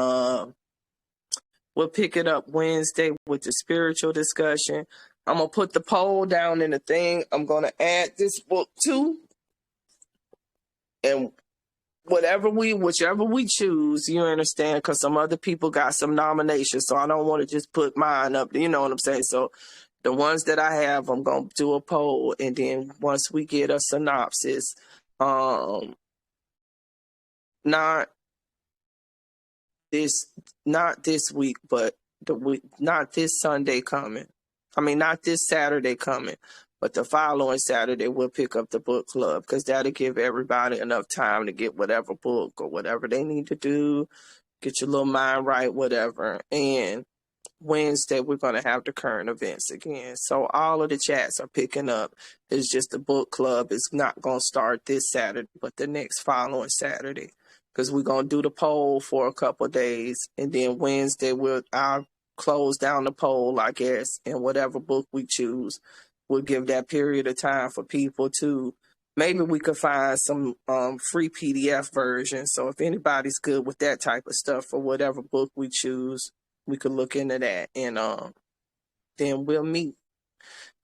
we'll pick it up Wednesday with the spiritual discussion. I'm gonna put the poll down in the thing. I'm gonna add this book too. And whichever we choose, you understand, because some other people got some nominations, so I don't want to just put mine up, you know what I'm saying? So the ones that I have, I'm going to do a poll, and then once we get a synopsis, not this week, but not this Sunday coming. I mean, not this Saturday coming, but the following Saturday we'll pick up the book club, because that'll give everybody enough time to get whatever book or whatever they need to do, get your little mind right, whatever. And Wednesday we're going to have the current events again. So all of the chats are picking up. It's just the book club is not going to start this Saturday, but the next following Saturday, because we're going to do the poll for a couple of days, and then Wednesday I'll close down the poll, I guess, and whatever book we choose, we'll give that period of time for people to, maybe we could find some free PDF versions. So if anybody's good with that type of stuff for whatever book we choose, we could look into that, and then we'll meet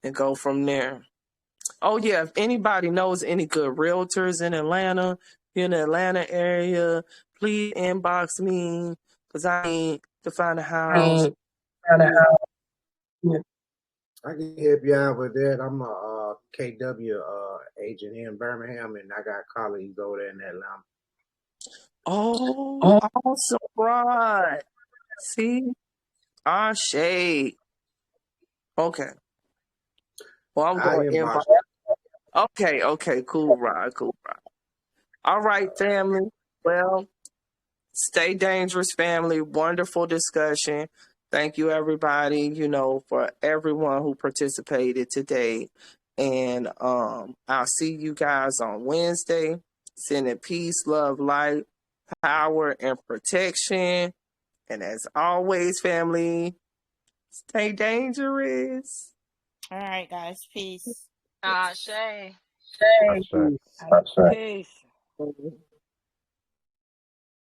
and go from there. Oh yeah, if anybody knows any good realtors in Atlanta, in the Atlanta area, please inbox me, because I need to find a house. Yeah. I can help you out with that. I'm a KW agent here in Birmingham, and I got colleagues over there in Atlanta. Oh, awesome, right. See? Shade. Okay. Well, I'm going to inbox. Okay, cool, Rod. All right, family. Well, stay dangerous, family. Wonderful discussion. Thank you, everybody, for everyone who participated today. And I'll see you guys on Wednesday. Sending peace, love, light, power, and protection. And as always, family, stay dangerous. All right, guys. Peace. Shay. Peace.